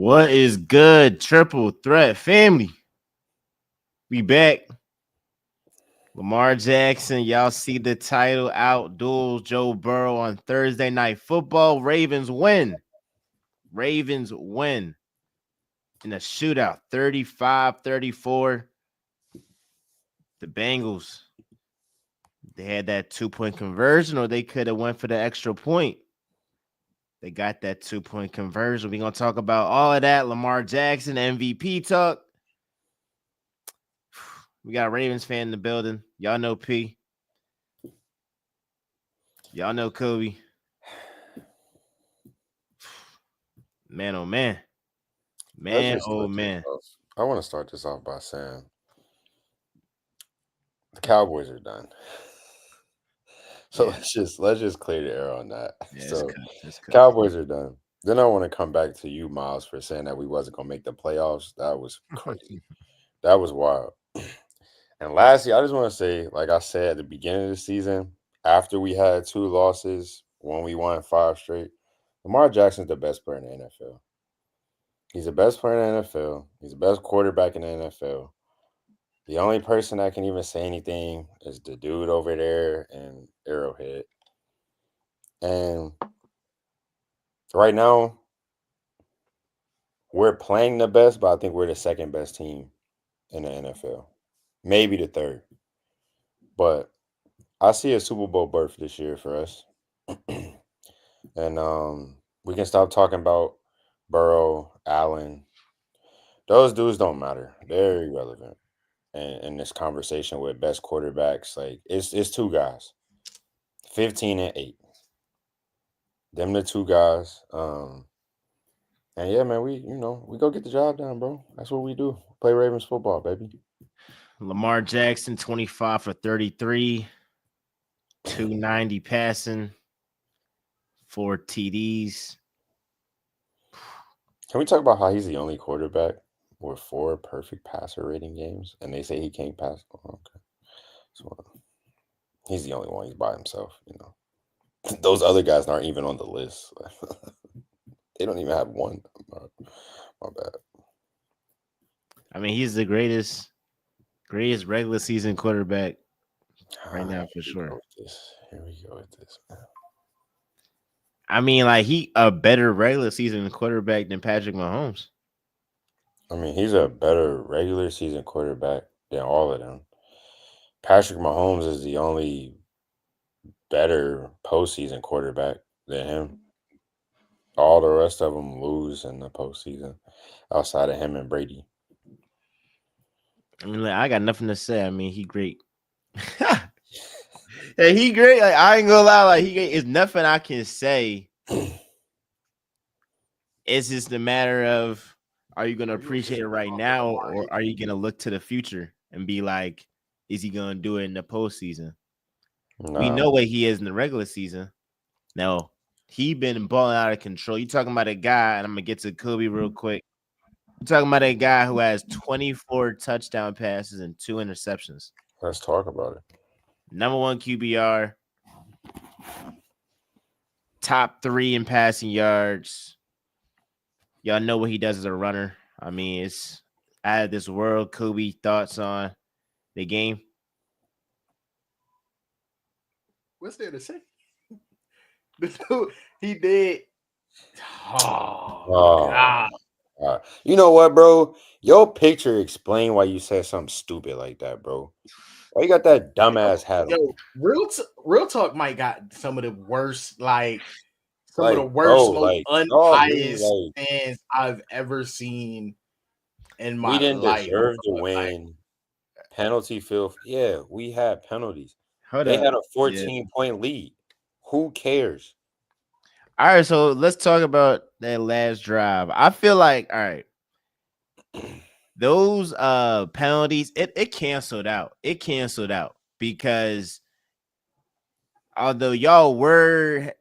What is good, triple threat family? We back. Lamar Jackson, y'all see the title Outduels Joe Burrow on Thursday Night Football. Ravens win. Ravens win in a shootout 35-34. The Bengals, they had that 2-point conversion, or they could have went for the extra point. They got that 2-point conversion. We're going to talk about all of that. Lamar Jackson, MVP talk. We got a Ravens fan in the building. Y'all know P. Y'all know Kobe. Man, oh man. Man, oh man. I want to start this off by saying the Cowboys are done. So let's just clear the air on that. Yeah, So it's cut. Cowboys are done. Then I want to come back to you, Miles, for saying that we wasn't gonna make the playoffs. That was crazy. That was wild. And lastly, I just want to say, like I said at the beginning of the season, after we had 2 losses, when we won 5 straight, Lamar Jackson's the best player in the NFL. He's the best player in the NFL. He's the best quarterback in the NFL. The only person that can even say anything is the dude over there in Arrowhead. And right now, we're playing the best, but I think we're the second best team in the NFL. Maybe the third. But I see a Super Bowl berth this year for us. And we can stop talking about Burrow, Allen. Those dudes don't matter. They're irrelevant. And in this conversation with best quarterbacks, like it's 2 guys. 15 and 8. Them the 2 guys. And yeah, man, we go get the job done, bro. That's what we do. Play Ravens football, baby. Lamar Jackson, 25 for 33, 290 passing, 4 TDs. Can we talk about how he's the only quarterback with 4 perfect passer rating games, and they say he can't pass? Oh, okay, so he's the only one. He's by himself. Those other guys aren't even on the list. They don't even have one. My bad. I mean, he's the greatest regular season quarterback right now for sure. Here we go with this, man. I mean, like he a better regular season quarterback than Patrick Mahomes. I mean, he's a better regular season quarterback than all of them. Patrick Mahomes is the only better postseason quarterback than him. All the rest of them lose in the postseason outside of him and Brady. I mean, like, I got nothing to say. I mean, he great. Yeah, he great. Like, I ain't gonna lie. Like, he great. It's nothing I can say. It's just a matter of, are you gonna appreciate it right now, or are you gonna look to the future and be like, is he gonna do it in the postseason? Nah. We know what he is in the regular season. Now, he been balling out of control. You talking about a guy, and I'm gonna get to Kobe real quick. You're talking about a guy who has 24 touchdown passes and 2 interceptions. Let's talk about it. Number 1 QBR, top 3 in passing yards. Y'all know what he does as a runner. I mean, it's out of this world. Kobe, thoughts on the game? What's there to say? He did. Oh, God. You know what, bro? Your picture explain why you said something stupid like that, bro. Why you got that dumbass hat on? Real talk might got some of the worst, most unbiased fans I've ever seen in my life. We didn't deserve to win. Penalty field. Yeah, we had penalties. They had a 14-point lead. Who cares? All right, so let's talk about that last drive. I feel like, all right, those penalties, it canceled out. It canceled out because although y'all were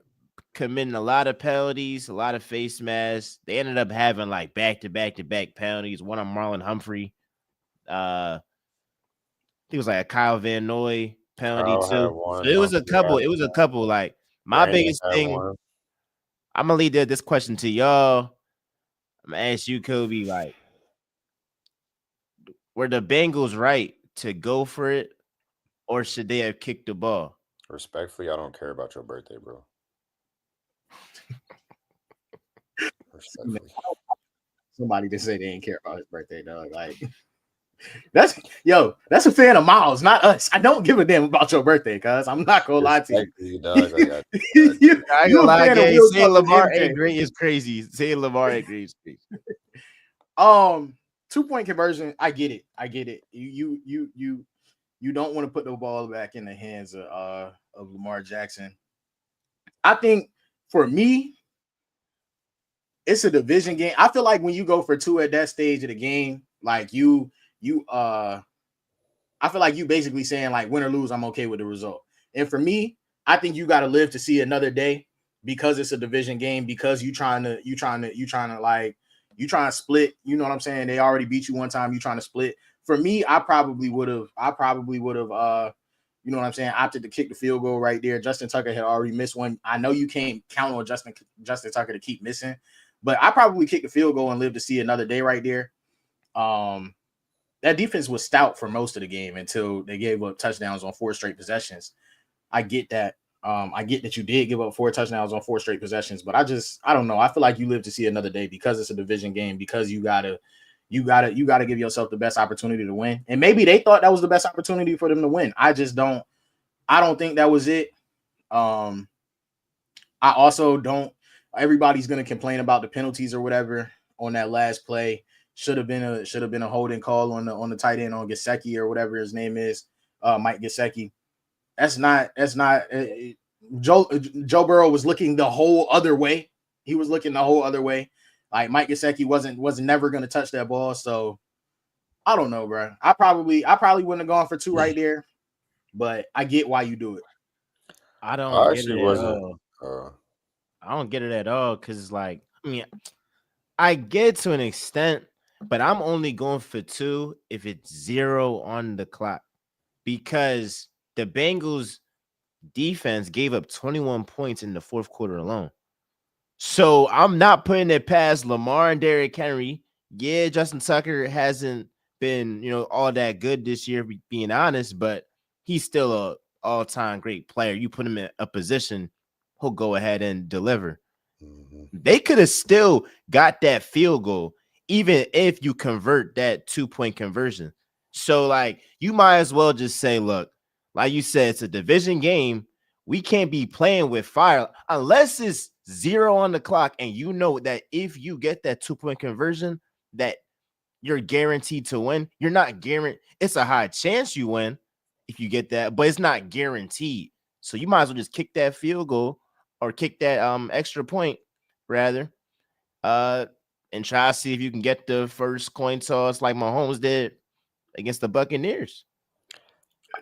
committing a lot of penalties, a lot of face masks, they ended up having like back-to-back penalties. One on Marlon Humphrey. I think it was like a Kyle Van Noy penalty too. So it was a couple. It was a couple. Like my biggest thing. I'm gonna leave this question to y'all. I'm gonna ask you, Kobe, like, were the Bengals right to go for it, or should they have kicked the ball? Respectfully, I don't care about your birthday, bro. Respectfully. Somebody to say they didn't care about his birthday, dog. Like that's a fan of Miles, not us. I don't give a damn about your birthday, cuz I'm not gonna lie to you. Respectfully, dog. Like, I ain't You gonna a lie, fan of gang. Will Saying Chuck and Lamar MJ. ain't great is crazy. Saying Lamar ain't great is crazy. 2-point conversion. I get it. I get it. You don't want to put the ball back in the hands of Lamar Jackson. I think for me, it's a division game. I feel like when you go for 2 at that stage of the game, like I feel like you basically saying like win or lose, I'm okay with the result. And for me, I think you got to live to see another day because it's a division game. Because you trying to split. You know what I'm saying? They already beat you one time. You trying to split. For me, I probably would have. You know what I'm saying? Opted to kick the field goal right there. Justin Tucker had already missed one. I know you can't count on Justin Tucker to keep missing, but I probably kick the field goal and live to see another day right there. That defense was stout for most of the game until they gave up touchdowns on 4 straight possessions. I get that. I get that you did give up 4 touchdowns on 4 straight possessions, but I don't know. I feel like you live to see another day because it's a division game, because you gotta give yourself the best opportunity to win. And maybe they thought that was the best opportunity for them to win. I don't think that was it. I also don't. Everybody's gonna complain about the penalties or whatever on that last play. Should have been a holding call on the tight end on Gesicki or whatever his name is, Mike Gesicki. That's not Joe Burrow was looking the whole other way. He was looking the whole other way. Like Mike Gesicki wasn't never gonna touch that ball. So I don't know, bro. I probably wouldn't have gone for 2 right there, but I get why you do it. I don't I get actually it at wasn't. all. I don't get it at all because, like, I mean, I get to an extent, but I'm only going for 2 if it's 0 on the clock because the Bengals defense gave up 21 points in the fourth quarter alone. So I'm not putting it past Lamar and Derrick Henry. Yeah, Justin Tucker hasn't been, all that good this year, being honest, but he's still a all-time great player. You put him in a position, he'll go ahead and deliver. Mm-hmm. They could have still got that field goal, even if you convert that 2-point conversion. So, like, you might as well just say, look, like you said, it's a division game. We can't be playing with fire unless it's 0 on the clock. And you know that if you get that 2-point conversion, that you're guaranteed to win. You're not guaranteed. It's a high chance you win if you get that, but it's not guaranteed. So you might as well just kick that field goal or kick that extra point rather, and try to see if you can get the first coin toss like Mahomes did against the Buccaneers.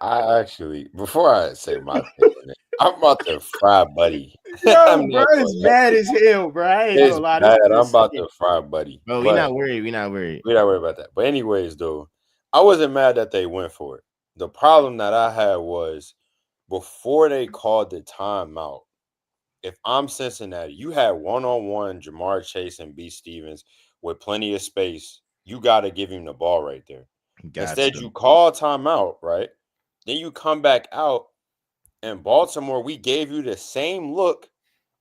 I actually, before I say my opinion, I'm about to fry Buddy. Yo, bro, it's bad as hell, bro. I ain't It's gonna lie. bad. I'm about to fry Buddy. Bro, we're But not worried. We're not worried. we're not worried about that. But anyways, though, I wasn't mad that they went for it. The problem that I had was before they called the timeout, if I'm Cincinnati, you had one-on-one Jamar Chase and B. Stevens with plenty of space. You got to give him the ball right there. Instead, you call timeout, right? Then you come back out. In Baltimore, we gave you the same look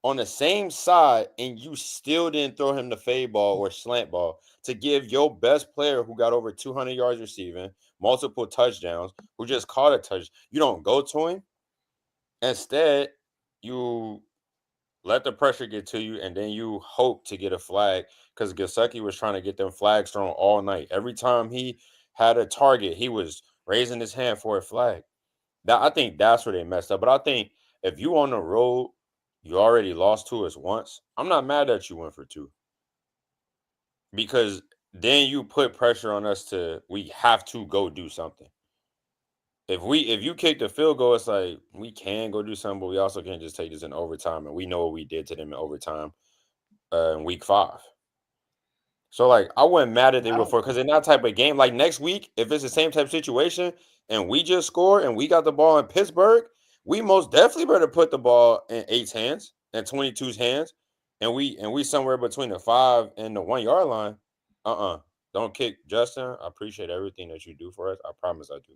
on the same side, and you still didn't throw him the fade ball or slant ball to give your best player who got over 200 yards receiving, multiple touchdowns, who just caught a touch. You don't go to him. Instead, you let the pressure get to you, and then you hope to get a flag because Gesicki was trying to get them flags thrown all night. Every time he had a target, he was raising his hand for a flag. I think that's where they messed up. But I think if you on the road, you already lost to us once. I'm not mad that you went for 2. Because then you put pressure on us we have to go do something. If you kick the field goal, it's like we can go do something, but we also can't just take this in overtime. And we know what we did to them in overtime in week 5. So, like, I wasn't mad at they were for because in that type of game, like next week, if it's the same type of situation and we just score and we got the ball in Pittsburgh, we most definitely better put the ball in 8's hands and 22's hands and we somewhere between the 5 and the 1 yard line, don't kick Justin. I appreciate everything that you do for us. I promise I do.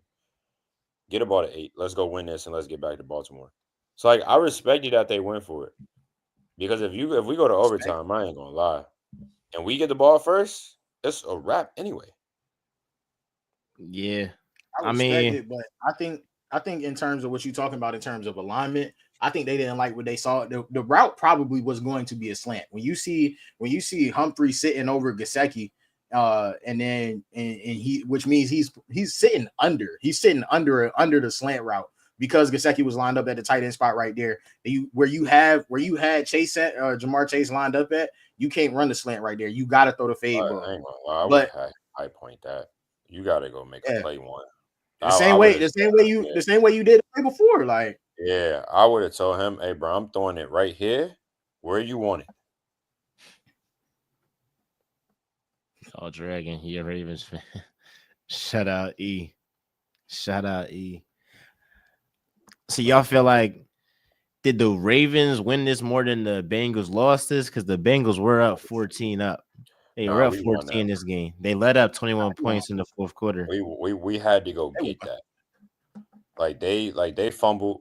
Get a ball to 8. Let's go win this and let's get back to Baltimore. So like I respect you that they went for it. Because if we go to overtime, I ain't gonna lie, and we get the ball first, it's a wrap anyway. Yeah. I respect it, but I think in terms of what you're talking about in terms of alignment, I think they didn't like what they saw. The route probably was going to be a slant. When you see Humphrey sitting over Gesicki, and then and he, which means he's sitting under the slant route because Gesicki was lined up at the tight end spot right there. Where you had Chase at Jamar Chase lined up at, you can't run the slant right there. You got to throw the fade ball. I ain't gonna lie, I would have high point that. You got to go make a play one. The same way you did the play before. Like, yeah, I would have told him, hey, bro, I'm throwing it right here where you want it. Oh, Dragon, he a Ravens fan. Shout out E. So y'all feel like, did the Ravens win this more than the Bengals lost this? Because the Bengals were up 14 up. They were up 14 this game. They led up 21 points in the fourth quarter. We had to go get that. Like they fumbled.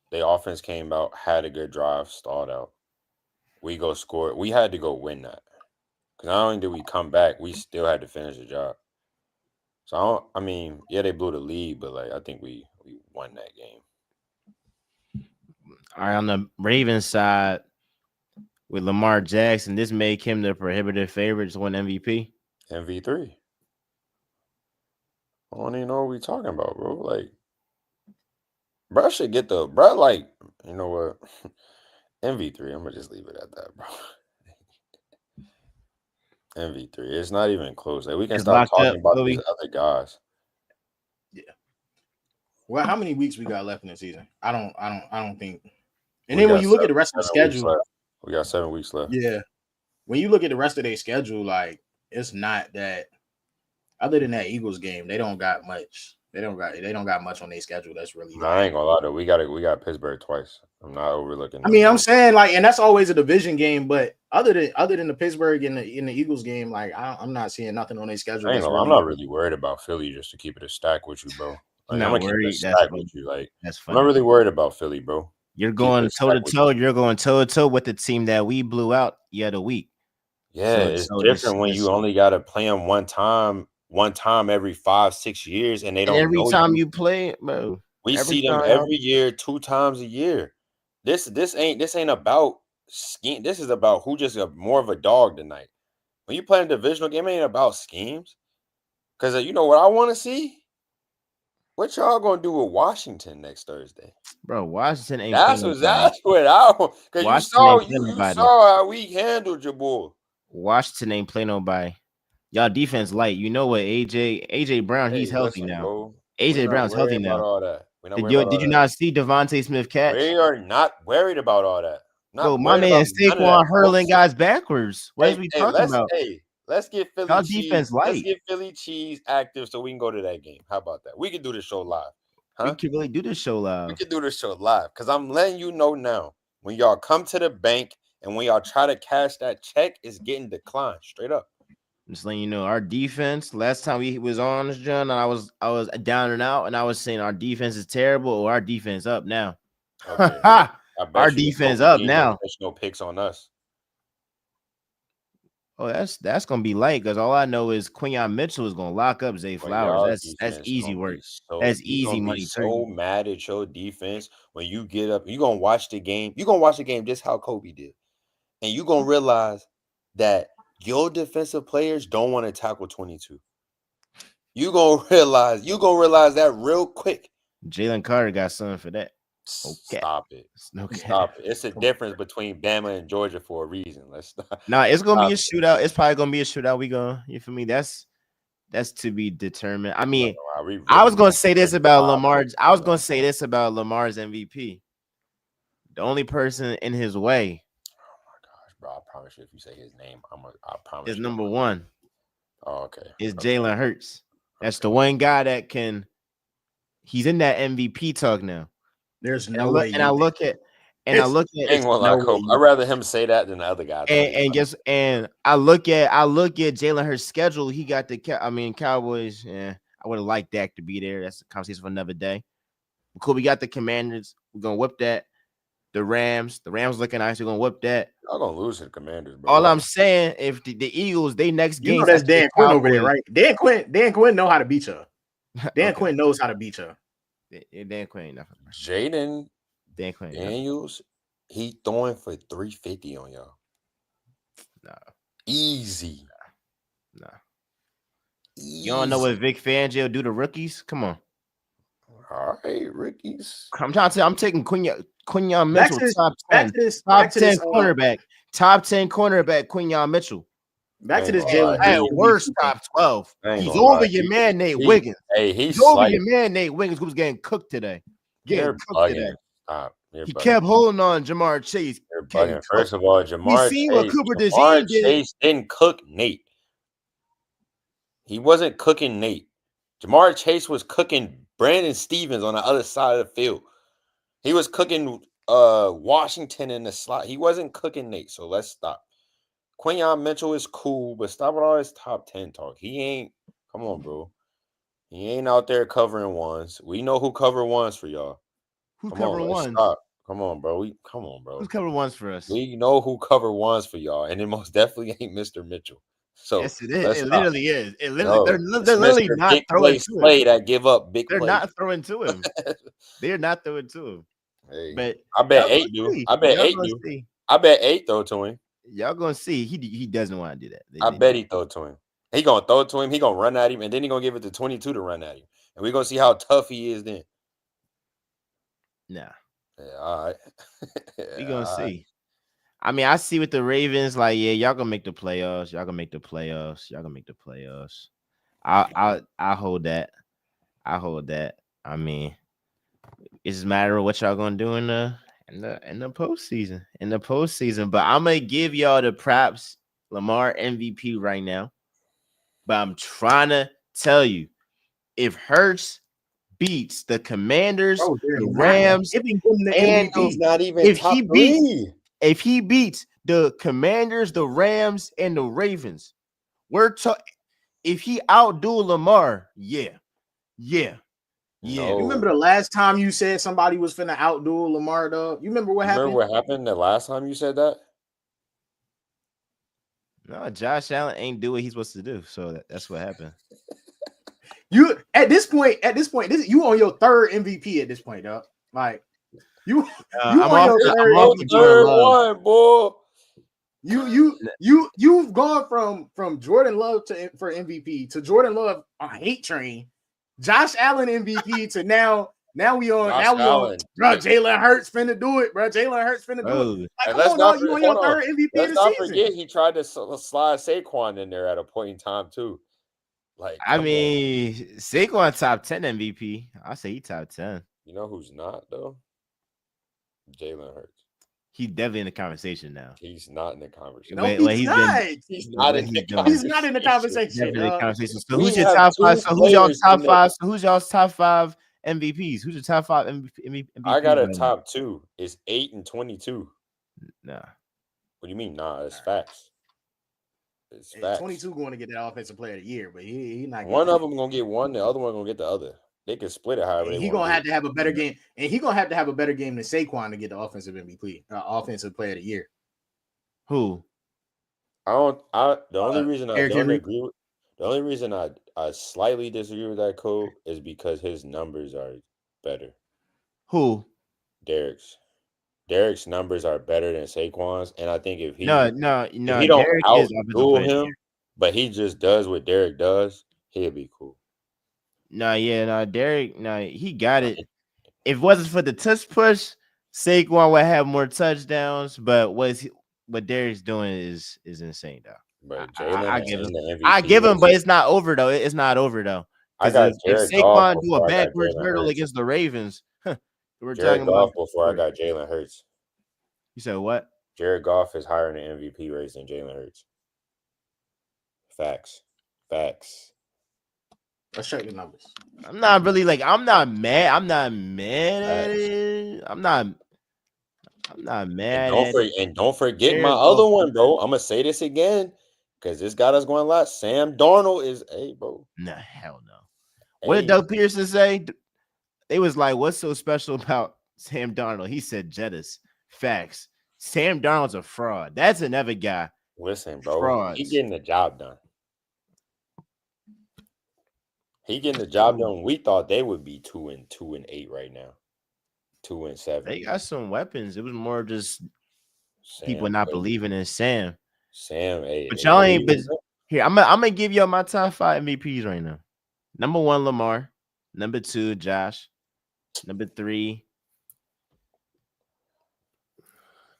Their offense came out, had a good drive, stalled out. We go score. We had to go win that. Because not only did we come back, we still had to finish the job. So they blew the lead, but like I think we won that game. All right, on the Ravens side, with Lamar Jackson, this make him the prohibitive favorite to win MVP. MV3. I don't even know what we're talking about, bro. Like, bro should get like, you know what? MV3. I'm gonna just leave it at that, bro. MV3. It's not even close. Like, we can stop talking about these other guys. Yeah. Well, how many weeks we got left in the season? I don't think. And then when you look at the rest of the schedule, we got 7 weeks left. Yeah. When you look at the rest of their schedule, like, it's not that. Other than that Eagles game, they don't got much. They don't got much on their schedule. That's really. No, I ain't gonna lie though. We got Pittsburgh twice. I'm not overlooking. I'm saying, like, and that's always a division game. But other than the Pittsburgh and the Eagles game, like, I'm not seeing nothing on their schedule. I'm not really worried about Philly, just to keep it a stack with you, bro. Like, I'm gonna keep it a stack with you. Like, I'm not really worried about Philly, bro. You're going toe to toe. You're going toe to toe with the team that we blew out the other week. Yeah, it's different when you only got to play them one time every 5-6 years, and they don't. Every time you play, bro, we see them every year, 2 times a year. This ain't about scheme. This is about who just more of a dog tonight. When you play a divisional game, it ain't about schemes. Because you know what I want to see. What y'all gonna do with Washington next Thursday, bro? Washington ain't. That's what I want. Because you saw how we handled your boy. Washington ain't play nobody. Y'all defense light. You know what? AJ Brown, he's healthy now. Bro. AJ Brown's healthy now. All that. Did you not see Devontae Smith catch? We are not worried about all that. Bro, my man Saquon hurling guys backwards. What are we talking about? Let's get Philly y'all cheese. Defense light. Let's get Philly cheese active so we can go to that game. How about that? We can do this show live. Huh? We can really do this show live. We can do this show live because I'm letting you know now. When y'all come to the bank and when y'all try to cash that check, it's getting declined straight up. I'm just letting you know our defense. Last time we was on this, John, I was down and out, and I was saying our defense is terrible. Or our defense up now. Okay. Our defense up now. No picks on us. Oh, that's gonna be light because all I know is Quinyon Mitchell is gonna lock up Zay Flowers. That's easy work. That's easy money. So mad at your defense when you get up. You gonna watch the game. You gonna watch the game just how Kobe did, and you gonna realize that your defensive players don't want to tackle 22. You gonna realize that real quick. Jalen Carter got something for that. Okay. Stop it. Stop it. It's a difference between Bama and Georgia for a reason. Let's stop. Nah, it's gonna be a shootout. It's probably gonna be a shootout. You feel me? That's to be determined. I mean, I was gonna say this about Lamar. I was gonna say this about Lamar's MVP. The only person in his way. Oh my gosh, bro! I promise you, if you say his name, I promise. Is number one. Oh, okay. Is Jalen Hurts. That's the one guy that can. He's in that MVP talk now. There's no way. And I look at And I look at I ain't gonna lie, no Cope. way. I'd rather him say that than the other guy. I look at Jalen Hurts' schedule. He got Cowboys. Yeah, I would have liked Dak to be there. That's a conversation for another day. Cool. We got the Commanders. We're gonna whip that. The Rams looking nice. We're gonna whip that. Y'all gonna lose to the Commanders, bro. All What? I'm saying, if the Eagles, they next You know games that's after the Dan Quinn over there, Cowboys- right? Dan Quinn know how to beat you. Dan Okay. Quinn knows how to beat you. Dan Quinn ain't nothing. Jaden Dan Quinn ain't nothing. Daniels, he throwing for 350 on y'all. Nah. Easy. Nah. Easy. You don't know what Vic Fangio do to rookies? Come on. All right, Rickies. I'm trying to tell you, I'm taking Quinyon Back Mitchell, to this- top back 10. to this- Top back to 10 this, cornerback. Top 10 cornerback, Quinyon Mitchell. Back to this Ain't gonna lie, Jalen Hurts. At worst, top 12. I ain't He's gonna over lie. your man, Nate He- Wiggins. Hey, He's over your man, Nate Wiggins, who's getting cooked today. You're Getting cooked today. bugging. Stop. You're He bugging. kept holding on Jamar Chase. You're getting bugging. First cooked. of all, Jamar seen what Chase, Cooper Jamar DeZine did. Chase didn't cook Nate. He wasn't cooking Nate. Jamar Chase was cooking Brandon Stevens on the other side of the field. He was cooking Washington in the slot. He wasn't cooking Nate. So let's stop. Quinyon Mitchell is cool, but stop with all this top 10 talk. He ain't. Come on, bro. He ain't out there covering ones. We know who cover ones for y'all. Who's Come covering on, let's ones? stop. Come on, bro. Come on, bro. Who's covering ones for us? We know who cover ones for y'all, and it most definitely ain't Mr. Mitchell. So Yes, it is. let's It stop. literally is. It literally No, they're it's literally Mr. not Big throwing Play to Slay him. that give up big They're plays. not throwing to him. They're not throwing to him. Hey, But I bet y'all 8 gonna do. see. I bet Y'all 8 gonna do. see. I bet 8 throw to him. Y'all gonna see. He doesn't want to do that. I bet he throw to him. He gonna throw it to him. He gonna run at him, and then he gonna give it to 22 to run at him, and we gonna see how tough he is then. Nah, Yeah, all right. we gonna see. I mean, I see with the Ravens, like, yeah, y'all gonna make the playoffs. Y'all gonna make the playoffs. Y'all gonna make the playoffs. I hold that. I hold that. I mean, it's just a matter of what y'all gonna do in the postseason. In the postseason. But I'm gonna give y'all the props. Lamar MVP right now. But I'm trying to tell you, if Hurts beats the Commanders, Bro, the Rams, giving him the and MVP. He's not even if top he 3. if he beats the Commanders, the Rams, and the Ravens, if he outdo Lamar, yeah. No. You remember the last time you said somebody was finna outdo Lamar, dog? You remember what happened? Remember what happened the last time you said that? No, Josh Allen ain't do what he's supposed to do. So that's what happened. You at this point, you on your third MVP at this point, dog. Like you I'm on your I'm off the Jordan Third Love. one, boy. You've gone from Jordan Love for MVP to Jordan Love on hate train, Josh Allen MVP to now we on bro. Jalen Hurts finna do it, bro. Jalen Hurts finna do it. Like, And come on, dog. You on your third MVP of Let's the not season. forget he tried to slide Saquon in there at a point in time too. Like, I mean, Saquon top 10 MVP. I say he top 10. You know who's not though? Jalen Hurts. He's definitely in the conversation now. He's not in the conversation. No, he's not. He's not in the conversation. He's not in the conversation. So who's your top 5? So who's y'all's top 5? So who's y'all's top 5 MVPs? Who's your top 5 MVP? I got a top 2. It's 8 and 22. Nah. What do you mean? Nah, it's facts. It's facts. 22 going to get that offensive player of the year, but he not. One of them gonna get one, the other one gonna get the other. They can split it however. He gonna have to have a better game, and he gonna have to have a better game than Saquon to get the offensive MVP, offensive player of the year. Who? The only reason I Eric don't Henry. agree with, the only reason I slightly disagree with that code is because his numbers are better. Who? Derek's numbers are better than Saquon's, and I think if he no, he don't Derek outduel him, but he just does what Derek does, he'll be cool. Derek, he got it. If it wasn't for the touch push, Saquon would have more touchdowns. But what Derek's doing is insane, though. But I give him, but it's not over though. It's not over though. I got if Saquon do a backwards hurdle against the Ravens, we're talking about before I got Jalen Hurts. You said what? Jared Goff is higher in the MVP race than Jalen Hurts. Facts. Let's check the numbers. I'm not mad at it. I'm not I'm not And mad at don't forget my Jared other Goff. one, bro. I'm gonna say this again because this got us going a lot. Sam Darnold is, hey, bro. Nah, hell no. What did Hey, Doug Pearson say? They was like, "What's so special about Sam Darnold?" He said, "Jettis, facts. Sam Darnold's a fraud. That's another guy. listen, bro. He Frauds. getting the job done. He getting the job done. We thought they would be 2-8 right now. 2-7. They got some weapons. It was more just people Sam, not hey, believing in Sam. Sam, hey, But they y'all ain't. believe But in him. here, I'm gonna give y'all my top 5 MVPs right now. Number 1, Lamar. Number 2, Josh. Number 3,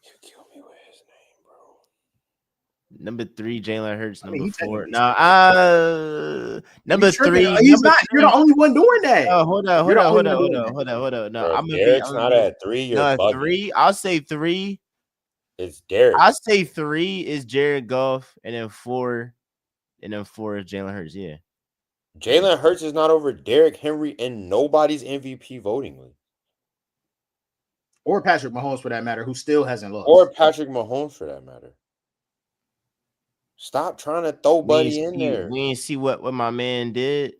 You kill me with his name, bro. Number 3, Jalen Hurts. I mean, Number he 4. technically No, you number tripping. 3. He's Number not. You're 3. the only one doing that. Oh, hold up, You're hold the up, only hold one up, hold doing up, that. hold up, hold up. No, Bro, if I'm gonna be. Derek's not at 3, you're No, bugging. 3. I'll say 3. It's Derek. I'll say 3 is Jared Goff, and then 4 is Jalen Hurts. Yeah. Jalen Hurts is not over Derrick Henry in nobody's MVP voting list. Or Patrick Mahomes, for that matter, who still hasn't lost. Or Patrick Mahomes, for that matter. Stop trying to throw Buddy in there. We ain't see what my man did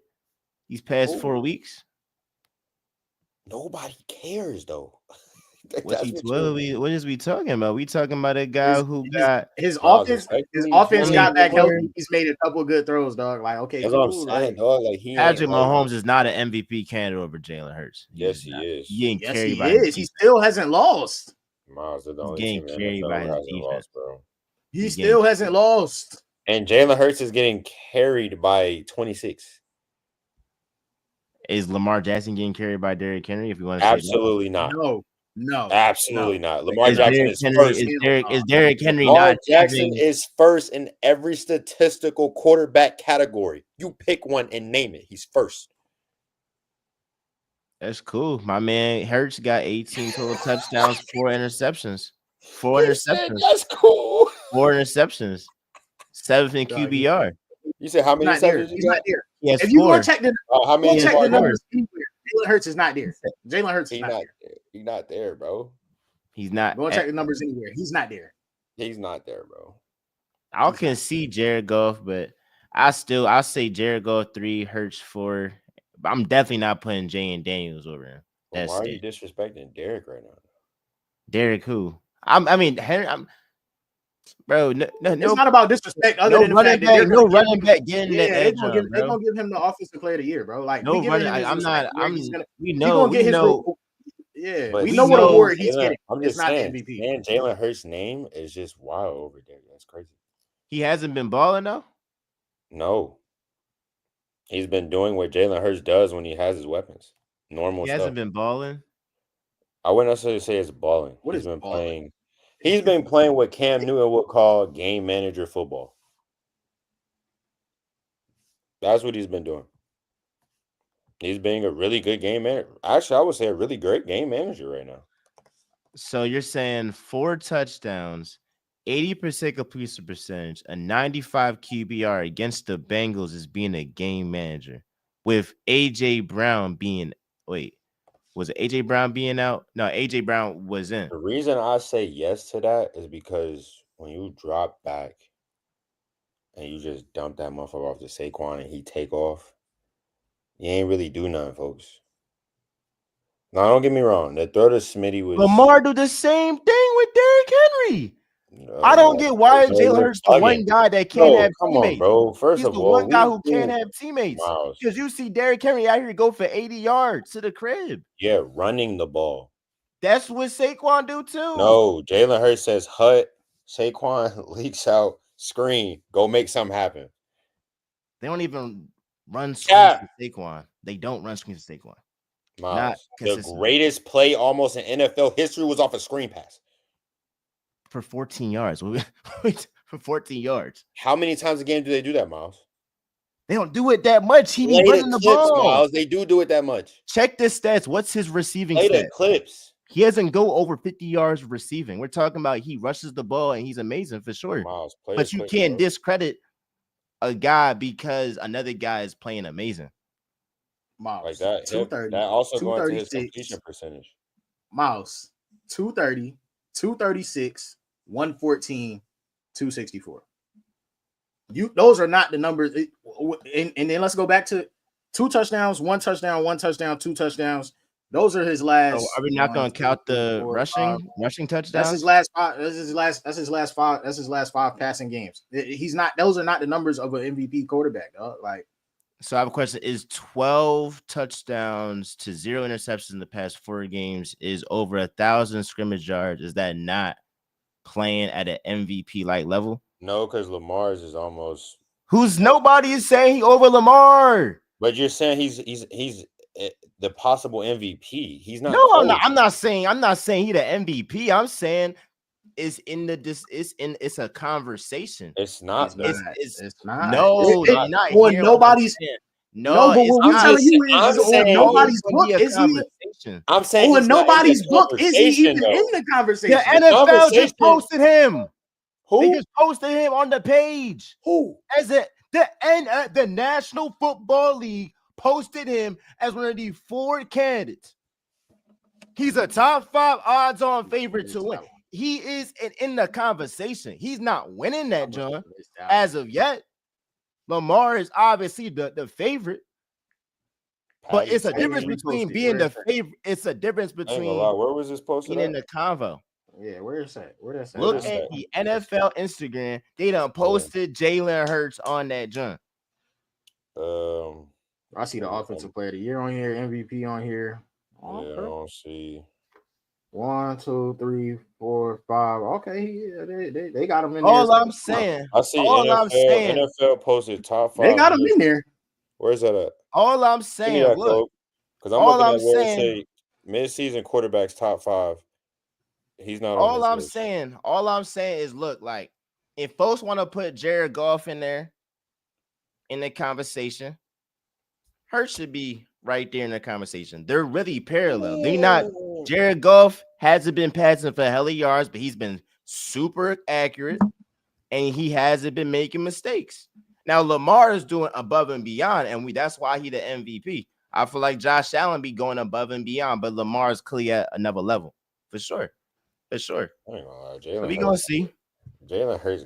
these past Ooh. 4 weeks. Nobody cares, though. What is we talking about? We talking about a guy who got his Miles, offense. His respectfully, offense he got back ain't- healthy. He's made a couple of good throws, dog. Like, okay, That's what I'm cool. saying, Like, dog. Like, he Patrick ain't like, Mahomes is not an MVP candidate over Jalen Hurts. yes, he is. He ain't yes, carried he by is. his He defense. still hasn't lost. Miles, they're the He's only getting team in the carried by NFL who his hasn't defense. lost, bro. He He's still getting hasn't lost. And Jalen Hurts is getting carried by 26. Is Lamar Jackson getting carried by Derrick Henry? If you want to say that, Absolutely not. No, Absolutely no. not. Lamar is Jackson Derrick is Henry first. is Derrick Henry Lamar not Jackson having? is first in every statistical quarterback category. You pick one and name it. He's first. That's cool. My man Hurts got 18 total touchdowns, 4 interceptions. He said that's cool. 4 interceptions. 7th in Dog, QBR. You said how He's many not there. interceptions He's you got? not there. He has If you 4. go check the How many? He has check the 4. numbers anywhere, Jalen Hurts is not there. Jalen Hurts is He's not not. there. He's not there, bro. He's not. Go and check the numbers anywhere. He's not there. He's not there, bro. I can see Jared Goff, but I say Jared Goff 3, Hurts 4. But I'm definitely not putting Jay and Daniels over him. But That's why are it. you disrespecting Derek right now? Derek who? I mean Henry. Bro, no, It's not about disrespect. Other than the fact that they're running back getting that they're job, they're bro. gonna give him the offensive player of the year, bro. Like, No we giving running. him his I'm respect not. where I'm. he's gonna. We He know. gonna get his. Yeah, But we we know what know award he's getting. I'm It's just not saying, MVP. man, Jalen Hurts' name is just wild over there. That's crazy. he hasn't been balling though. No. He's been doing what Jalen Hurts does when he has his weapons. Normal He stuff. hasn't been balling. I wouldn't necessarily say it's balling. What He's is been balling? playing. He's been playing what Cam Newton would call game manager football. That's what he's been doing. He's being a really good game manager. Actually, I would say a really great game manager right now. So you're saying 4 touchdowns, 80% completion percentage, a 95 QBR against the Bengals is being a game manager, with AJ Brown being was it AJ Brown being out? No, AJ Brown was in. The reason I say yes to that is because when you drop back and you just dump that motherfucker off to Saquon and he take off, you ain't really do nothing, folks. Now, don't get me wrong. The throw to Smitty was Lamar do the same thing with Derrick Henry. I don't get why Jalen Hurts the one guy that can't have come teammates. on, bro. First He's of the all, one guy who can't have teammates. Miles. Because you see Derrick Henry out here go for 80 yards to the crib. Yeah, running the ball. That's what Saquon do too. No, Jalen Hurts says hut. Saquon leaks out, screen, go make something happen. They don't even run screens to Saquon. They don't run screens to Saquon. Miles, the greatest play almost in NFL history was off a screen pass. For 14 yards. For 14 yards. How many times a game do they do that, Miles? They don't do it that much. He be running the ball. Miles. They do it that much. Check the stats. What's his receiving Play stats? the clips. He doesn't go over 50 yards receiving. We're talking about he rushes the ball and he's amazing for sure. Miles, but you can't discredit a guy because another guy is playing amazing. Miles, like that. 230. That also going to his completion percentage. Miles, 230, 236, 114, 264. Those are not the numbers. And then let's go back to 2 touchdowns, 1 touchdown, 1 touchdown, 2 touchdowns. Those are his last. So are we not going to count the rushing touchdowns? That's his last 5. That's his last 5. That's his last 5 passing games. He's not. Those are not the numbers of an MVP quarterback. Like, so I have a question: is 12 touchdowns to 0 interceptions in the past 4 games is over 1,000 scrimmage yards? Is that not playing at an MVP like level? No, because Lamar's is almost. Nobody is saying he over Lamar. But you're saying he's the possible MVP. He's not. No, I'm not saying he the MVP. I'm saying it's a conversation. It's not. It's not. No, it's not. Well, nobody's. No, but what we're telling you is on nobody's book. Is he? I'm saying on nobody's book. Is he even in the conversation? The NFL just posted him. Who? They just posted him on the page. Who? The National Football League posted him as one of the 4 candidates. He's a top 5 odds-on favorite to win. He is in the conversation. He's not winning that, John, as of yet. Lamar is obviously the favorite. But it's a difference between being the favorite. It's a difference between where was this posted in the convo. Yeah, where is that? Look at the NFL Instagram. They done posted Jalen Hurts on that junk. I see the offensive player of the year on here, MVP on here. Yeah, I don't see 1, 2, 3, 4, 5. Okay, yeah, they got him in there. I'm saying. I see NFL posted top 5. They got him in there. Where's that at? All I'm saying, look, because I'm looking at where it say mid-season quarterbacks top 5. He's not. All I'm saying is, look, like if folks want to put Jared Goff in there in the conversation, Hurts should be right there in the conversation. They're really parallel. They're not. Jared Goff hasn't been passing for hella yards, but he's been super accurate, and he hasn't been making mistakes. Now Lamar is doing above and beyond, and that's why he the MVP. I feel like Josh Allen be going above and beyond, but Lamar is clear at another level for sure. For sure. So we gonna see. Jalen Hurts.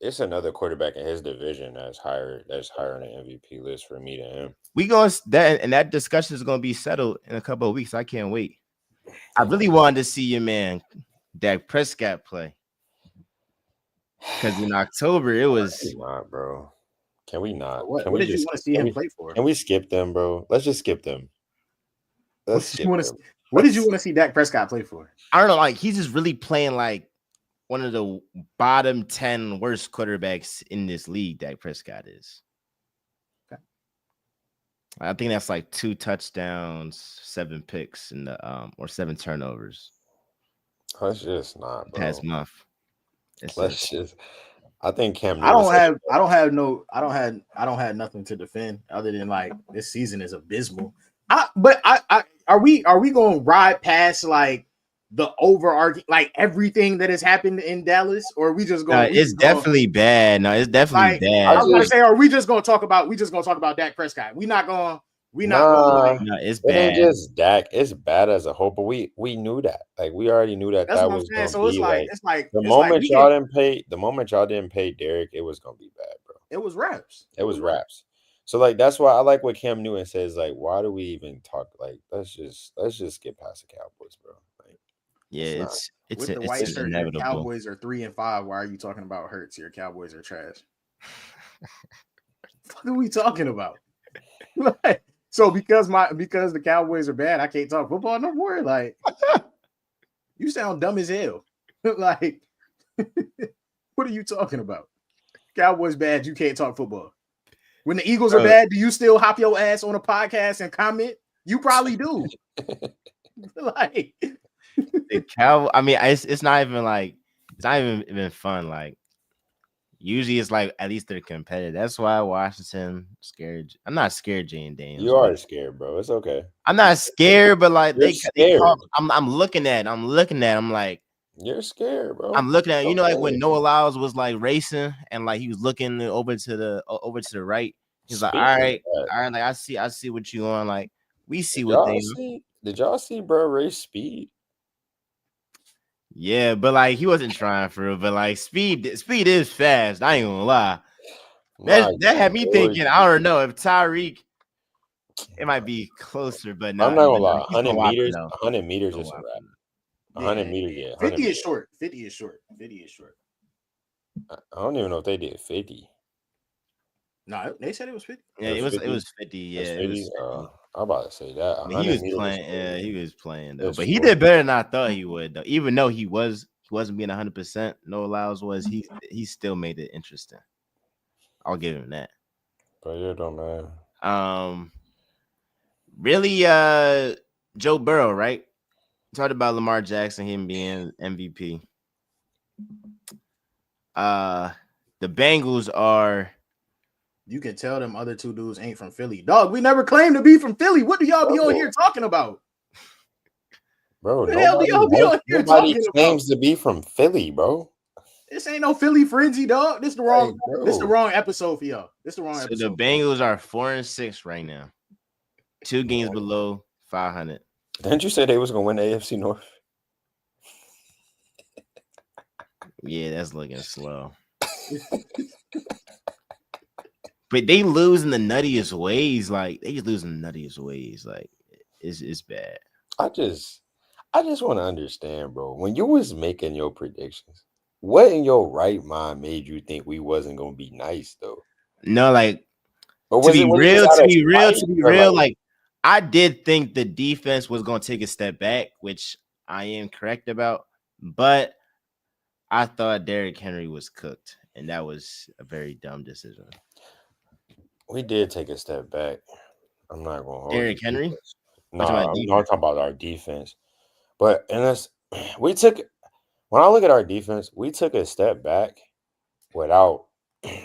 It's another quarterback in his division that's higher on the MVP list for me than him. We going that discussion is gonna be settled in a couple of weeks. I can't wait. I really wanted to see your man Dak Prescott play because in October it was not, bro. Can we not? What did you want to see him play for? Can we skip them, bro? Let's just skip them. What did you want to see Dak Prescott play for? I don't know. Like he's just really playing like one of the bottom 10 worst quarterbacks in this league. Dak Prescott is. Okay. I think that's like 2 touchdowns, 7 picks in the or 7 turnovers. That's just not, bro. Past month. I think Cam. I don't have nothing to defend other than like this season is abysmal. Are we going to ride past like the overarching like everything that has happened in Dallas, or are we just going? It's definitely bad. No, it's definitely bad. I was going to say, are we just going to talk about Dak Prescott? We're not going. No, it's bad. It ain't just Dak. It's bad as a whole, but we knew that. Like we already knew that. That's that what was I'm saying. So it's like the moment y'all didn't pay Derek, it was gonna be bad, bro. It was raps. So like that's why I like what Cam Newton says. Like, why do we even talk? Like, let's just get past the Cowboys, bro. Like, yeah, it's with the white shirt. Inevitable. Cowboys are 3-5. Why are you talking about Hurts? Your Cowboys are trash. What are we talking about? So because the Cowboys are bad, I can't talk football no more. Like, you sound dumb as hell. Like, what are you talking about? Cowboys bad, you can't talk football. When the Eagles are bad, do you still hop your ass on a podcast and comment? You probably do. Like, the Cowboys. I mean, it's not even fun. Like, usually it's like at least they're competitive. That's why Washington scared. I'm not scared, Jane Daniels. You are scared, bro. It's okay. I'm not scared, but like they I'm looking at. I'm like, you're scared, bro. I'm looking at. You know, like when Noah Lyles was like racing and like he was looking over to the right. He's like, all right. Like I see what you on. Like we see what they. Did y'all see bro race speed? Yeah, but like he wasn't trying for real. But like speed is fast. I ain't gonna lie. My That had me lord. thinking. I don't know if Tyreek. It might be closer, but I'm not. not But gonna no, lie. he's gonna 100 wop it meters, though. 100 He's meters gonna is a wop wrap. it. 100 Yeah, meters, yeah. 50 100 is meters. short. 50 is short. 50 is short. I don't even know if they did 50. No, they said it was 50. Yeah, It was it 50. was 50. Yeah, It's it 50. was 50. I'm about to say that. But he 100 was meters is playing. 40. He was playing though. It's But he 40. did better than I thought he would though. Even though he wasn't being 100%. No allows was he still made it interesting. I'll give him that. But yeah, don't matter. Really, Joe Burrow, right? Talked about Lamar Jackson, him being MVP. The Bengals are. You can tell them other two dudes ain't from Philly. Dog, we never claimed to be from Philly. What do y'all be on here talking about? Bro, What the hell do y'all be on here nobody talking claims about? to be from Philly, bro. This ain't no Philly frenzy, dog. This the Like, wrong episode for y'all. This the wrong So episode. the Bengals are 4-6 right now. 2 games below 500. Didn't you say they was gonna win the AFC North? Yeah, that's looking slow. But they lose in the nuttiest ways. Like they just lose in the nuttiest ways. Like it's bad. I just want to understand, bro. When you was making your predictions, what in your right mind made you think we wasn't gonna be nice though? No, like Or to was be it real, just out to of be real, spite to be or real, like I did think the defense was going to take a step back, which I am correct about, but I thought Derrick Henry was cooked, and that was a very dumb decision. we did take a step back. I'm not gonna hold Derrick you. Henry? No, Talking about I'm not defense? talking about our defense. But unless we took when I look at our defense, we took a step back without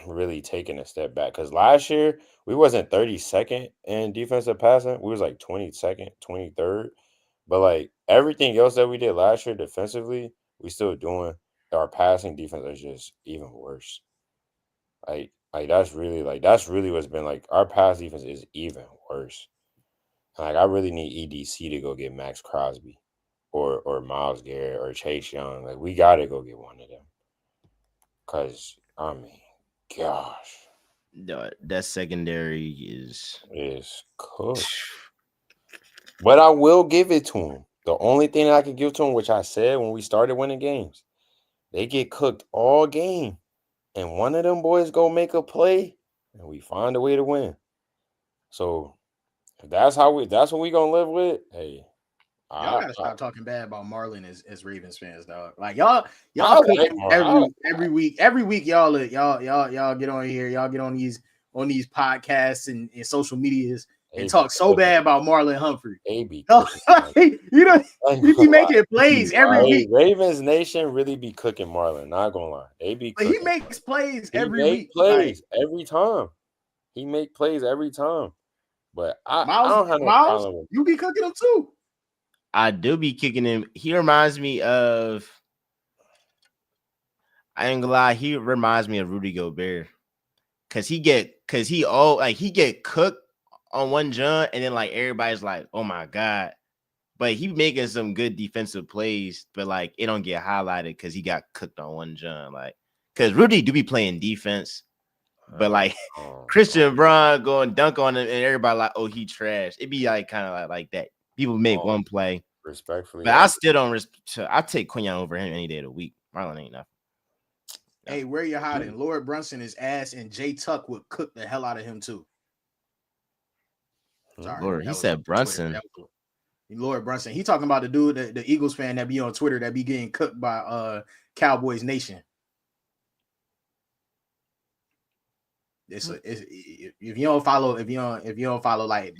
really taking a step back. Because last year we wasn't 32nd in defensive passing. We was like 22nd, 23rd. But like everything else that we did last year defensively, we still doing. Our passing defense is just even worse. That's really what's been like. Our pass defense is even worse. Like I really need EDC to go get Max Crosby, or Miles Garrett or Chase Young. Like we gotta go get one of them. Cause I mean, gosh, That secondary is it's cooked. But I will give it to him. The only thing I could give to him, which I said when we started winning games, they get cooked all game, and one of them boys go make a play, and we find a way to win. So if that's what we gonna live with. Hey, Y'all I gotta stop talking bad about Marlon as Ravens fans, dog. Like y'all I cook like him Marlon. every week. Every week y'all get on here, y'all get on these podcasts and social medias and talk so bad about Marlon Humphrey. AB, You be making plays every week. Ravens Nation really be cooking Marlon. Not gonna lie, they be But cooking. he makes plays He every make week. plays every time. He make plays every time. But I don't have no Miles, problem with. you be cooking him too. I do be kicking him. He reminds me of. I ain't gonna lie. He reminds me of Rudy Gobert, cause he get cooked on one jump, and then like everybody's like, "Oh my god!" But he making some good defensive plays, but like it don't get highlighted because he got cooked on one jump. Like, cause Rudy do be playing defense, but like Christian Braun going dunk on him, and everybody like, "Oh, he trash." It be like kind of like that. People make one play. Respectfully, but I still don't. I take Quinyon over him any day of the week. Marlon ain't nothing. No. Hey, where you hiding? Lord Brunson is ass, and Jay Tuck would cook the hell out of him too. Sorry, Lord, he said Brunson. Lord Brunson. He talking about the dude, the Eagles fan that be on Twitter that be getting cooked by Cowboys Nation. If you don't follow like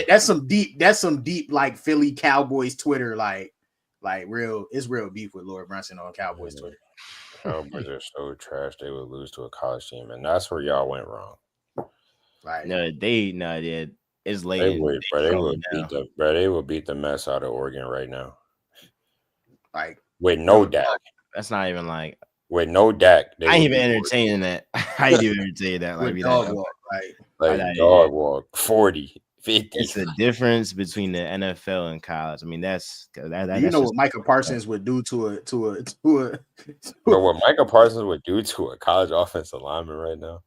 that's some deep like Philly Cowboys Twitter like it's real beef with Lord Brunson on Cowboys Twitter. Cowboys are so trash they would lose to a college team, and that's where y'all went wrong. Right? It's late. They would beat the mess out of Oregon right now. Like with no Dak. That's not even like with no Dak. I ain't even entertaining that. I ain't even entertaining that. Like dog walk, like dog walk 40. 50. It's the difference between the NFL and college. I mean, that's You know what Micah Parsons would do to a But what Micah Parsons would do to a college offensive lineman right now?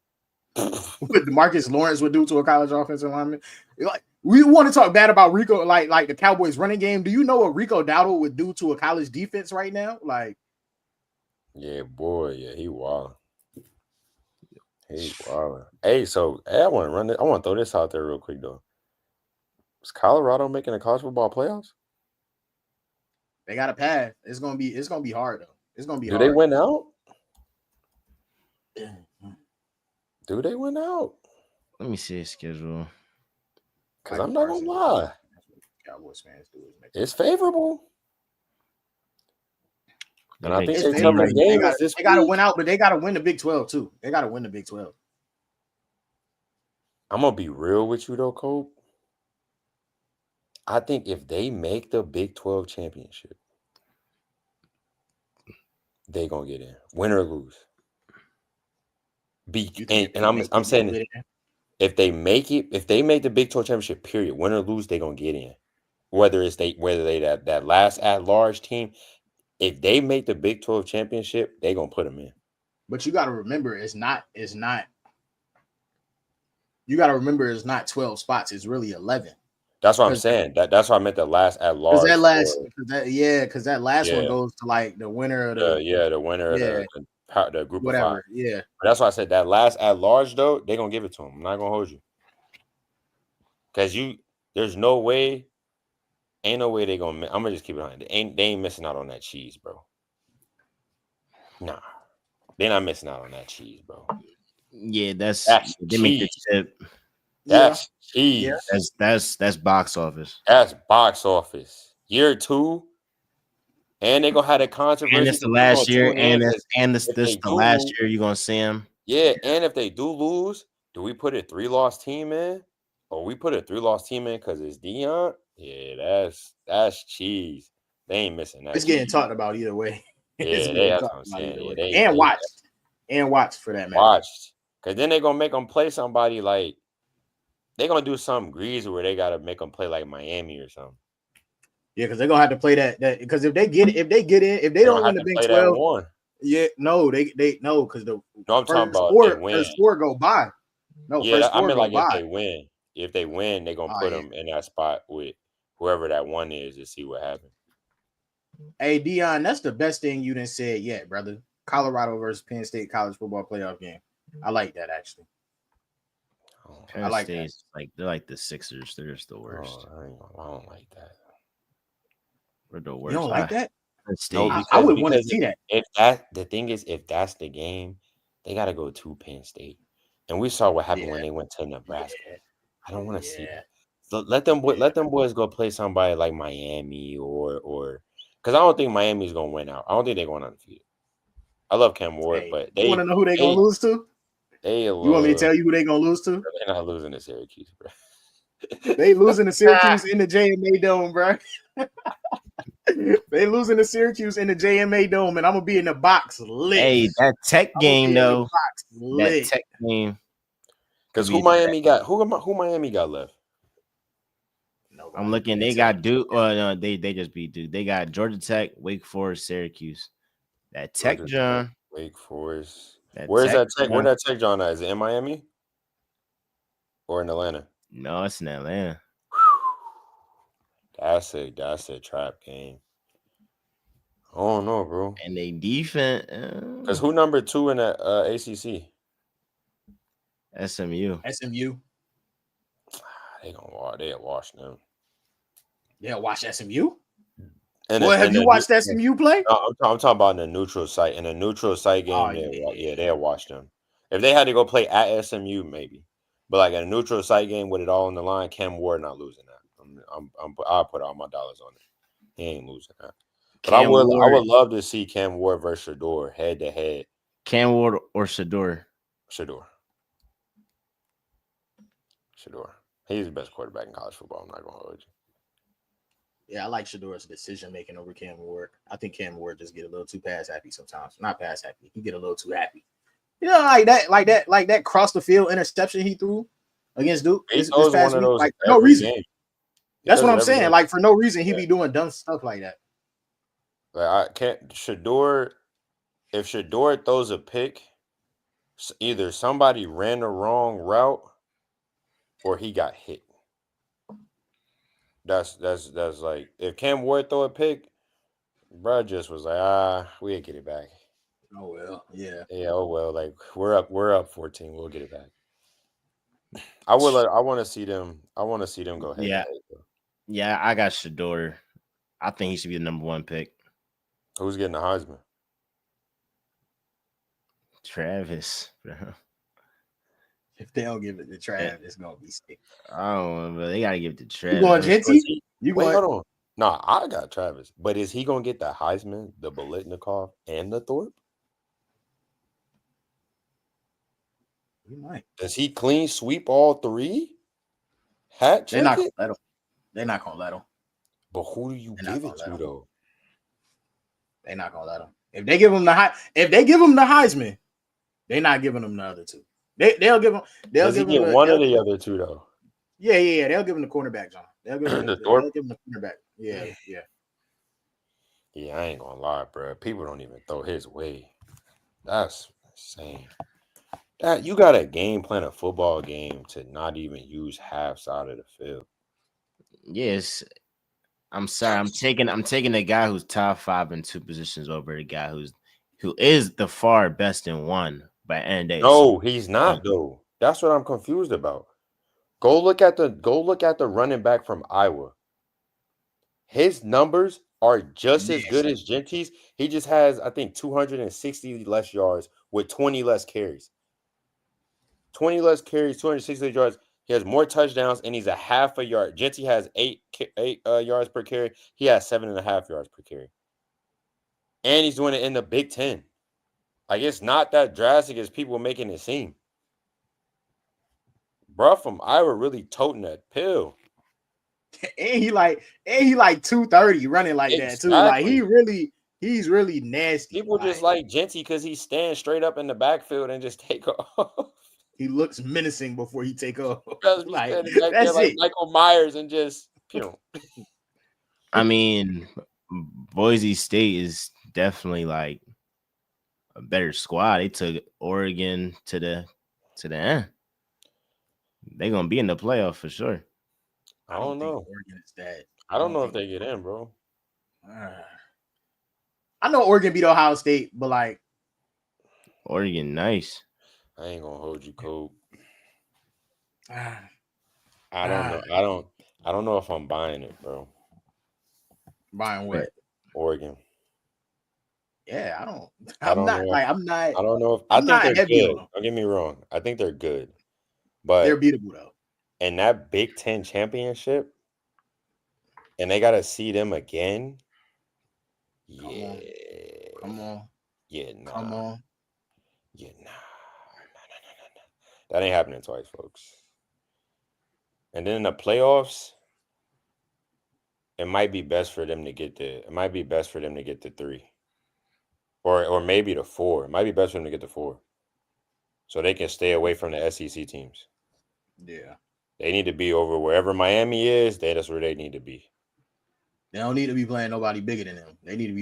what Demarcus Lawrence would do to a college offensive lineman. Like, we want to talk bad about Rico, like the Cowboys running game. Do you know what Rico Dowdle would do to a college defense right now? Like, yeah, boy, yeah, he wild. He wild. Hey, so I want to run it. I want to throw this out there real quick though. Is Colorado making a college football playoffs? they got a path. It's gonna be hard though. It's gonna be Do hard. they win out? Do they win out? Let me see his schedule. Because I'm not gonna lie, Cowboys fans do is make it's favorable. And I think it's their favorable. toughest game is this They got to week. win out, but they got to win the Big 12 too. They got to win the Big 12. I'm gonna be real with you though, Cole. I think if they make the Big 12 championship, they gonna get in, win or lose. I'm saying this, if they make the Big 12 championship, period, win or lose, they gonna get in. Whether they that last at-large team, if they make the Big 12 championship, they gonna put them in. But you got to remember, it's not. You got to remember, it's not 12 spots. It's really 11. That's what I'm saying. That's why I meant the last at-large. Because that last one goes to like the winner of the winner of the group of 5. Yeah. But that's why I said that last at-large though, they gonna give it to them. I'm not gonna hold you. Because there's no way. Ain't no way they gonna. I'm gonna just keep it on. They ain't missing out on that cheese, bro. Nah, they're not missing out on that cheese, bro. Yeah, that's cheese. Make the tip. That's cheese. Yeah. That's box office. That's box office. Year 2, and they gonna have a controversy. And it's the last year, and this the last year you're gonna see them. Yeah, and if they do lose, do we put a 3-loss team in, or we put a 3-loss team in because it's Deion? Yeah, that's cheese. They ain't missing that. It's getting talked about either way. Yeah, that's what I'm saying. Yeah, and watched for that matter. Watched, because then they're gonna make them play somebody like they're gonna do something greasy where they gotta make them play like Miami or something. Yeah, because they're gonna have to play that because if they get in, if they don't win the Big 12, yeah, no, they because I'm talking about first 4 go by. No, yeah, first 4 I mean like by. if they win, they're gonna put them in that spot with whoever that one is to see what happens. Hey, Dion, that's the best thing you done said yet, brother. Colorado versus Penn State college football playoff game. I like that actually. Penn State's like they're like the Sixers. They're just the worst. I don't like that. We're the worst. You don't like that? No, I would want to see that. The thing is, if that's the game, they got to go to Penn State, and we saw what happened when they went to Nebraska. Yeah. I don't want to see that. So let them boys go play somebody like Miami or because I don't think Miami's gonna win out. I don't think they're going undefeated. I love Cam Ward, but you want to know who they're gonna lose to? You want me to tell you who they're gonna lose to? They're not losing to Syracuse, bro. They losing to Syracuse in the JMA Dome, bro. They losing to Syracuse in the JMA Dome, and I'm gonna be in the box lit. Hey, that Tech game though, that Tech game. Because who Miami got left? No, I'm looking. They got Duke. No, they just beat Duke. They got Georgia Tech, Wake Forest, Syracuse. That Tech John. Wake Forest. Where's that Tech? Where that Tech John at? Is it in Miami or in Atlanta? No, it's in Atlanta. That's a trap game. I don't know, bro. And they defense. Because who number 2 in that ACC? SMU. They'll wash them. They'll watch SMU. And have you watched SMU play? No, I'm talking about in the neutral site. In a neutral site game, they'll watch them. If they had to go play at SMU, maybe. But like in a neutral site game with it all on the line, Cam Ward not losing that. I'll put all my dollars on it. He ain't losing that. But I would love to see Cam Ward versus Shador head to head. Cam Ward or Shador? Shador. He's the best quarterback in college football. I'm not gonna hold you. Yeah, I like Shador's decision making over Cam Ward. I think Cam Ward just get a little too pass happy sometimes. Not pass happy. He get a little too happy. You know, like that cross the field interception he threw against Duke He this throws past one of week? those Like, for no every reason. game. That's what I'm every saying. game. Like, for no reason, he Yeah. be doing dumb stuff like that. Like I can't Shador. If Shador throws a pick, either somebody ran the wrong route or he got hit. That's like if Cam Ward throw a pick, bro just was like, we'll get it back. Oh well, yeah. Yeah, oh well, like we're up 14. We'll get it back. I want to see them. I want to see them go head to head. Yeah, I got Shador. I think he should be the number 1 pick. Who's getting the Heisman? Travis, bro. If they don't give it to Trav, it's gonna be sick. I don't know, but they gotta give it to Travis. You going Genty? You Wait, going? hold on. Nah, I got Travis, but is he gonna get the Heisman, the Biletnikoff, and the Thorpe? He might. Does he clean sweep all 3? Hat They're not check gonna it? let him. They're not gonna let him. But who do you They're give not it gonna to let though? They're not gonna let him. If they give him the Heisman, they're not giving him the other 2. They'll give him. Does he get one of the other 2 though? Yeah. They'll give him the cornerback, John. They'll give him The they'll Thorpe? give him the cornerback. Yeah. Yeah, I ain't gonna lie, bro. People don't even throw his way. That's insane. That you got a game plan, a football game to not even use half side of the field. Yes. I'm sorry. I'm taking the guy who's top 5 in 2 positions over the guy who is the far best in 1 by end day. No, he's not though. That's what I'm confused about. Go look at the running back from Iowa. His numbers are just as good as Genty's. He just has, I think, 260 less yards with 20 less carries. 20 less carries, 260 yards. He has more touchdowns, and he's a half a yard. Genty has 8 yards per carry. He has 7.5 yards per carry. And he's doing it in the Big Ten. Like, it's not that drastic as people making it seem. Bro from Iowa really toting that pill. And he like 230 running like that too. Like he's really nasty. People just like Genty because he stands straight up in the backfield and just take off. He looks menacing before he take off. Like that's like Michael Myers and just I mean, Boise State is definitely like a better squad. They took Oregon to the end. They're gonna be in the playoff for sure. I don't know. Oregon is that. I don't know if they get in, bro. I know Oregon beat Ohio State, but like Oregon, nice. I ain't gonna hold you, Cope. I don't know. I don't know if I'm buying it, bro. Buying what? Oregon. Yeah, I don't know. I don't know if I think they're good. Don't get me wrong. I think they're good. But they're beatable though. And that Big Ten championship, and they gotta see them again. Yeah. Come on. Yeah, nah. Come on. Yeah, nah. That ain't happening twice, folks. And then in the playoffs, it might be best for them to get the 3. Or maybe the 4. It might be best for them to get the 4. So they can stay away from the SEC teams. Yeah. They need to be over wherever Miami is. That's where they need to be. They don't need to be playing nobody bigger than them. They need to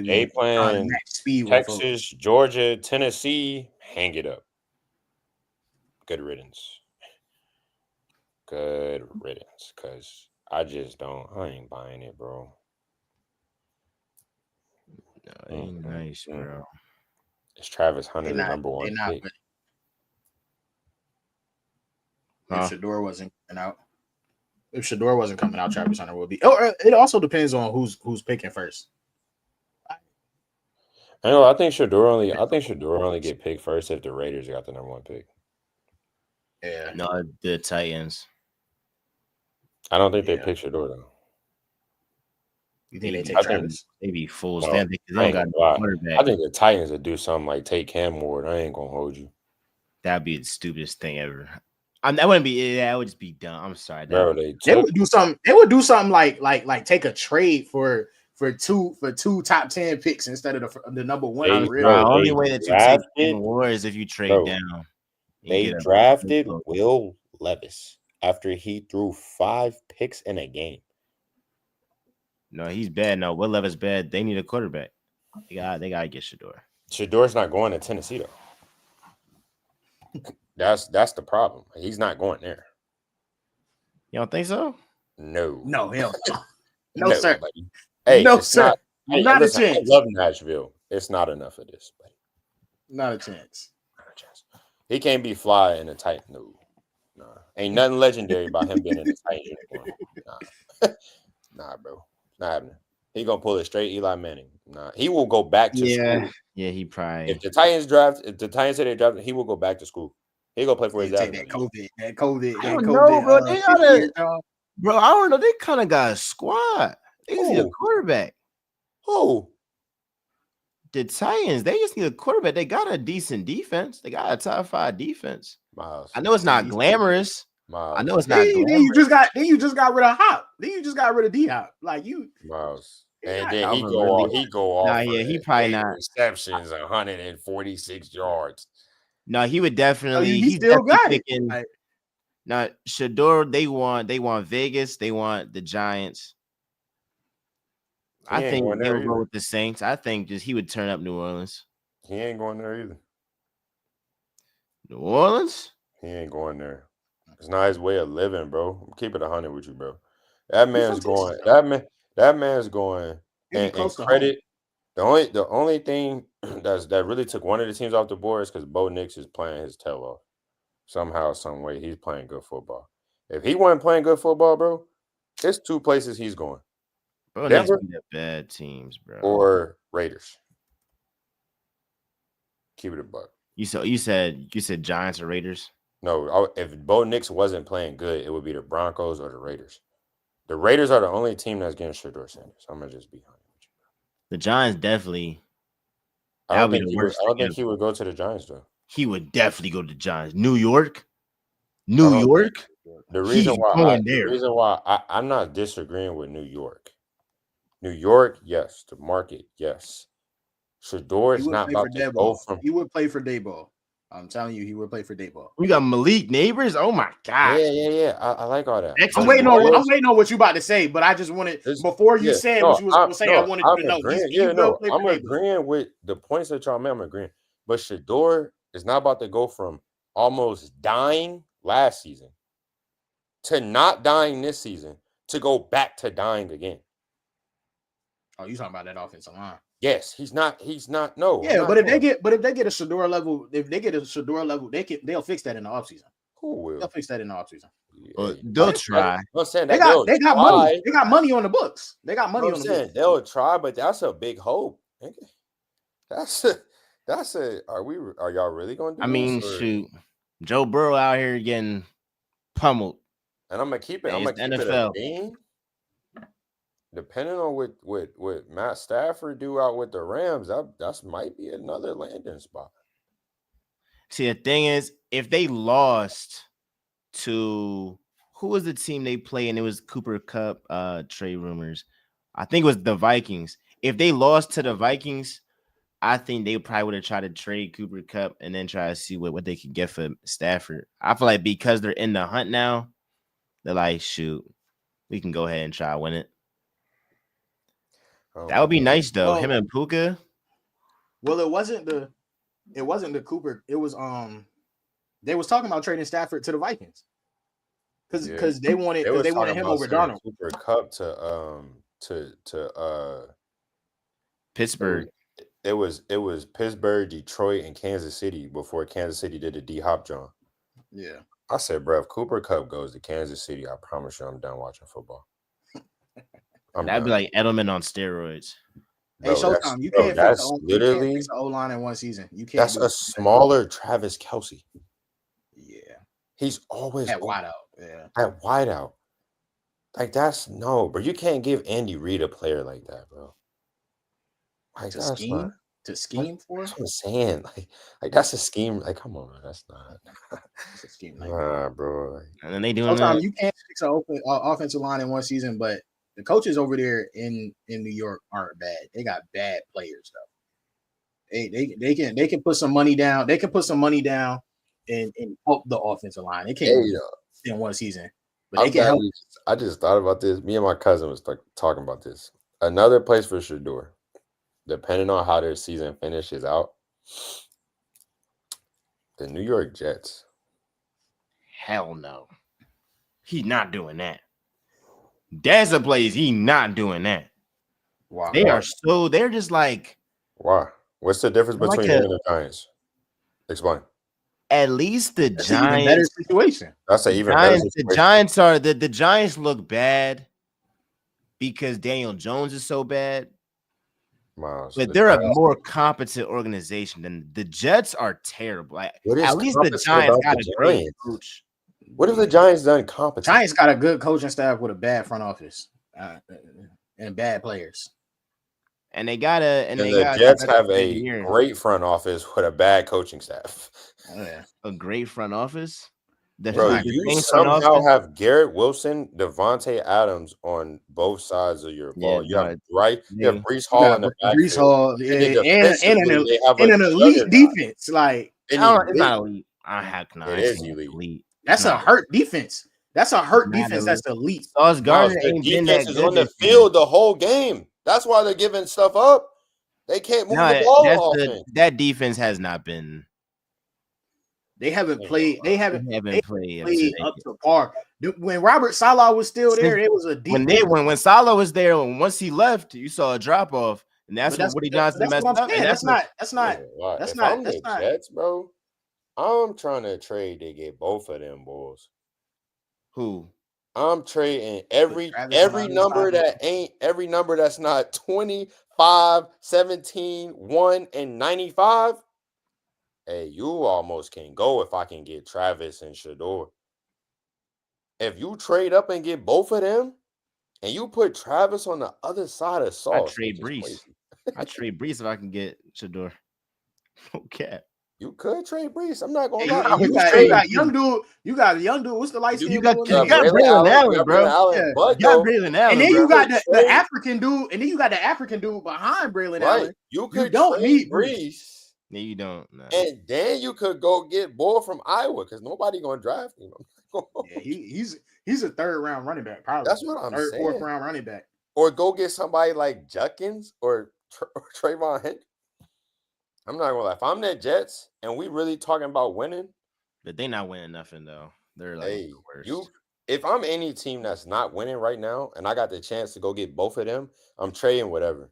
be playing max speed Texas, Georgia, Tennessee. Hang it up. Good riddance. Good riddance. Because I ain't buying it, bro. No, it ain't nice, bro. Is Travis Hunter the number 1 pick? If Shador wasn't coming out, Travis Hunter would be. Oh, it also depends on who's picking first. I think Shador only get picked first if the Raiders got the number 1 pick. Yeah. No, the Titans. I don't think they pick Shador though. You think they take Travis? They be fools. No, they don't got no quarterback. I think the Titans would do something like take Cam Ward. I ain't gonna hold you. That'd be the stupidest thing ever. That wouldn't be. That would just be dumb. I'm sorry. Bro, they would do something. They would do something like take a trade for two top 10 picks instead of the number 1. The only way that you take Cam Ward is if you trade down. They drafted Will Levis after he threw 5 picks in a game. No, he's bad. No, Will Levis bad. They need a quarterback. They gotta get Shador. Shador's not going to Tennessee though. That's the problem. He's not going there. You don't think so? No. No, hell no, sir. Buddy. Hey, no, it's sir. Not a chance. I love Nashville. It's not enough of this, buddy. Not a chance. Not a chance. He can't be fly in a tight. No. Nah. Ain't nothing legendary about him being in a tight uniform. Nah. Nah, bro. Not happening. He gonna pull it straight Eli Manning. Nah. He will go back to school. Yeah, he probably. If the Titans say they draft, he will go back to school. He go play for his dad. That COVID. I don't know, bro. They gotta, bro. I don't know. They kind of got a squad. They just need a quarterback. Who? The Titans. They just need a quarterback. They got a decent defense. They got a top 5 defense. Miles. I know it's not glamorous. Miles. I know it's not. Then you just got rid of Hop. Then you just got rid of D Hop. Like you, Miles. And then he go off. Nah, yeah, he probably not. Receptions, 146 yards. No, he would definitely. He still got it. Now, Shador, they want Vegas. They want the Giants. I think they would go with the Saints. I think just he would turn up New Orleans. He ain't going there either. New Orleans? He ain't going there. It's not his way of living, bro. I'm keeping 100 with you, bro. That man's going. That man's going. And credit. The only thing that really took one of the teams off the board is because Bo Nix is playing his tail off. Somehow, some way, he's playing good football. If he wasn't playing good football, bro, there's 2 places he's going. Bro, Denver be the bad teams, bro. Or Raiders. Keep it a buck. You said Giants or Raiders? No, if Bo Nix wasn't playing good, it would be the Broncos or the Raiders. The Raiders are the only team that's getting Shador Sanders. I'm gonna just be honest with you. The Giants definitely. I don't think he would go to the Giants though. He would definitely go to the Giants. New York. The reason why I'm not disagreeing with New York. New York, yes. The market, yes. Shador is not about to go from. He would play for Dayball. I'm telling you, he would play for Dayball. We got Malik Neighbors. Oh my god. Yeah. I like all that. I'm waiting on what you about to say, but I just wanted before you said what you was going to say. I wanted to know. I'm agreeing with the points that y'all made. I'm agreeing, but Shador is not about to go from almost dying last season to not dying this season to go back to dying again. Oh, you talking about that offensive line? Yes, he's not. No. Yeah, but if they get a Shador level, they'll fix that in the offseason. Who will? They'll fix that in the offseason. Yeah. They'll try. I'm saying they got money. They got money on the books. They got money on the books. They'll try, but that's a big hope. That's a. Are y'all really going to do this? Shoot, Joe Burrow out here getting pummeled. And I'm gonna keep it. I'm gonna keep NFL. It a game. Depending on what Matt Stafford do out with the Rams, that might be another landing spot. See, the thing is, if they lost to who was the team they play, and it was Cooper Kupp trade rumors. I think it was the Vikings. If they lost to the Vikings, I think they probably would have tried to trade Cooper Kupp and then try to see what they could get for Stafford. I feel like because they're in the hunt now, they're like, shoot, we can go ahead and try to win it. That would be nice though. Him and Puka. Well, it wasn't the Cooper. It was they was talking about trading Stafford to the Vikings because they wanted him over Darnold. Cooper Kupp to Pittsburgh. It was Pittsburgh, Detroit, and Kansas City before Kansas City did the D-Hop John. Yeah, I said, bro, if Cooper Kupp goes to Kansas City, I promise you, I'm done watching football. That'd be like Edelman on steroids. Hey, Showtime, you can't fix the O-line in one season. You can't. That's a smaller Travis Kelce. Yeah, he's always at wideout. Yeah, at wideout. Like bro. You can't give Andy Reid a player like that, bro. Like to scheme for. That's what I'm saying. Like that's a scheme. Like, come on, man. That's not. It's a scheme. Bro. Like, and then they doing that. You can't fix an offensive line in one season, but the coaches over there in New York aren't bad. They got bad players though. They can put some money down. They can put some money down and help the offensive line. They can't. in one season. But they can help. I just thought about this. Me and my cousin was talking about this. Another place for Shador, depending on how their season finishes out, the New York Jets. Hell no. He's not doing that. That's a place he's not doing that. Wow. They're just like. Why? What's the difference between them and the Giants? Explain. At least the That's Giants. an even better situation. That's an even better situation. The Giants look bad because Daniel Jones is so bad. Miles, but they're a more competent organization than the Jets are terrible. Like, at least the Giants got a great coach. What have the Giants done competent? Giants got a good coaching staff with a bad front office and bad players. And the Jets have a great front office with a bad coaching staff. Oh, yeah. A great front office. Bro, you somehow have Garrett Wilson, Devontae Adams on both sides of your ball. You have Breece Hall in the backfield. Breece Hall, and an elite defense. Like, it's not elite. It is elite. That's a hurt defense. That's elite. Sauce Gardner the defense is on the field the whole game. That's why they're giving stuff up. They can't move the ball. That defense has not been. They haven't played. They haven't played up to par. When Robert Saleh was still there, it was a defense. When Saleh was there, and once he left, you saw a drop off, and that's what Woody Johnson messed up. That's not. Jets, bro. I'm trying to trade to get both of them boys. Who? I'm trading every number that's not 25, 17, 1, and 95. Hey, you almost can go if I can get Travis and Shador. If you trade up and get both of them, and you put Travis on the other side of Sauce, I trade Breece. I trade Breece if I can get Shador. Okay. You could trade Breece. I'm not gonna lie. You got young dude. You got a young dude. What's the light skin? You got Braylon Allen, bro. You got Braylon Allen, and then you got the African dude, and then you got the African dude behind Braylon Allen. You don't need Breece. No, you don't. No. And then you could go get Bull from Iowa because nobody gonna draft him. Yeah, he's a third round running back, probably. That's what I'm saying. Fourth round running back. Or go get somebody like Judkins or Trayvon Henry. I'm not gonna lie. If I'm the Jets and we really talking about winning, but they're not winning nothing though. They're like the worst. If I'm any team that's not winning right now and I got the chance to go get both of them, I'm trading whatever.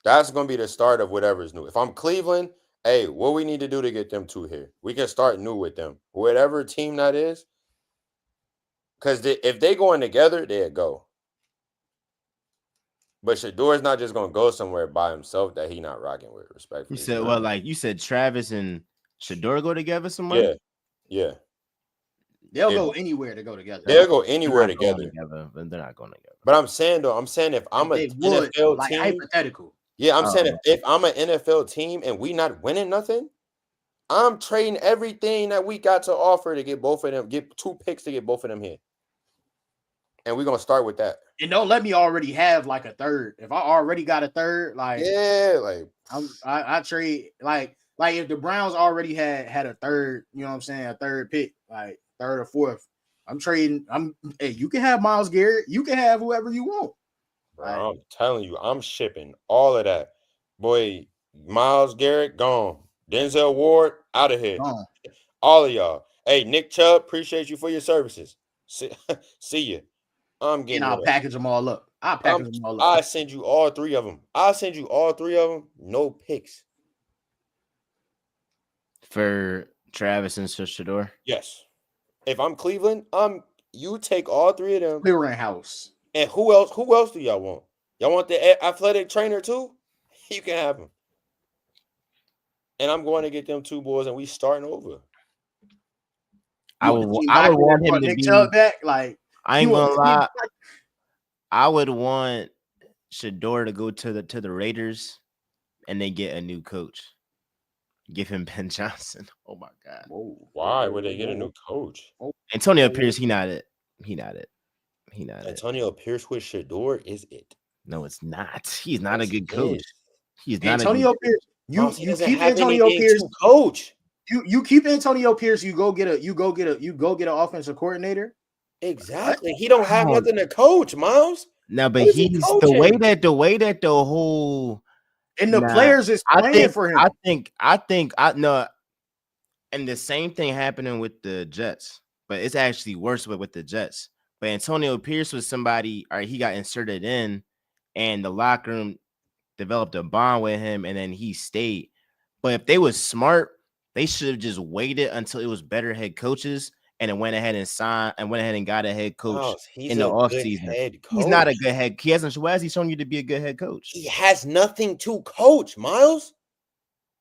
That's gonna be the start of whatever's new. If I'm Cleveland, hey, what we need to do to get them two here? We can start new with them, whatever team that is. Because if they going together, they'll go. But Shador's not just gonna go somewhere by himself that he not rocking with. Respectfully, you said Travis and Shador go together somewhere. Yeah. They'll go anywhere to go together. They'll go anywhere together. But they're not going together. But I'm saying if I'm an NFL team, hypothetical. Yeah, I'm saying if I'm an NFL team and we not winning nothing, I'm trading everything that we got to offer to get both of them, get 2 picks to get both of them here. And we're gonna start with that. And don't let me already have like a third. If I already got a third, like I trade like if the Browns already had a third, you know what I'm saying, a third pick, like third or fourth. I'm trading. Hey, you can have Myles Garrett. You can have whoever you want. Bro, I'm telling you, I'm shipping all of that. Boy, Myles Garrett, gone. Denzel Ward, out of here. Gone. All of y'all. Hey, Nick Chubb, appreciate you for your services. See you. I'm getting. And I'll package them all up. I'll send you all 3 of them. No picks. For Travis and Shador? Yes. If I'm Cleveland, you take all 3 of them. Clearinghouse. And who else do y'all want? Y'all want the athletic trainer too? You can have him. And I'm going to get them 2 boys, and we starting over. I would want him to be back. Like, I ain't gonna lie. I would want Shador to go to the Raiders, and they get a new coach. Give him Ben Johnson. Oh my God. Whoa. Why would they get a new coach? Antonio Pierce, he not it. Antonio Pierce with Shador is it? No, it's not. He's not a good coach. He's not Antonio Pierce. You keep Antonio Pierce coach. You keep Antonio Pierce. You go get an offensive coordinator. Exactly. He don't have nothing to coach, Miles. No, but What is he he's coaching? the way that the whole And the players is I playing think for him. I know, and the same thing happening with the Jets, but it's actually worse with the Jets. But Antonio Pierce was somebody, or he got inserted in, and the locker room developed a bond with him, and then he stayed. But if they was smart, they should have just waited until it was better head coaches and then went ahead and got a head coach Miles, he's in the a good offseason. head coach. He's not a good head. He hasn't. Why has he shown you to be a good head coach? He has nothing to coach, Miles.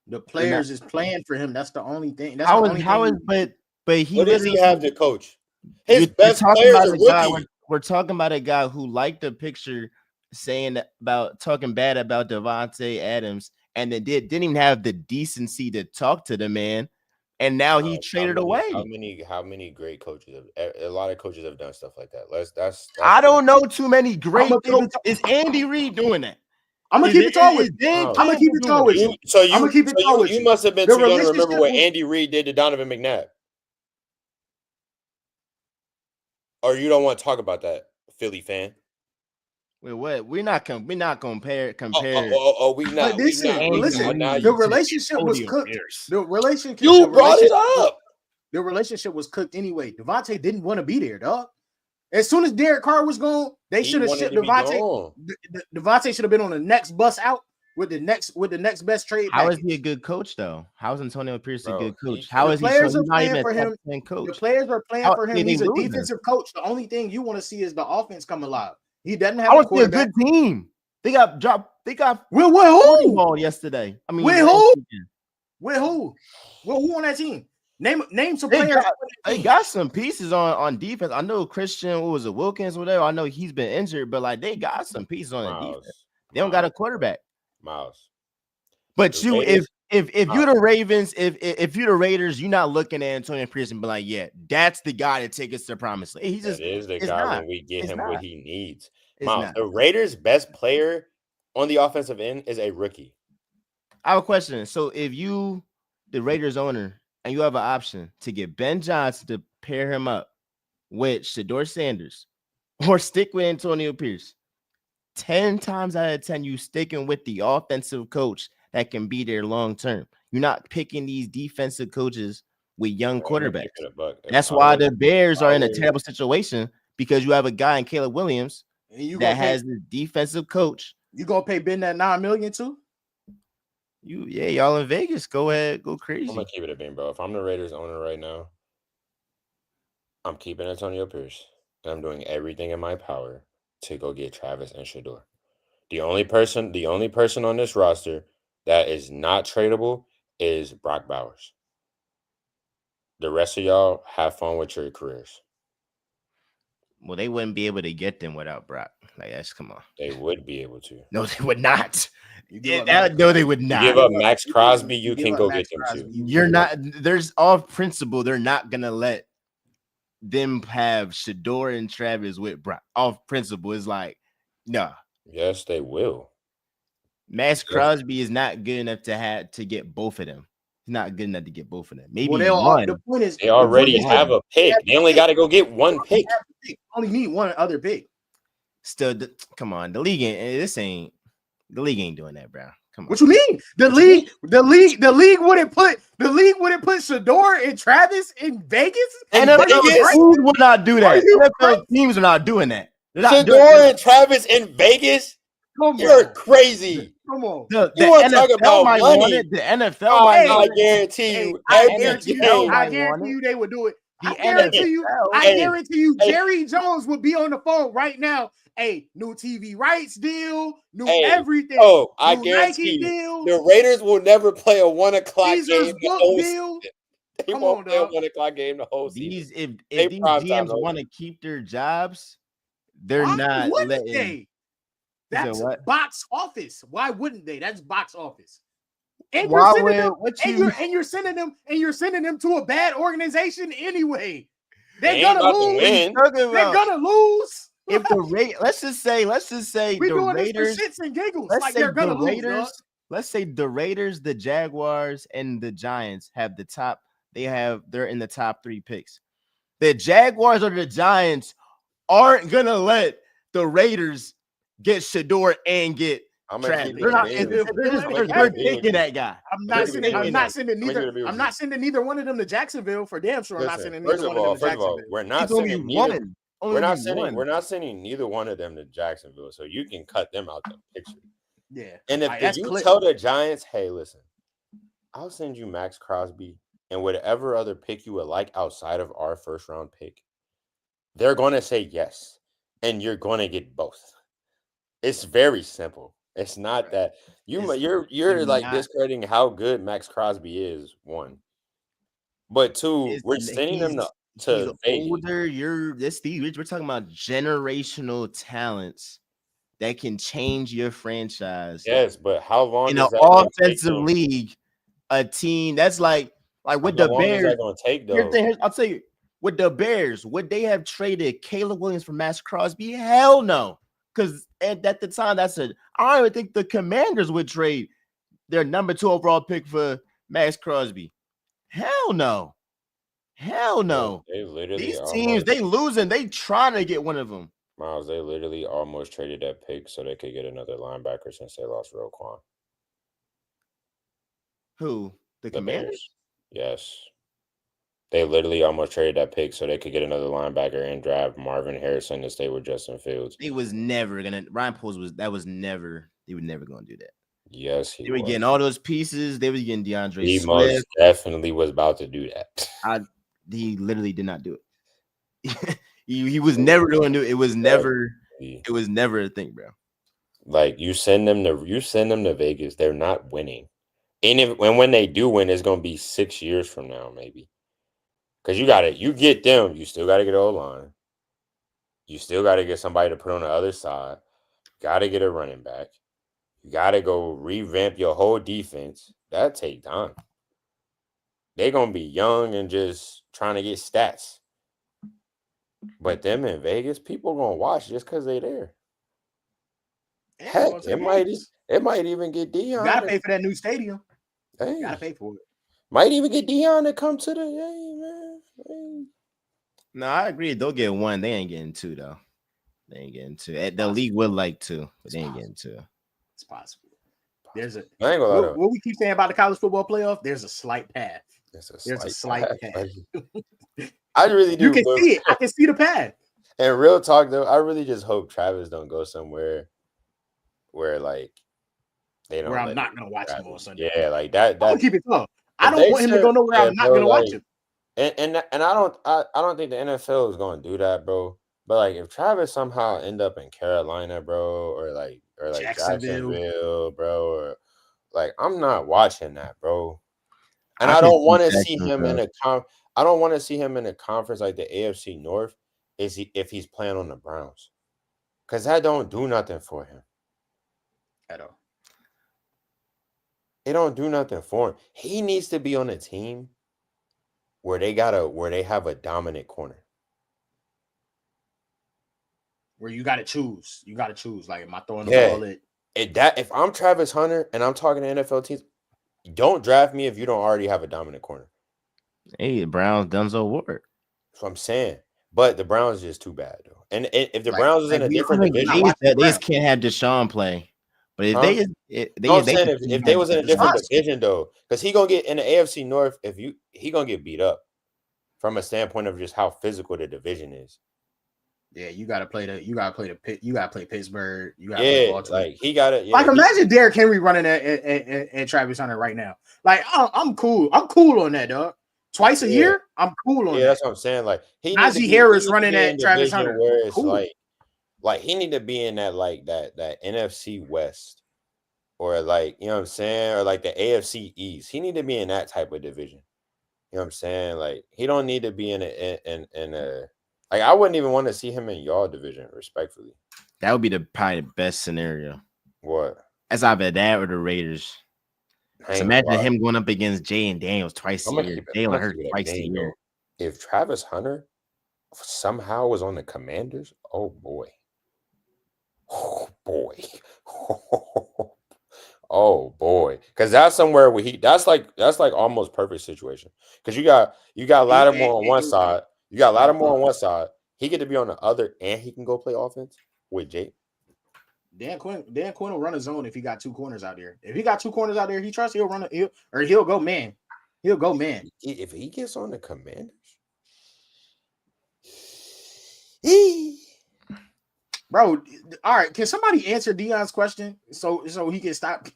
The players is playing for him. That's the only thing. That's How the is only how is thing. but he What does he have to coach? His You're best talking players about are a guy. rookies. We're talking about a guy who liked the picture saying about talking bad about Devontae Adams, and then didn't even have the decency to talk to the man, and now he traded away. How many great coaches have a lot of coaches have done stuff like that? That's I don't know too many great. I'ma Is Andy Reid doing that? I'm gonna keep it tall with you. I'm gonna keep it tall with you. So I'm gonna keep it tall with you must have been The too young to remember relationship what was- Andy Reid did to Donovan McNabb. Or you don't want to talk about that, Philly fan? Wait, what? We're not compare. We not. But listen, the relationship was cooked. The relationship. You brought it up. The relationship was cooked anyway. Devontae didn't want to be there, dog. As soon as Derek Carr was gone, they should have shipped Devontae. Devontae should have been on the next bus out with the next best trade. How is he a good coach though? How is Antonio Pierce a good coach? How is he? Players are playing for him. The players are playing for him. He's a defensive coach. The only thing you want to see is the offense come alive. He doesn't have a quarterback. A good team. They got dropped. They got with who? Ball yesterday. I mean, with who? With who? Well, who on that team? Name some players. They got some pieces on defense. I know Christian, what was it, Wilkins, whatever. I know he's been injured, but like they got some pieces on the defense. They don't got a quarterback. Miles. But you, if you're the Ravens, if you're the Raiders, you're not looking at Antonio Pierce and be like, yeah, that's the guy to take us to the promised land. That is the guy when we get him what he needs. Miles, the Raiders' best player on the offensive end is a rookie. I have a question. So if you, the Raiders owner, and you have an option to get Ben Johnson to pair him up with Shedeur Sanders or stick with Antonio Pierce, 10 times out of 10, you sticking with the offensive coach that can be there long term. You're not picking these defensive coaches with young quarterbacks. That's why the Bears are in a terrible situation, because you have a guy in Caleb Williams that has the defensive coach. You gonna pay Ben that $9 million too? Y'all in Vegas, go ahead, go crazy. I'm gonna keep it a bean, bro. If I'm the Raiders owner right now, I'm keeping Antonio Pierce, and I'm doing everything in my power to go get Travis and Shedeur. The only person on this roster that is not tradable is Brock Bowers. The rest of y'all have fun with your careers. Well, they wouldn't be able to get them without Brock. Like, that's come on. They would be able to. No, they would not. No, they would not. You give up Max Crosby, you can go get them too. You're not. There's off principle. They're not gonna let them have Shedeur and Travis with Brock. Off principle is like, no. Yes, they will. Max Crosby is not good enough to get both of them. He's not good enough to get both of them. Maybe one. The point is, they already have a pick. They only got to go get one pick. Only need one other pick. Still, come on. The league ain't doing that, bro. Come on. What you mean? The league wouldn't put Shedeur and Travis in Vegas? NFL teams would not do that. NFL teams are not doing that. Shedeur and Travis in Vegas? You're crazy. Come on. You want to talk about money? The NFL I guarantee you. I guarantee you they would do it. I guarantee you, Jerry Jones would be on the phone right now. Hey, new TV rights deal, new everything. Oh, I guarantee you, the Raiders will never play a 1 o'clock game. They won't play a 1 o'clock game the whole season. If these GMs want to keep their jobs, they're not letting. That's box office. Why wouldn't they? That's box office. And you're sending them to a bad organization anyway. They're gonna lose. They're gonna lose. If the let's just say we're the doing Raiders, this for shits and giggles. Like they're gonna lose. let's say the Raiders, the Jaguars, and the Giants have the top. They're in the top 3 picks. The Jaguars or the Giants aren't gonna let the Raiders get Shador and get I'm gonna Travis. keep They're it a not. bean with you. Feel like they They're have to. taking that guy. I'm They're not I'm gonna keep it a sending. I'm bean taking with not that. you. sending I'm gonna keep neither. it a bean I'm with you. not sending neither one of them to Jacksonville for damn sure. I'm not Listen, sending first neither of one of them all, to first of all, Jacksonville. we're not It's only sending neither. one. We're Only not be sending. one. We're not sending neither one of them to Jacksonville, so you can cut them out the picture. Yeah, And if that's you clip. tell the Giants, hey, listen, I'll send you Max Crosby and whatever other pick you would like outside of our first round pick, they're gonna say yes, and you're gonna get both. It's very simple. It's not that It's you're like not. discrediting how good Max Crosby is. One, but two, It's, we're sending them he's to Vegas. older. We're talking about generational talents that can change your franchise Yes, but how long in an is that going to take offensive them? league. A team that's like with How the long is Bears. that going to take Here's the though? thing. I'll tell you, with the Bears, would they have traded Caleb Williams for Max Crosby? Hell no. Because at the time, I don't even think the Commanders would trade their number 2 overall pick for Max Crosby. Hell no. Hell Look, no. they literally These teams, almost they losing. They trying to get one of them. Miles. They literally almost traded that pick so they could get another linebacker since they lost Roquan. Who? The The Commanders? Bears. Yes. They literally almost traded that pick so they could get another linebacker and draft Marvin Harrison to stay with Justin Fields. They was never gonna. Ryan Poles was never. They were never gonna do that. Yes, he They were getting was. all those pieces. They were getting DeAndre He Swift. most definitely was about to do that. He literally did not do it. he was never going to do it. It was never. It was never a thing, bro. Like you send them to Vegas, they're not winning. And when they do win, it's gonna be 6 years from now, maybe. Because you get them, you still gotta get O-line. You still gotta get somebody to put on the other side. Gotta get a running back. You gotta go revamp your whole defense. That take time. They're gonna be young and just trying to get stats. But them in Vegas, people gonna watch just because they there. Yeah, Heck, going to it the might games. even get Dion. You gotta pay for that new stadium. Hey, You gotta pay for it. might even get Dion to come to the game, man. Hey. No, I agree. They'll get one. They ain't getting 2 though. They ain't getting 2. The league would like 2, but they ain't getting 2. It's possible. There's I ain't gonna lie what we keep saying about the college football playoff. There's a slight path. There's a slight path. path. I really do. You can see it. I can see the path. And real talk though, I really just hope Travis don't go somewhere where like they don't. Where I'm let not him gonna watch him Travis. on Sunday. Yeah, like that. I'm gonna keep it tough. I If don't they want him to send- go nowhere yeah, I'm not bro, gonna watch like, him. And I don't think the NFL is gonna do that, bro. But like if Travis somehow end up in Carolina, bro, or like Jacksonville, bro, or like I'm not watching that, bro. And I don't want to see him in a I don't want to see him in a conference like the AFC North if he's playing on the Browns. Cause that don't do nothing for him. At all. It don't do nothing for him. He needs to be on a team where they have a dominant corner. Where you gotta choose. You gotta choose. Like, am I throwing the ball at If I'm Travis Hunter and I'm talking to NFL teams, don't draft me if you don't already have a dominant corner. Hey, the Browns done so work. That's what I'm saying. But the Browns is just too bad though. And if the Like- Browns was in a like we different don't division, watch the They Browns. just can't have Deshaun play. But if Huh? they No, I'm saying can if they was in a different Deshaun's- division though, because he gonna get in the AFC North. He gonna get beat up from a standpoint of just how physical the division is. Yeah, you gotta play Pittsburgh. You gotta play Baltimore. Like he got it. Like, imagine Derrick Henry running at Travis Hunter right now. Like, I'm cool. I'm cool on that, dog. Twice a year, I'm cool on that. That's what I'm saying. Like Najee Harris running at Travis Hunter. Where it's Cool. like he need to be in that that NFC West, or like you know what I'm saying, or like the AFC East. He need to be in that type of division. You know what I'm saying? Like he don't need to be in a like I wouldn't even want to see him in y'all division, respectfully. That would be probably the best scenario. What? That's either that or the Raiders. So imagine him going up against Jay and Daniels twice a year. Jalen Hurts twice a year. If Travis Hunter somehow was on the Commanders, oh boy. Oh boy. Oh boy, because that's somewhere where that's like almost perfect situation. Because you got Lattimore on one side, you got Lattimore on one side. He get to be on the other, and he can go play offense with Jake. Dan Quinn will run a zone if he got two corners out there. If he got two corners out there, he trusts he'll run he'll go man. He'll go man. If he gets on the Commanders, bro. All right, can somebody answer Dion's question so he can stop?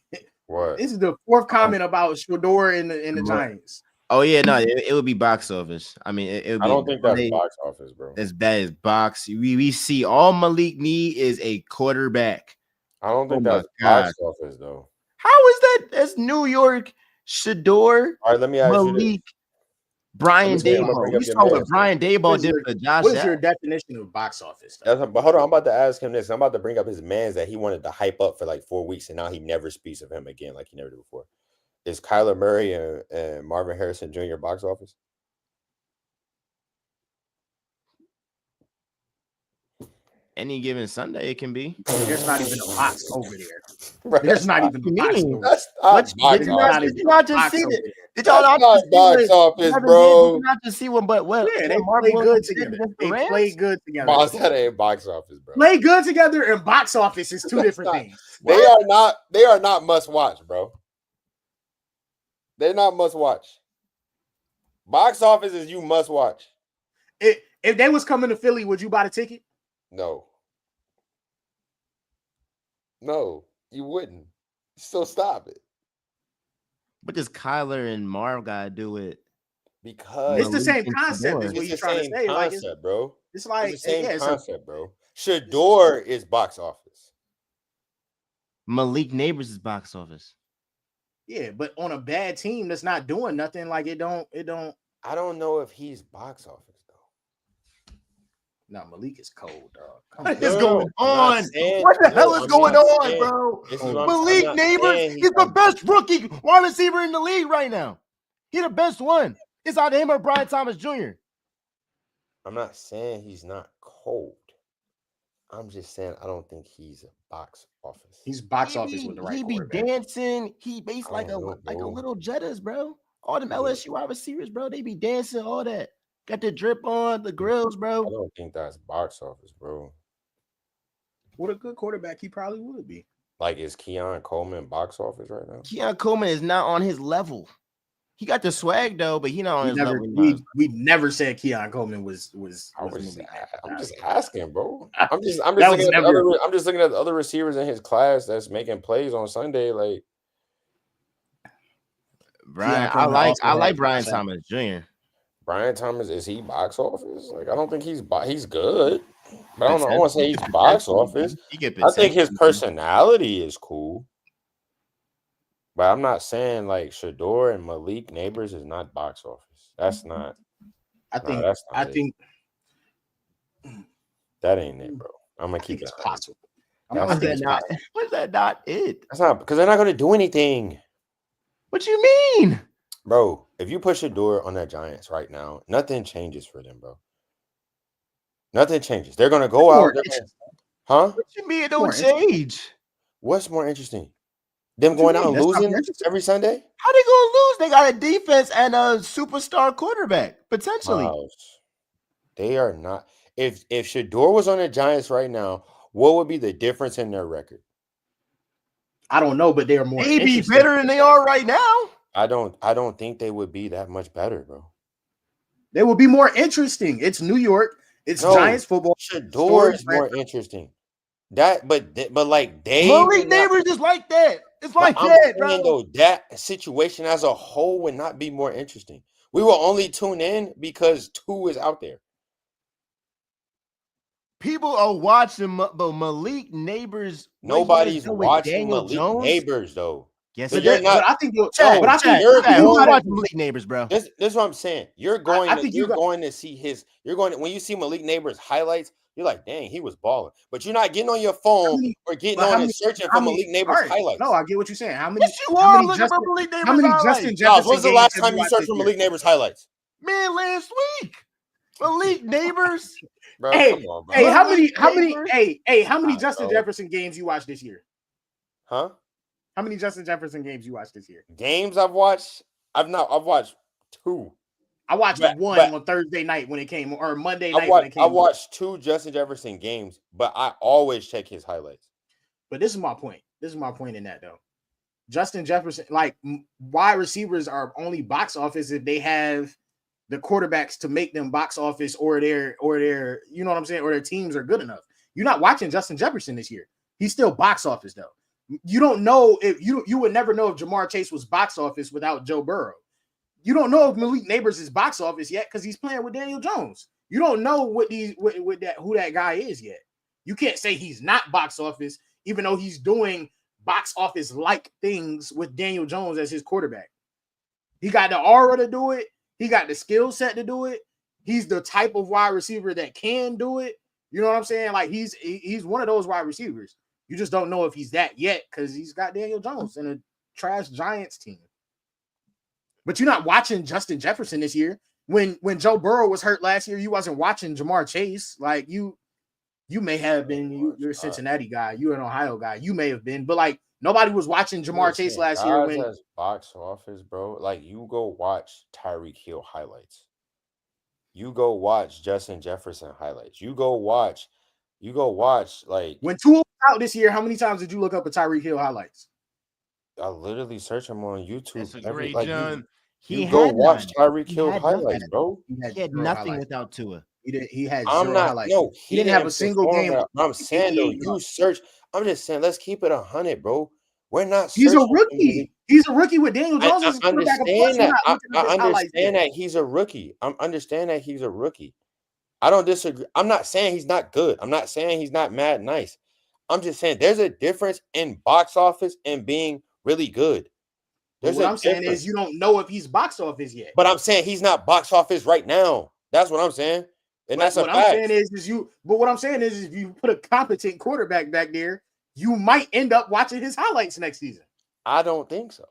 What? This is the fourth comment about Shador and the Giants. Oh yeah, no, it would be box office. I mean, it would be. I don't think that's box office, bro. As bad as box. We see all Malik need is a quarterback. I don't think that's box office though. How is that? That's New York, Shador. All right, let me ask Malik, you this. Brian Daboll. You saw what Brian Daboll did for Josh. What is your definition of box office? But hold on, I'm about to ask him this. I'm about to bring up his mans that he wanted to hype up for like 4 weeks, and now he never speaks of him again like he never did before. Is Kyler Murray and Marvin Harrison Jr. box office? Any given Sunday, it can be. There's not even a box over there. There's not even a box over there. That's not box office. Did you not just see it? Did y'all not box office, bro? Did you not just see one? But well, yeah, they play good together. They play good together. Boss, that ain't box office, bro. Play good together and box office is two different things. They are not must watch, bro. They're not must watch. Box office is you must watch. If they was coming to Philly, would you buy the ticket? No. No, you wouldn't. So stop it. What does Kyler and Marv gotta do it? Because it's the same concept. Is what you're trying to say, concept, bro. It's like it's the same concept, bro. Shador is box office. Malik Neighbors is box office. Yeah, but on a bad team that's not doing nothing, like it don't. I don't know if he's box office though. No, Malik is cold, dog. What is going on? What the hell is going on, bro? Malik Neighbors, he's the best rookie wide receiver in the league right now. He's the best one. It's either him or Brian Thomas Jr. I'm not saying he's not cold. I'm just saying I don't think he's a box office. He's box office with the right. He be dancing. He based like a little Jettas, bro. All them LSU wide receivers, bro. They be dancing, all that. Got the drip on, the grills, bro. I don't think that's box office, bro. What a good quarterback he probably would be. Like, is Keon Coleman box office right now? Keon Coleman is not on his level. He got the swag though, but he not on his level. We never said Keon Coleman was. I'm just asking, bro. I'm just looking at the other receivers in his class that's making plays on Sunday. Like Brian, I like Brian Thomas Jr. Brian Thomas, is he box office? Like, I don't think he's good. But I don't know. I want to say he's box office. I think his personality is cool. But I'm not saying like Shador and Malik Neighbors is not box office. That's not. I think that ain't it, bro. I'm gonna keep it possible. What's that not it? That's not because they're not gonna do anything. What you mean? Bro, if you push Shador on that Giants right now, nothing changes for them, bro. Nothing changes. They're gonna go out. Huh? What you mean it don't change? What's more interesting? Them going out and losing every Sunday? How they gonna lose? They got a defense and a superstar quarterback, potentially. Miles, they are not. If Shador was on the Giants right now, what would be the difference in their record? I don't know, but they are more. They be better than they are right now. I don't think they would be that much better, bro. They would be more interesting. It's New York. It's Giants football. Shador is more interesting. But like Malik Neighbors is like that. It's like that, bro. Though, that situation as a whole would not be more interesting. We will only tune in because 2 is out there. People are watching, but Malik Neighbors. Nobody's watching Malik Neighbors, though. Yes, but you're not. I think you're watching Malik Neighbors, bro. This is what I'm saying. You're going to see his. When you see Malik Neighbors highlights, you're like, dang, he was balling. But you're not getting on your phone or getting on and searching for Malik Neighbors highlights. No, I get what you're saying. How many? Yes, you are looking for Malik Neighbors highlights. When was the last time you searched for Malik Neighbors highlights? Man, last week. Malik Neighbors. Bro, hey, come on, bro. Hey, how many Justin Jefferson games you watched this year? Huh? How many Justin Jefferson games you watched this year? Games I've watched? I've watched 2. I watched one on Thursday night when it came, or Monday night when it came. I watched 2 Justin Jefferson games, but I always check his highlights. But this is my point. This is my point in that, though. Justin Jefferson, like, wide receivers are only box office if they have the quarterbacks to make them box office, or their, you know what I'm saying, or their teams are good enough. You're not watching Justin Jefferson this year. He's still box office, though. You don't know if you would never know if Jamar Chase was box office without Joe Burrow. You don't know if Malik Neighbors is box office yet because he's playing with Daniel Jones. You don't know who that guy is yet. You can't say he's not box office, even though he's doing box office like things with Daniel Jones as his quarterback. He got the aura to do it. He got the skill set to do it. He's the type of wide receiver that can do it. You know what I'm saying? Like, he's one of those wide receivers. You just don't know if he's that yet because he's got Daniel Jones and a trash Giants team. But you're not watching Justin Jefferson this year. When Joe Burrow was hurt last year, you wasn't watching Jamar Chase. Like, you may have been. You're a Cincinnati guy. You're an Ohio guy. You may have been, but like, nobody was watching Jamar Chase last year. When has box office, bro. Like, you go watch Tyreek Hill highlights. You go watch Justin Jefferson highlights. You go watch. Like, when Tua was out this year, how many times did you look up a Tyreek Hill highlights? I literally search him on YouTube. That's a great John. You go watch Tyreek Hill highlights, bro. He had nothing without Tua. He had zero highlights. No, he didn't have a single game. I'm saying, though, you search. I'm just saying, let's keep it 100, bro. We're not. He's a rookie. He's a rookie with Daniel Jones as I understand that. I understand that he's a rookie. I understand that he's a rookie. I don't disagree. I'm not saying he's not good. I'm not saying he's not mad nice. I'm just saying there's a difference in box office and being really good. What I'm saying is you don't know if he's box office yet. But I'm saying he's not box office right now. That's what I'm saying. And that's what I'm saying is what I'm saying is if you put a competent quarterback back there, you might end up watching his highlights next season. I don't think so.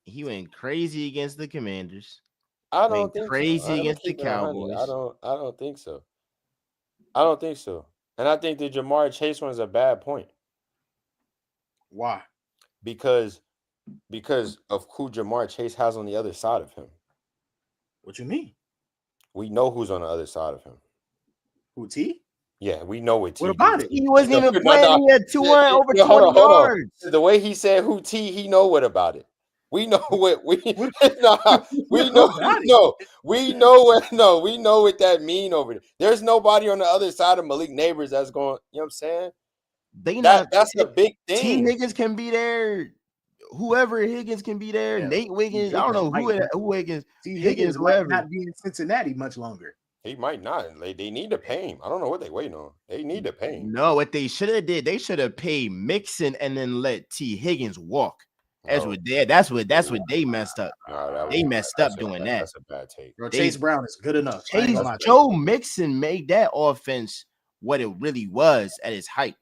He went crazy against the Commanders. I don't think crazy against the Cowboys. I don't think so. I don't think so. And I think the Jamar Chase one is a bad point. Why? Because of who Jamar Chase has on the other side of him. What you mean? We know who's on the other side of him. Who, T? Yeah, we know what T. What about it? He wasn't even playing. He had 200 over 20 yards. The way he said who T, he know what about it. We know what we know what that mean over there. There's nobody on the other side of Malik Neighbors that's going, you know what I'm saying? That's a big thing. T. Higgins can be there. Whoever Higgins can be there. Yeah. Nate Wiggins. I don't know who Higgins. T. Higgins might not be in Cincinnati much longer. He might not. They need to pay him. I don't know what they waiting on. They need to pay him. No, what they should have did, they should have paid Mixon and then let T. Higgins walk. That's what they messed up. They messed up doing that. That's a bad take. Bro, Chase Brown is good enough. Joe Mixon made that offense what it really was at its height.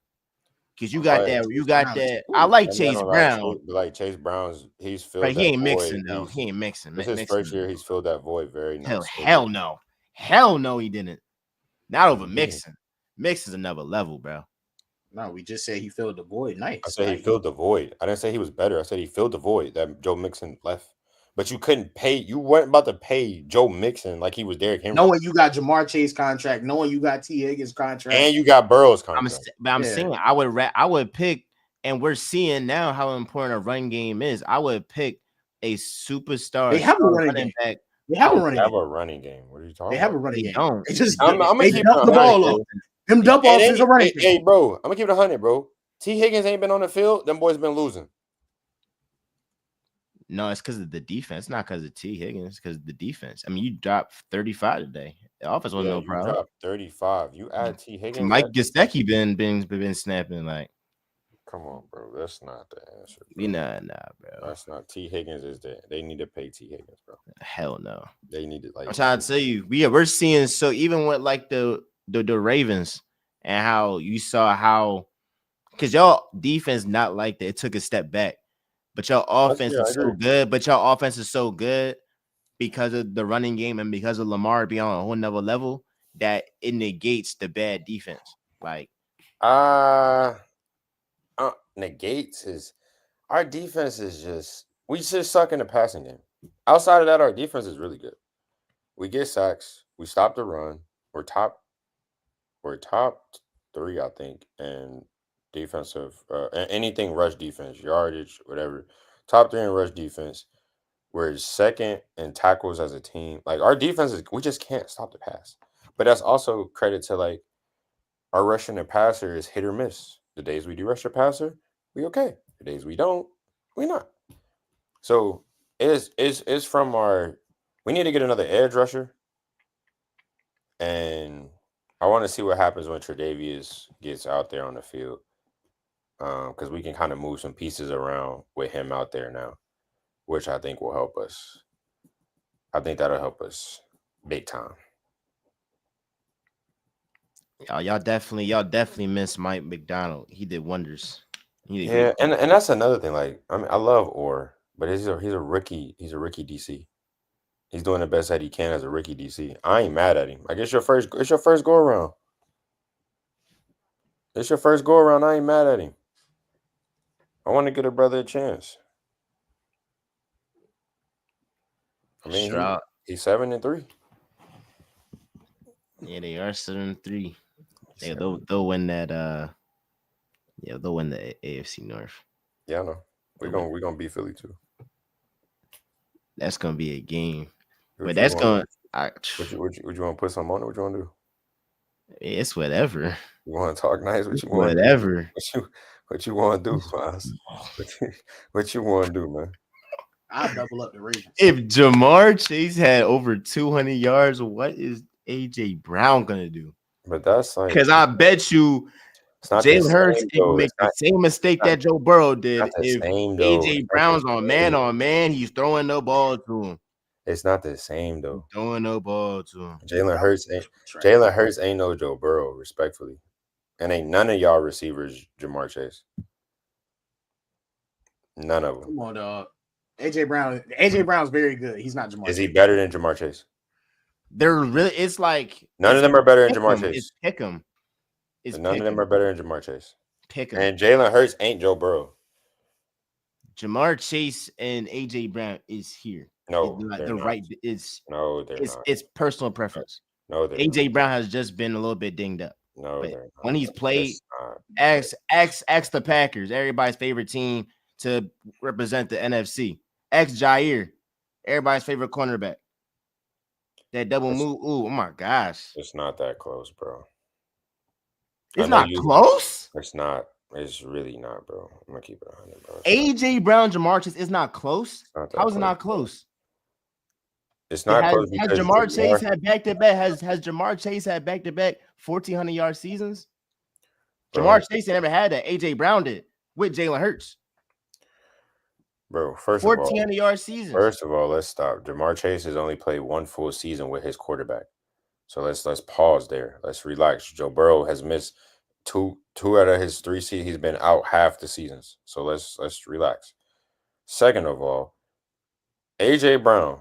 Because you got that. I like Chase Brown. Like Chase Brown's, he's filled. But he ain't mixing though. He ain't mixing. This is his first year. He's filled that void very nice. Hell no, he didn't. Not over Mixon. Mixon's another level, bro. No, we just said he filled the void. Nice. I said he filled the void. I didn't say he was better. I said he filled the void that Joe Mixon left. But you couldn't pay. You weren't about to pay Joe Mixon like he was Derrick Henry. Knowing you got Jamar Chase contract, knowing you got T. Higgins contract, and you got Burrow's contract. I'm saying I would pick, and we're seeing now how important a run game is. I would pick a superstar. They have a running back. They have a running game. What are you talking about? They have a running game. Don't. They just I'm gonna keep the ball off. Them dump offs is a running game. Hey, bro, I'm gonna keep it 100, bro. T. Higgins ain't been on the field. Them boys been losing. No, it's because of the defense. It's not because of T. Higgins. It's because of the defense. I mean, you dropped 35 today. The offense wasn't no problem. You dropped 35. You add T. Higgins. Mike Gesicki been snapping like. Come on, bro. That's not the answer. Nah, bro. That's not. T. Higgins is there. They need to pay T. Higgins, bro. Hell no. They need to I'm trying to tell you, we're seeing even with like the Ravens and how you saw how because y'all defense not like that. It took a step back. But your offense is so good. But your offense is so good because of the running game and because of Lamar being on a whole nother level that it negates the bad defense. Like negates is our defense is we just suck in the passing game. Outside of that, our defense is really good. We get sacks. We stop the run. We're top 3, I think, and defensive anything rush defense, yardage, whatever. Top 3 in rush defense. We're second in tackles as a team. Like our defense is, we just can't stop the pass. But that's also credit to like our rushing and passer is hit or miss. The days we do rush or passer, we okay. The days we don't, we not. So it's from our. We need to get another edge rusher, and I want to see what happens when Tre'Davious gets out there on the field, because we can kind of move some pieces around with him out there now, which I think will help us. I think that'll help us big time. Y'all definitely miss Mike McDonald. He did wonders. Yeah, and that's another thing. Like, I mean, I love Orr, but he's a rookie. He's a rookie DC. He's doing the best that he can as a rookie DC. I ain't mad at him. Like, it's your first go around. It's your first go around. I ain't mad at him. I want to give a brother a chance. I mean, he's 7-3. Yeah, they are 7-3. They'll win that. Yeah, they'll win the AFC North. Yeah, I know. We're gonna beat Philly too. That's gonna be a game, but that's gonna. Would you want to put something on it? What you want to do? It's whatever. You want to talk nice? What you want? Whatever. What you want to do, Miles? What you want to do, man? I'll double up the Ravens. If Jamar Chase had over 200 yards, what is AJ Brown gonna do? But that's like, because I bet you Jalen Hurts can make the same mistake that Joe Burrow did. If AJ Brown's on man, he's throwing the ball to him. It's not the same though. Throwing the ball to him. Jalen Hurts ain't no Joe Burrow, respectfully, and ain't none of y'all receivers Jamar Chase. None of them. Come on, dog. AJ Brown's very good. He's not Jamar. Is he better than Jamar Chase? They're really. It's like none of them are better than Jamar Chase. It's pick 'em. None of them are better than Jamar Chase. Pick 'em. And Jalen Hurts ain't Joe Burrow. Jamar Chase and AJ Brown is here. No, they're right. They're not. It's personal preference. No, AJ Brown has just been a little bit dinged up. No, when he's played, ask the Packers, everybody's favorite team to represent the NFC. Ask Jair, everybody's favorite cornerback. That double move. Oh my gosh. It's not that close, bro. It's not close? It's not. It's really not, bro. I'm gonna keep it 100, bro. AJ Brown, Jamar Chase is not close. How is it not close? It's not close because has Jamar Chase had back-to-back? Has Jamar Chase had back-to-back 1,400-yard seasons? Bro. Jamar Chase never had that. AJ Brown did with Jalen Hurts. Bro, first of all, 1,400-yard seasons. First of all, let's stop. Jamar Chase has only played one full season with his quarterback. So let's pause there. Let's relax. Joe Burrow has missed two out of his 3 seasons. He's been out half the seasons. So let's relax. Second of all, AJ Brown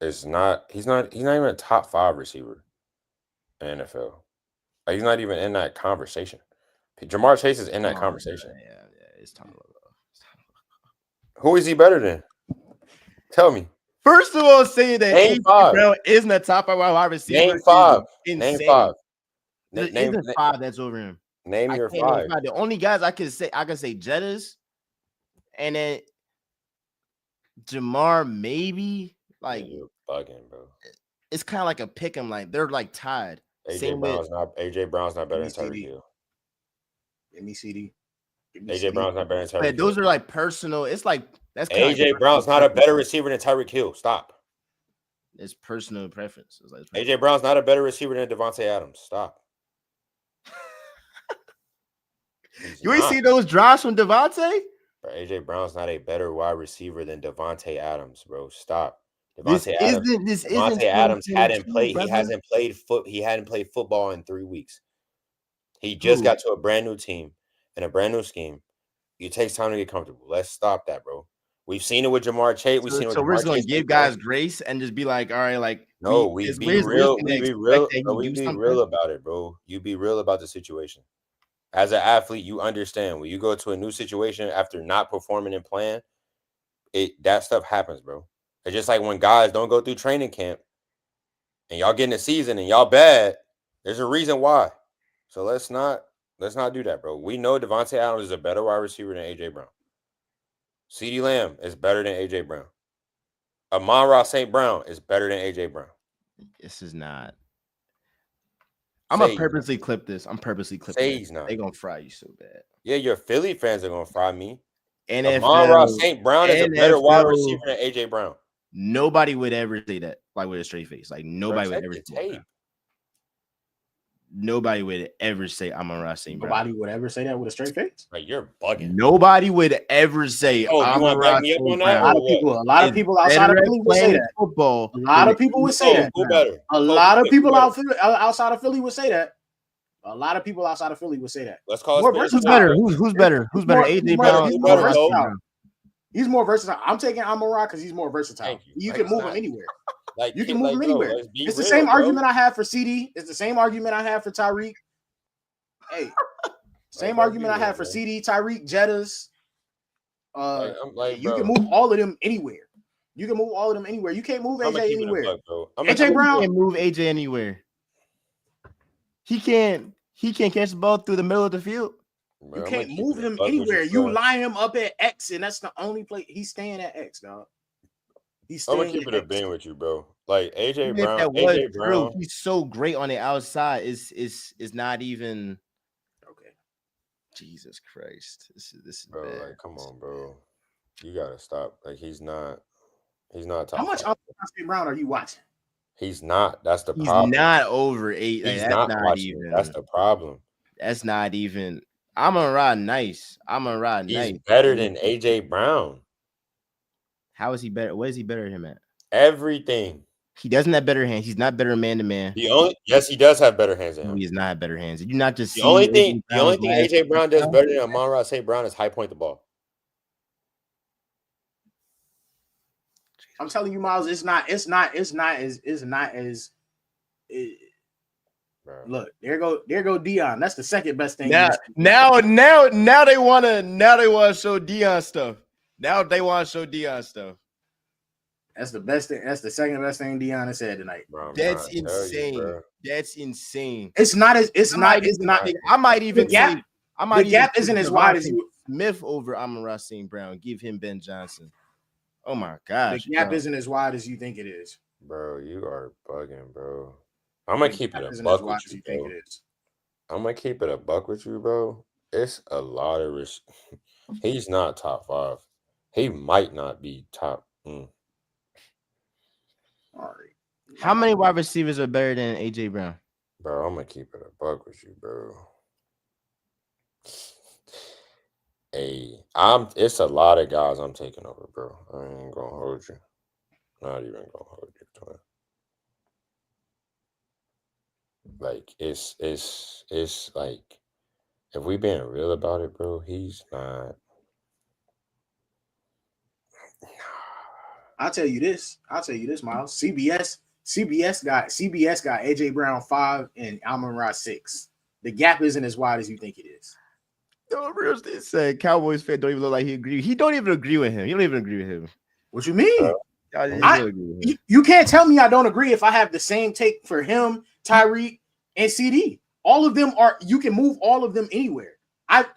is not even a top 5 receiver in the NFL. Like, he's not even in that conversation. Jamar Chase is in that conversation. Yeah, it's time to look. Who is he better than? Tell me. First of all, saying that AJ Brown isn't a top 5 wide receiver. Name 5. Name 5. There isn't 5 that's over him. Name your 5. The only guys I can say Jettas, and then Jamar maybe. Like, you're bugging, bro. It's kind of like a pick 'em. Like, they're like tied. AJ Brown's not better than Tyreek Hill. Give me CD. AJ Brown's not better than Tyreek Hill. Those are like personal. It's like that's AJ Brown's not a better receiver than Tyreek Hill. Stop. It's personal preference. AJ Brown's not a better receiver than Devontae Adams. Stop. You ain't see those drops from Devontae? Bro, AJ Brown's not a better wide receiver than Devontae Adams, bro. Stop. Devontae Adams hadn't played. He hadn't played football in 3 weeks. He just got to a brand new team and a brand new scheme. It takes time to get comfortable. Let's stop that, bro. We've seen it with Jamar Chase. We're just gonna give guys grace and just be like, all right, like we be real. We be real about it, bro. You be real about the situation. As an athlete, you understand when you go to a new situation after not performing in plan, that stuff happens, bro. It's just like when guys don't go through training camp and y'all get in the season and y'all bad. There's a reason why. So let's not do that, bro. We know Devontae Adams is a better wide receiver than AJ Brown. CeeDee Lamb is better than AJ Brown. Amon-Ra St. Brown is better than AJ Brown. This is not. I'm gonna purposely clip this. I'm purposely clipping this. They're gonna fry you so bad. Yeah, your Philly fans are gonna fry me. NFL, Amon-Ra St. Brown is a better wide receiver than AJ Brown. Nobody would ever say that, like with a straight face. Like nobody would ever say that. Nobody would ever say Amon-Ra St. Brown. Nobody would ever say that with a straight face. Like you're bugging. Nobody would ever say Amon-Ra St. Brown. A lot of people outside of Philly would say that. Football. A lot of people would say that. Who better? A lot of people outside of Philly would say that. A lot of people outside of Philly would say that. Let's call it. Who's better? Who's better? Who's better? AJ Brown. He's more versatile. He's more versatile. I'm taking Amon-Ra because he's more versatile. You can move him anywhere. You can move him anywhere. It's the same argument I have for CD. It's the same argument I have for Tyreek. Hey, same argument I have for CD, Tyreek, Jettas. You can move all of them anywhere. You can move all of them anywhere. You can't move AJ anywhere. AJ Brown can't move AJ anywhere. He can't catch the ball through the middle of the field. You can't move him anywhere. You line him up at X, and that's the only place he's staying at X, dog. I'm gonna keep it a bean with you, bro. Like AJ Brown, he's so great on the outside. Is not even okay. Jesus Christ, this is bro. bad. Like, come on, bro. You gotta stop. Like, he's not top. How much St. Brown are you watching? He's not. That's the problem. He's not over 8. He's not watching. That's the problem. That's not even. Amon-Ra nice. Amon-Ra nice. He's better than AJ Brown. How is he better? What is he better than him at? Everything. He doesn't have better hands. He's not better man to man. Yes, he does have better hands than him. No, he does not have better hands. You not just the only thing AJ Brown does better than Amon-Ra St. Brown is high point the ball. I'm telling you, Miles, it's not as look, there go Deion. That's the second best thing. Now they wanna show Deion stuff. Now they want to show Deion stuff. That's the best thing. That's the second best thing Deion has said tonight. Bro, that's insane. That's insane. It's not. I might even say the gap isn't as wide as you. Smith over Amon-Ra St. Brown. Give him Ben Johnson. Oh my gosh. The gap isn't as wide as you think it is. Bro, you are bugging, bro. I'm gonna keep it a buck with you, bro. I'm gonna keep it a buck with you, bro. It's a lot of risk. He's not top 5. He might not be top. All right. How many wide receivers are better than AJ Brown? Bro, I'm gonna keep it a buck with you, bro. Hey, it's a lot of guys I'm taking over, bro. I ain't gonna hold you. Not even gonna hold you to it. Like it's like if we being real about it, bro, he's not. I'll tell you this, Miles. CBS got AJ Brown 5 and Amon-Ra 6. The gap isn't as wide as you think it is. No, real said Cowboys fan don't even look like he agree. He don't even agree with him. You don't even agree with him. What you mean? You can't tell me I don't agree if I have the same take for him, Tyreek, and CD. All of them are. You can move all of them anywhere. I'm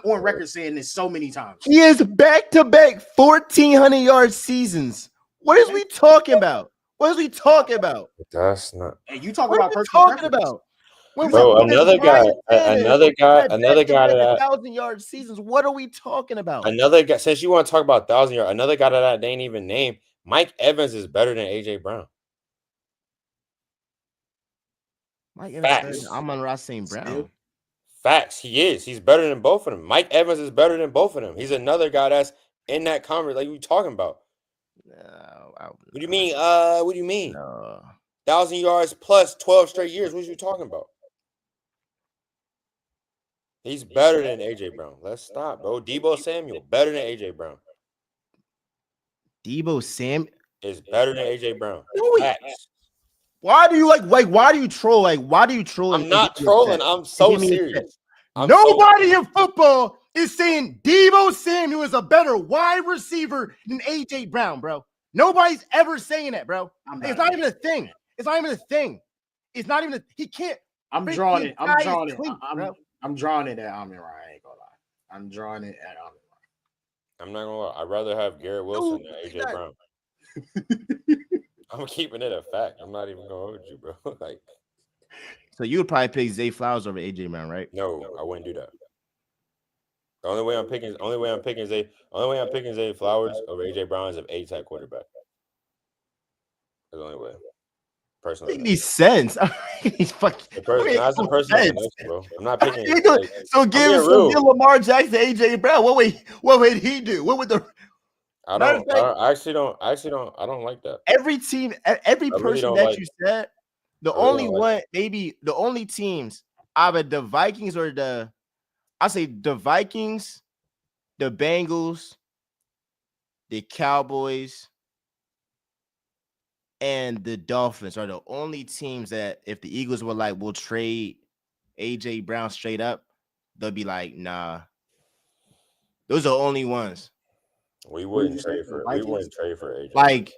on record saying this so many times. He is back-to-back 1,400 yard seasons. What is we talking about? What is we talking about? That's not. And you talk about personal talking about. Bro, another guy that 1,000-yard seasons. What are we talking about? Another guy. Since you want to talk about 1,000-yard, another guy that they ain't even named. Mike Evans is better than AJ Brown. Mike Evans is better than Amon-Ra St. Brown. Facts. He is. He's better than both of them. Mike Evans is better than both of them. He's another guy that's in that conference. Like we talking about. No, what do you mean? What do you mean? 1,000 yards plus 12 straight years. What are you talking about? He's better than AJ Brown. Let's stop, bro. Deebo Samuel better than AJ Brown. Deebo Samuel is better than AJ Brown. Why do you why do you troll? Like, why do you troll? I'm not trolling. I'm so serious. Nobody in football is saying Deebo Samuel is a better wide receiver than A.J. Brown, bro. Nobody's ever saying that, bro. It's not even a thing. It's not even a thing. It's not even he can't. I'm drawing it. I'm drawing it at Amon Ra. I ain't gonna lie. I'm drawing it at Amon Ra. I'm not gonna lie. I'd rather have Garrett Wilson than A.J. Brown. I'm keeping it a fact. I'm not even gonna hold you, bro. Like, so you would probably pick Zay Flowers over A.J. Brown, right? No, I wouldn't do that. The only way I'm picking Zay Flowers over A.J. Brown is if A-type quarterback. That's the only way. Personally, it makes sense. He's fucking. That's the personal connection, bro. I'm not picking. So give Lamar Jackson A.J. Brown. What would he do? What would the? I actually don't like that. Every team, every person that you said, the only teams either the Vikings or the Vikings, the Bengals, the Cowboys, and the Dolphins are the only teams that if the Eagles were like, we'll trade A.J. Brown straight up, they'll be like, nah. Those are the only ones. We wouldn't trade for AJ. Like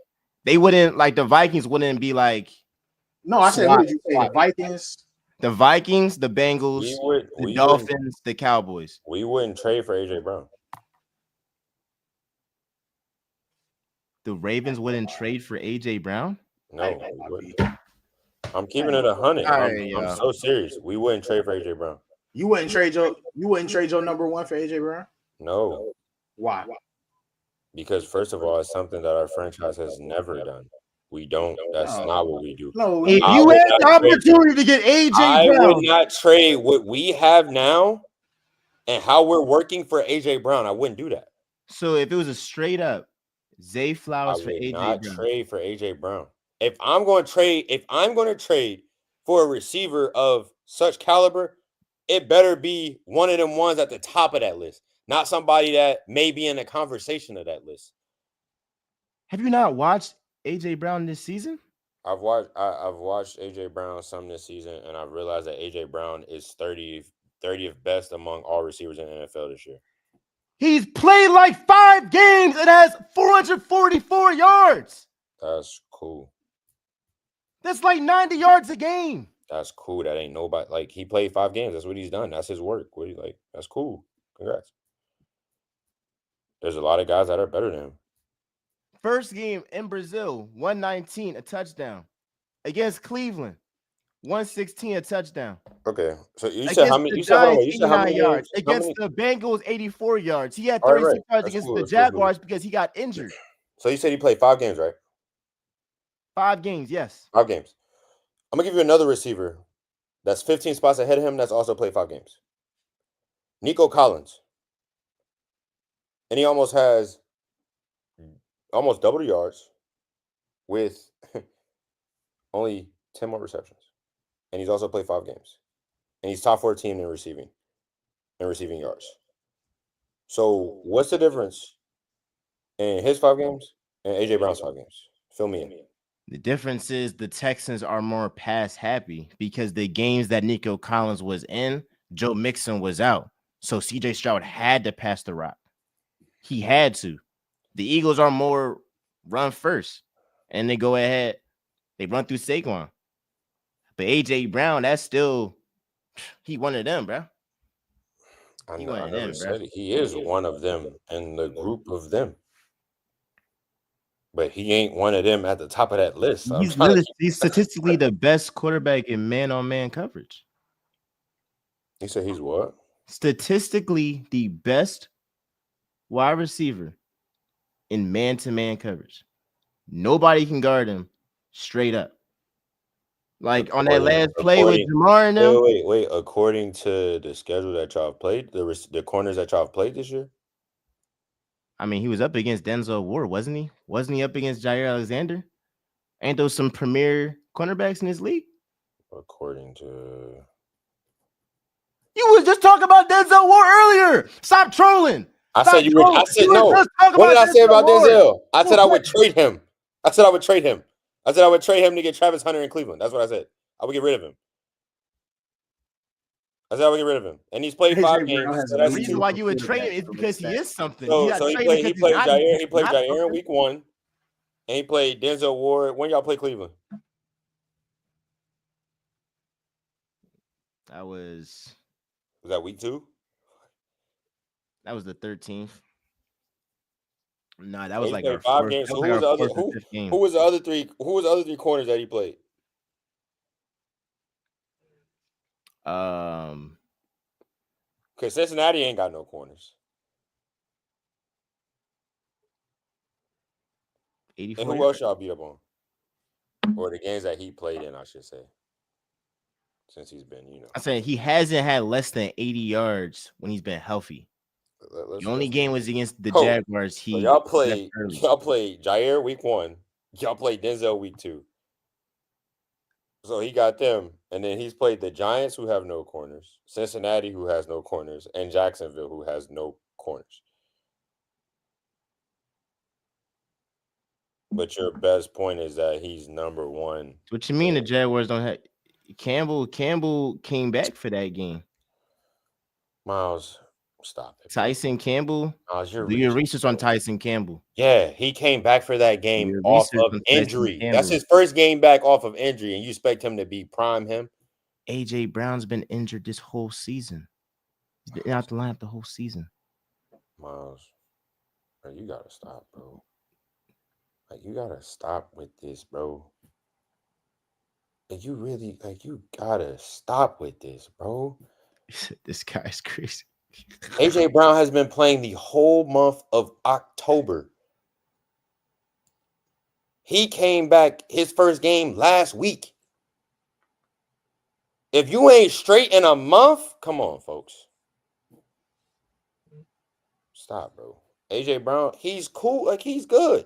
they wouldn't, like the Vikings wouldn't be like. No, I said, who did you say? The Vikings, the Bengals, the Dolphins, the Cowboys. We wouldn't trade for AJ Brown. The Ravens wouldn't trade for AJ Brown? No, we wouldn't. I'm keeping it 100. I'm so serious. We wouldn't trade for AJ Brown. You wouldn't trade your number one for AJ Brown? No. Why? Because first of all, it's something that our franchise has never done. We don't. That's not what we do. No, if you had the opportunity to get AJ Brown, I would not trade what we have now and how we're working for AJ Brown. I wouldn't do that. So if it was a straight up Zay Flowers for AJ Brown, not trade for AJ Brown. If I'm going to trade for a receiver of such caliber, it better be one of them ones at the top of that list, not somebody that may be in the conversation of that list. Have you not watched AJ Brown this season? I've watched AJ Brown some this season, and I've realized that AJ Brown is 30th best among all receivers in the NFL this year. He's played like 5 games and has 444 yards. That's cool. That's like 90 yards a game. That's cool. That ain't nobody. Like, he played 5 games. That's what he's done. That's his work. What like? That's cool. Congrats. There's a lot of guys that are better than him. First game in Brazil, 119, a touchdown. Against Cleveland, 116, a touchdown. Okay. So you said how many? You said how many yards. Against the Bengals, 84 yards. He had 36 yards against the Jaguars because he got injured. So you said he played 5 games, right? 5 games, yes. 5 games. I'm going to give you another receiver that's 15 spots ahead of him that's also played 5 games. Nico Collins. And he almost has double the yards with only 10 more receptions. And he's also played 5 games. And he's top 14 in receiving yards. So what's the difference in his 5 games and AJ Brown's 5 games? Fill me in. The difference is the Texans are more pass happy because the games that Nico Collins was in, Joe Mixon was out. So CJ Stroud had to pass the rock. He had to. The Eagles are more run first. And they go ahead. They run through Saquon. But AJ Brown, that's still, he one of them, bro. I never said it. He is one of them in the group of them. But he ain't one of them at the top of that list. He's statistically the best quarterback in man-on-man coverage. You said he's what? Statistically, the best wide receiver in man-to-man coverage. Nobody can guard him straight up. Like on that last play with Lamar and them. Wait. According to the schedule that y'all played, the corners that y'all played this year? I mean, he was up against Denzel Ward, wasn't he? Wasn't he up against Jair Alexander? Ain't those some premier cornerbacks in this league? According to... You was just talking about Denzel Ward earlier. Stop trolling. I said no. What did I say about Denzel? I said I would trade him. I said I would trade him to get Travis Hunter in Cleveland. That's what I said. I would get rid of him. I said I would get rid of him, and he's played AJ 5 Brown games. has So The that's reason 2. why you would trade him quarterback is to because he respect. is something. You So got he traded because played Jair. He he's played not Jair in something. week 1, and he played Denzel Ward. When y'all play Cleveland? Was that week 2? That was the 13th. No, that So was he like our played 5 fourth. games. That So was who like was our the other? fourth or fifth game. Who was the other 3? Who was the other 3 corners that he played? Because Cincinnati ain't got no corners. 84. And who else y'all beat up on? Or the games that he played in, I should say. Since he's been, I said he hasn't had less than 80 yards when he's been healthy. The only game was against the Jaguars. So y'all played Jair week 1. Y'all played Denzel week 2. So he got them. And then he's played the Giants, who have no corners, Cincinnati, who has no corners, and Jacksonville, who has no corners. But your best point is that he's number 1. What you mean the Jaguars don't have Campbell? Campbell came back for that game. Miles, stop it. Tyson Campbell. Miles, Do your research on Tyson Campbell. Yeah, he came back for that game off of injury. That's his first game back off of injury, and you expect him to be prime him? AJ Brown's been injured this whole season. He's been out the lineup the whole season. Miles, bro, you gotta stop, bro. Like, you gotta stop with this, bro. Like, you gotta stop with this, bro. This guy's crazy. AJ Brown has been playing the whole month of October. He came back his first game last week. If you ain't straight in a month, come on, folks. Stop, bro. AJ Brown, he's cool. Like, he's good.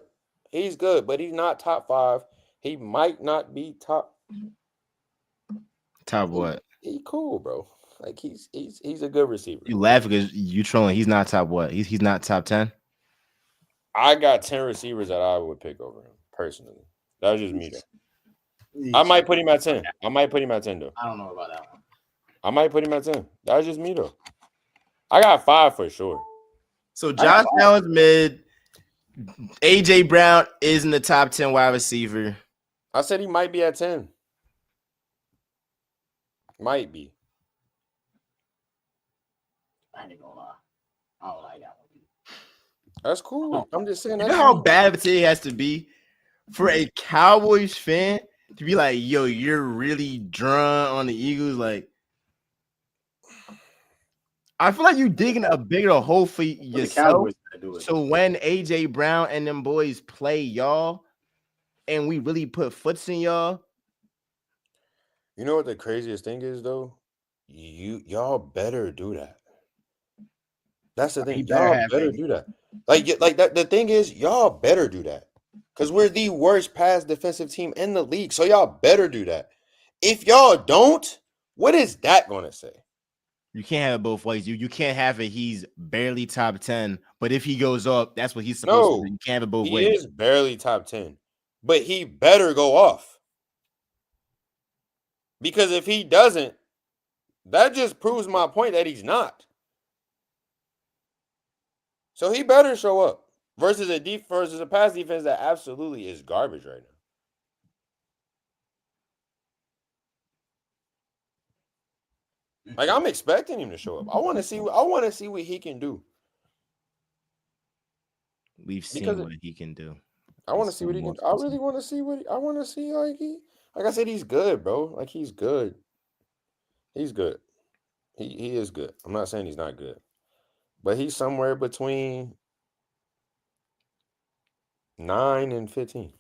He's good, but he's not top 5. He might not be top. Top what? He cool, bro. Like, he's a good receiver. You laugh because you trolling. He's not top what? He's not top 10. I got 10 receivers that I would pick over him personally. That's just me, though. I might put him at 10. I might put him at 10, though. I don't know about that one. I might put him at 10. That's just me, though. I got 5 for sure. So Josh Allen's mid. AJ Brown is in the top 10 wide receiver. I said he might be at 10. Might be. I ain't gonna lie. I don't like that one. That's cool. I'm just saying. You know how bad of a day it has to be for a Cowboys fan to be like, yo, you're really drawn on the Eagles. Like, I feel like you're digging a bigger hole for yourself. So when AJ Brown and them boys play y'all, and we really put foots in y'all. You know what the craziest thing is, though? Y'all better do that. That's the thing. Y'all better do that. Like that. The thing is, y'all better do that. Because we're the worst pass defensive team in the league. So y'all better do that. If y'all don't, what is that going to say? You can't have it both ways. You can't have it. He's barely top 10, but if he goes up, that's what he's supposed to do. You can't have it both ways. He is barely top 10, but he better go off. Because if he doesn't, that just proves my point that he's not. So he better show up versus a pass defense that absolutely is garbage right now. Like, I'm expecting him to show up. I want to see what he can do. We've seen what he can do. I want to see what he can do. I really want to see I want to see. Like I said, he's good, bro. Like, he's good. He's good. He is good. I'm not saying he's not good. But he's somewhere between 9 and 15.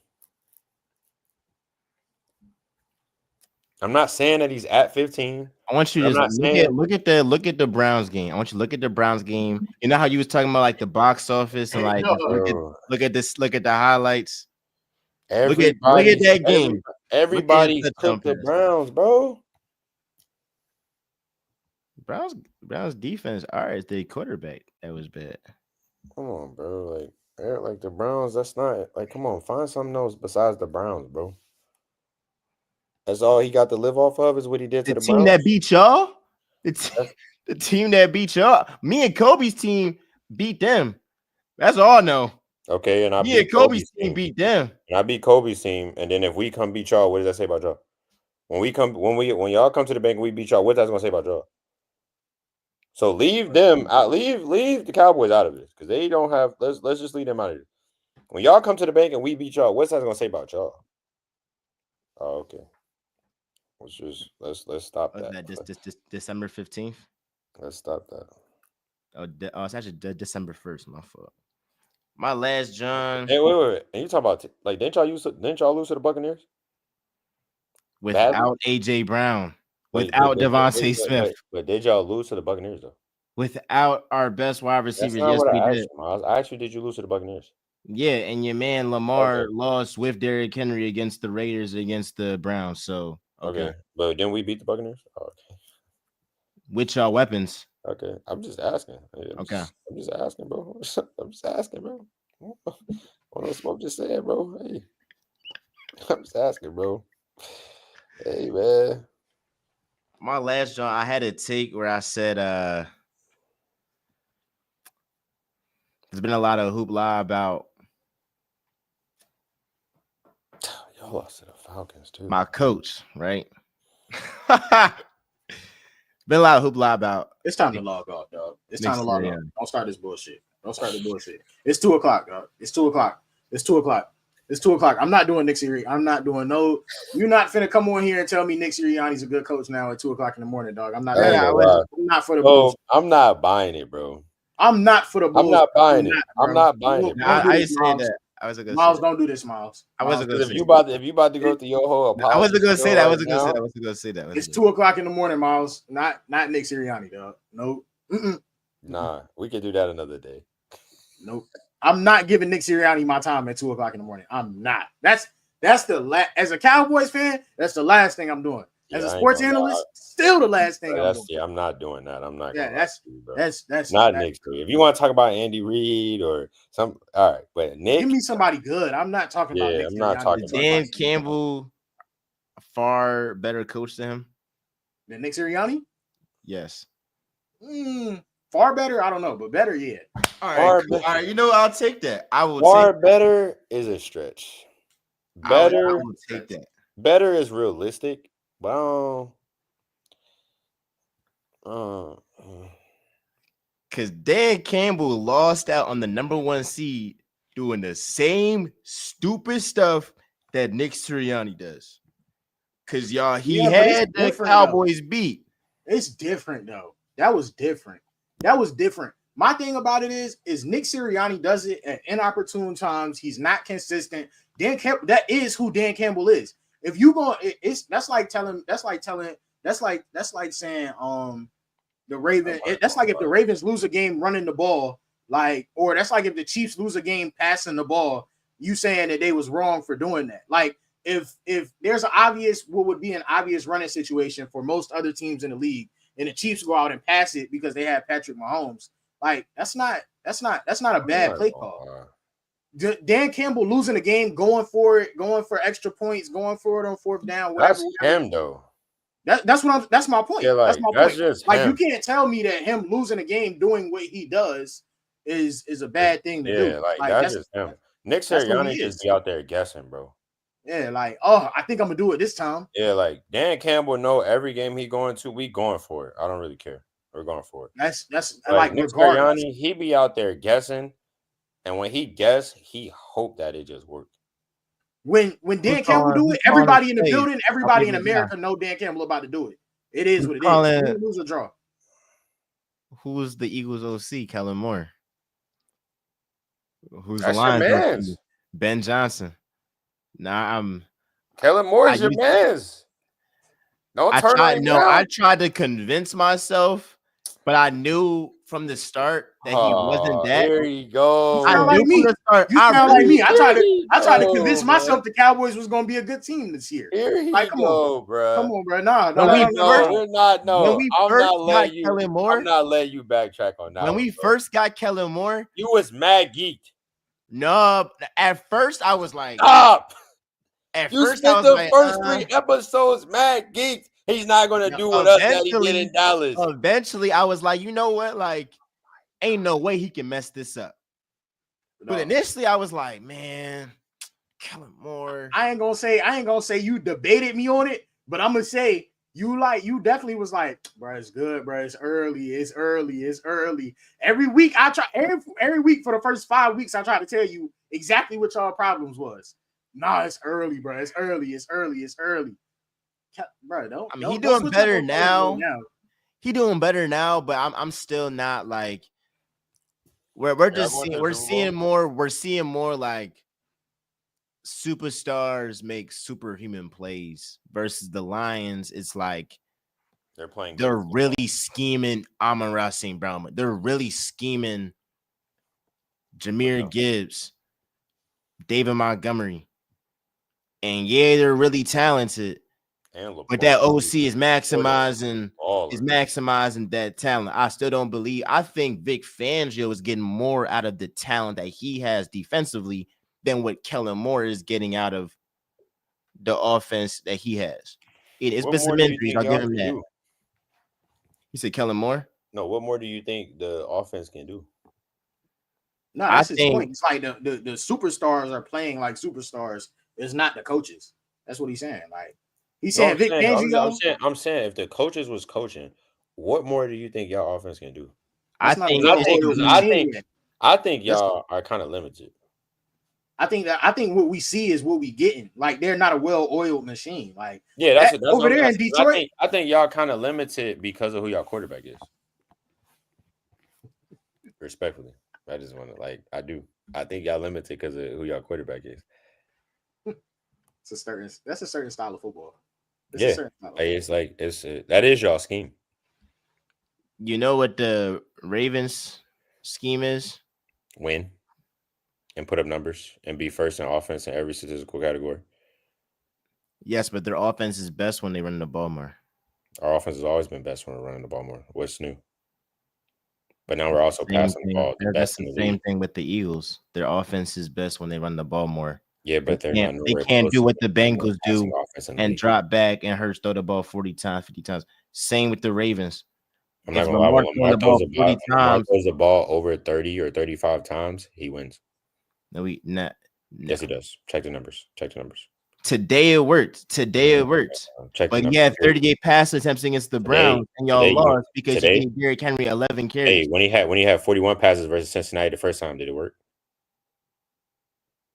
I'm not saying that he's at 15. I want you to just look at the Browns game. I want you to look at the Browns game. You know how you was talking about like the box office and like look at the highlights. Look at that game. Everybody took the Browns, bro. Browns defense. All right, the quarterback that was bad. Come on, bro. Like the Browns. That's not like. Come on, find something else besides the Browns, bro. That's all he got to live off of is what he did to the team Browns. that beat y'all. The team that beat y'all. Me and Kobe's team beat them. That's all I know. Okay, and I Me and beat Kobe's Kobe's team team. beat them. And I beat Kobe's team. And then if we come beat y'all, what does that say about y'all? When y'all come to the bank and we beat y'all, what that's gonna say about y'all? So leave them out. Leave the Cowboys out of this because they don't have. Let's just leave them out of it. When y'all come to the bank and we beat y'all, what's that gonna say about y'all? Oh, okay. Let's stop that. This December 15th. Let's stop that. It's actually December 1st. My fault. My last John Hey, wait. And you talking about like didn't y'all lose to the Buccaneers? without AJ Brown, But without Devontae Smith, but did y'all lose to the Buccaneers though? without our best wide That's receiver. not Yes, what we I did. asked you, Miles. I asked you, did you lose to the Buccaneers? Yeah, and your man Lamar Okay. lost with Derrick Henry against the Raiders against the Browns. So okay. But then we beat the Buccaneers. Oh, okay. With y'all weapons. Okay. I'm just asking. I'm just asking, bro. I'm just asking, bro. Want no smoke? Just say it, bro. Hey, I'm just asking, bro. Hey, man. My last John, I had a take where I said there's been a lot of hoopla about Y'all lost to the Falcons too. my coach, right? Been a lot of hoopla about. It's time to log off, dog. It's time to log off. Don't start this bullshit. Don't start the bullshit. It's 2:00, dog. It's 2:00. It's 2:00. It's 2:00. I'm not doing Nick Sirianni. I'm not doing no. You're not finna come on here and tell me Nick Sirianni's a good coach now at 2:00 in the morning, dog. I'm not. I'm not for the bullshit. I'm not buying it, bro. I'm not for the bullshit. I'm not buying it. I'm not buying it. I didn't say that. I wasn't gonna Miles, say don't do this, Miles. I wasn't gonna say if you about to go through your whole apology. I wasn't gonna say that. I wasn't now, gonna say that. It's 2:00 in the morning, Miles. Not Nick Sirianni, dog. Nope. Nah, we could do that another day. Nope. I'm not giving Nick Sirianni my time at 2:00 in the morning. I'm not. That's the last. As a Cowboys fan, that's the last thing I'm doing. As a sports analyst, still the last thing I'm doing. Yeah, I'm not doing that. I'm not. Yeah, that's not Nick. If you want to talk about Andy Reid or some, all right. But Nick, give me somebody good. I'm not talking about Nick. I'm not talking about Dan Campbell. A far better coach than him than Nick Sirianni. Yes. Far better. I don't know, but better, yeah. All right. You know, I'll take that. I will. Far better is a stretch. Better. I will take that. Better is realistic. Well, because Dan Campbell lost out on the number 1 seed doing the same stupid stuff that Nick Sirianni does. Because y'all, he had the Cowboys beat. It's different though. That was different. My thing about it is Nick Sirianni does it at inopportune times. He's not consistent. That is who Dan Campbell is. If you go, that's like saying the Ravens. That's like if the Ravens lose a game running the ball, or that's like if the Chiefs lose a game passing the ball. You saying that they was wrong for doing that? Like if there's what would be an obvious running situation for most other teams in the league, and the Chiefs go out and pass it because they have Patrick Mahomes, like that's not a bad play call. Dan Campbell losing a game, going for extra points, going for it on 4th down, whatever. That's him though. That's my point. Yeah, that's my point. Just like him. You can't tell me that him losing a game doing what he does is a bad thing to do. Like that's just him. Nick Sirianni just be out there guessing, bro. Yeah, like, I think I'm gonna do it this time. Yeah, like Dan Campbell know every game he going to, we going for it. I don't really care. We're going for it. That's like Nick Sirianni, he be out there guessing, and when he guess, he hope that it just worked. When Dan Campbell do it, everybody in the building, everybody in America know Dan Campbell about to do it. It is what it is. Lose or draw. Who's the Eagles OC? Kellen Moore. Who's the Lions OC? Ben Johnson. Kellen Moore is your man's. Don't turn on him. I tried to convince myself, but I knew from the start that he wasn't that. There you go. You sound like me. You sound like me. I tried to convince myself the Cowboys was going to be a good team this year. Here you go, bro. Come on, bro. Nah, I'm not letting you backtrack on that. When we first got Kellen Moore, you was mad geeked. No, at first I was like, stop. At you first spent I was the like, first 3 episodes mad geeked. He's not gonna Now, do with us that he did in Dallas. Eventually, I was like, you know what? Like, ain't no way he can mess this up. But initially, I was like, man, Kellen Moore. I ain't gonna say you debated me on it, but I'm gonna say you definitely was like, bro, it's good, bro. It's early. Every week I try every week for the first 5 weeks, I try to tell you exactly what y'all problems was. Nah, it's early, bro. It's early. Bro, don't. I mean, he don't doing better now. He doing better now, but I'm still not like we're seeing more like superstars make superhuman plays versus the Lions. It's like they're really scheming Amon-Ra St. Brown. They're really scheming Jahmyr Gibbs, David Montgomery. And yeah, they're really talented. But that OC is maximizing that talent. I still don't believe. I think Vic Fangio is getting more out of the talent that he has defensively than what Kellen Moore is getting out of the offense that he has. It's been some injuries. I'll give him that. You said Kellen Moore? No, what more do you think the offense can do? No, that's his point. It's like the superstars are playing like superstars. It's not the coaches. That's what he's saying. Like he's saying Vic Fangio. I'm saying if the coaches was coaching, what more do you think y'all offense can do? I think y'all are kind of limited. I think what we see is what we getting. Like they're not a well-oiled machine. Like that's over there in Detroit. I think y'all kind of limited because of who y'all quarterback is. Respectfully, I just want to I think y'all limited because of who y'all quarterback is. That's a certain style of football. That is y'all scheme. You know what the Ravens scheme is? Win and put up numbers and be first in offense in every statistical category. Yes, but their offense is best when they run the ball more. Our offense has always been best when we're running the ball more. What's new? But now we're also passing the ball. That's the same thing with the Eagles. Their offense is best when they run the ball more. Yeah, but they can't do what the Bengals do and drop back and Hurts throw the ball 40 times, 50 times. Same with the Ravens. I'm not gonna lie. When Lamar throws the ball over 30 or 35 times, he wins. No. Yes, he does. Check the numbers. Today it worked. But you had 38 pass attempts against the Browns, and y'all lost because you gave Derrick Henry 11 carries. Hey, when he had 41 passes versus Cincinnati the first time, did it work?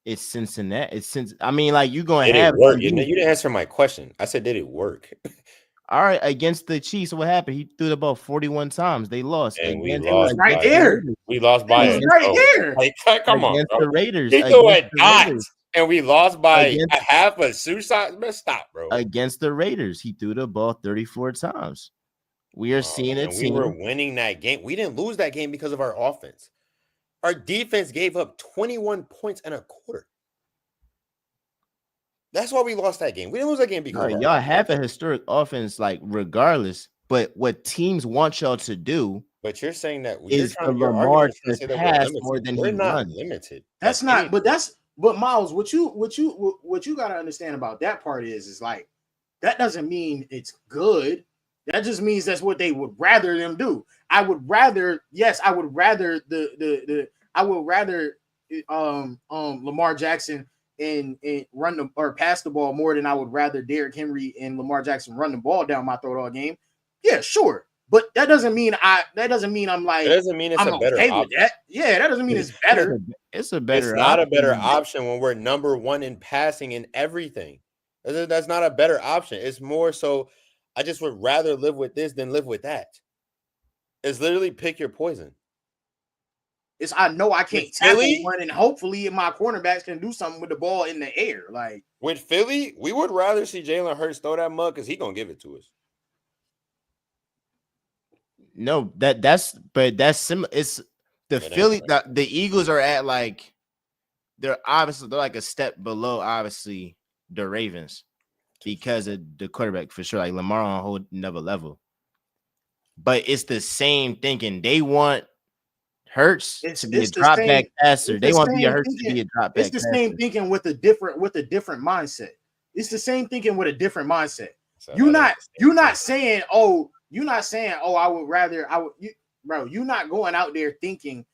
It's Cincinnati. You going to have it work. You didn't answer my question. I said, did it work? All right, against the Chiefs, what happened? He threw the ball 41 times. They lost. And we lost right there. We lost by it. Right there. Come on, against the Raiders. He threw a dot, and we lost by a half a suicide. Stop, bro. Against the Raiders, he threw the ball 34 times. We are seeing it. We were winning that game. We didn't lose that game because of our offense. Our defense gave up 21 points and a quarter. That's why we lost that game. We didn't lose that game because y'all have a historic offense, regardless. But what teams want y'all to do, but you're saying that is for Lamar to pass more than he runs. Limited. That's not. But Miles, what you got to understand about that part is that doesn't mean it's good. That just means that's what they would rather them do. I would rather Lamar Jackson and run or pass the ball more than I would rather Derrick Henry and Lamar Jackson run the ball down my throat all game. Yeah, sure. But that doesn't mean I'm like. It doesn't mean it's a better option. With that. Yeah, that doesn't mean it's better. It's a better. It's not a better option when we're number one in passing and everything. That's not a better option. It's more so. I just would rather live with this than live with that. It's literally pick your poison. I know I can't tackle one, and hopefully my cornerbacks can do something with the ball in the air. Like with Philly, we would rather see Jalen Hurts throw that mug because he's gonna give it to us. No, that's similar. It's the Philly. The Eagles are at they're like a step below, obviously, the Ravens because of the quarterback for sure. Like Lamar on a whole another level. But it's the same thinking. They want Hurts to be a drop back passer. They want Hurts to be a drop back passer. It's the same thinking with a different mindset. It's the same thinking with a different mindset. So You're that ain't not the you're same not thing. saying, I would rather you're not going out there thinking,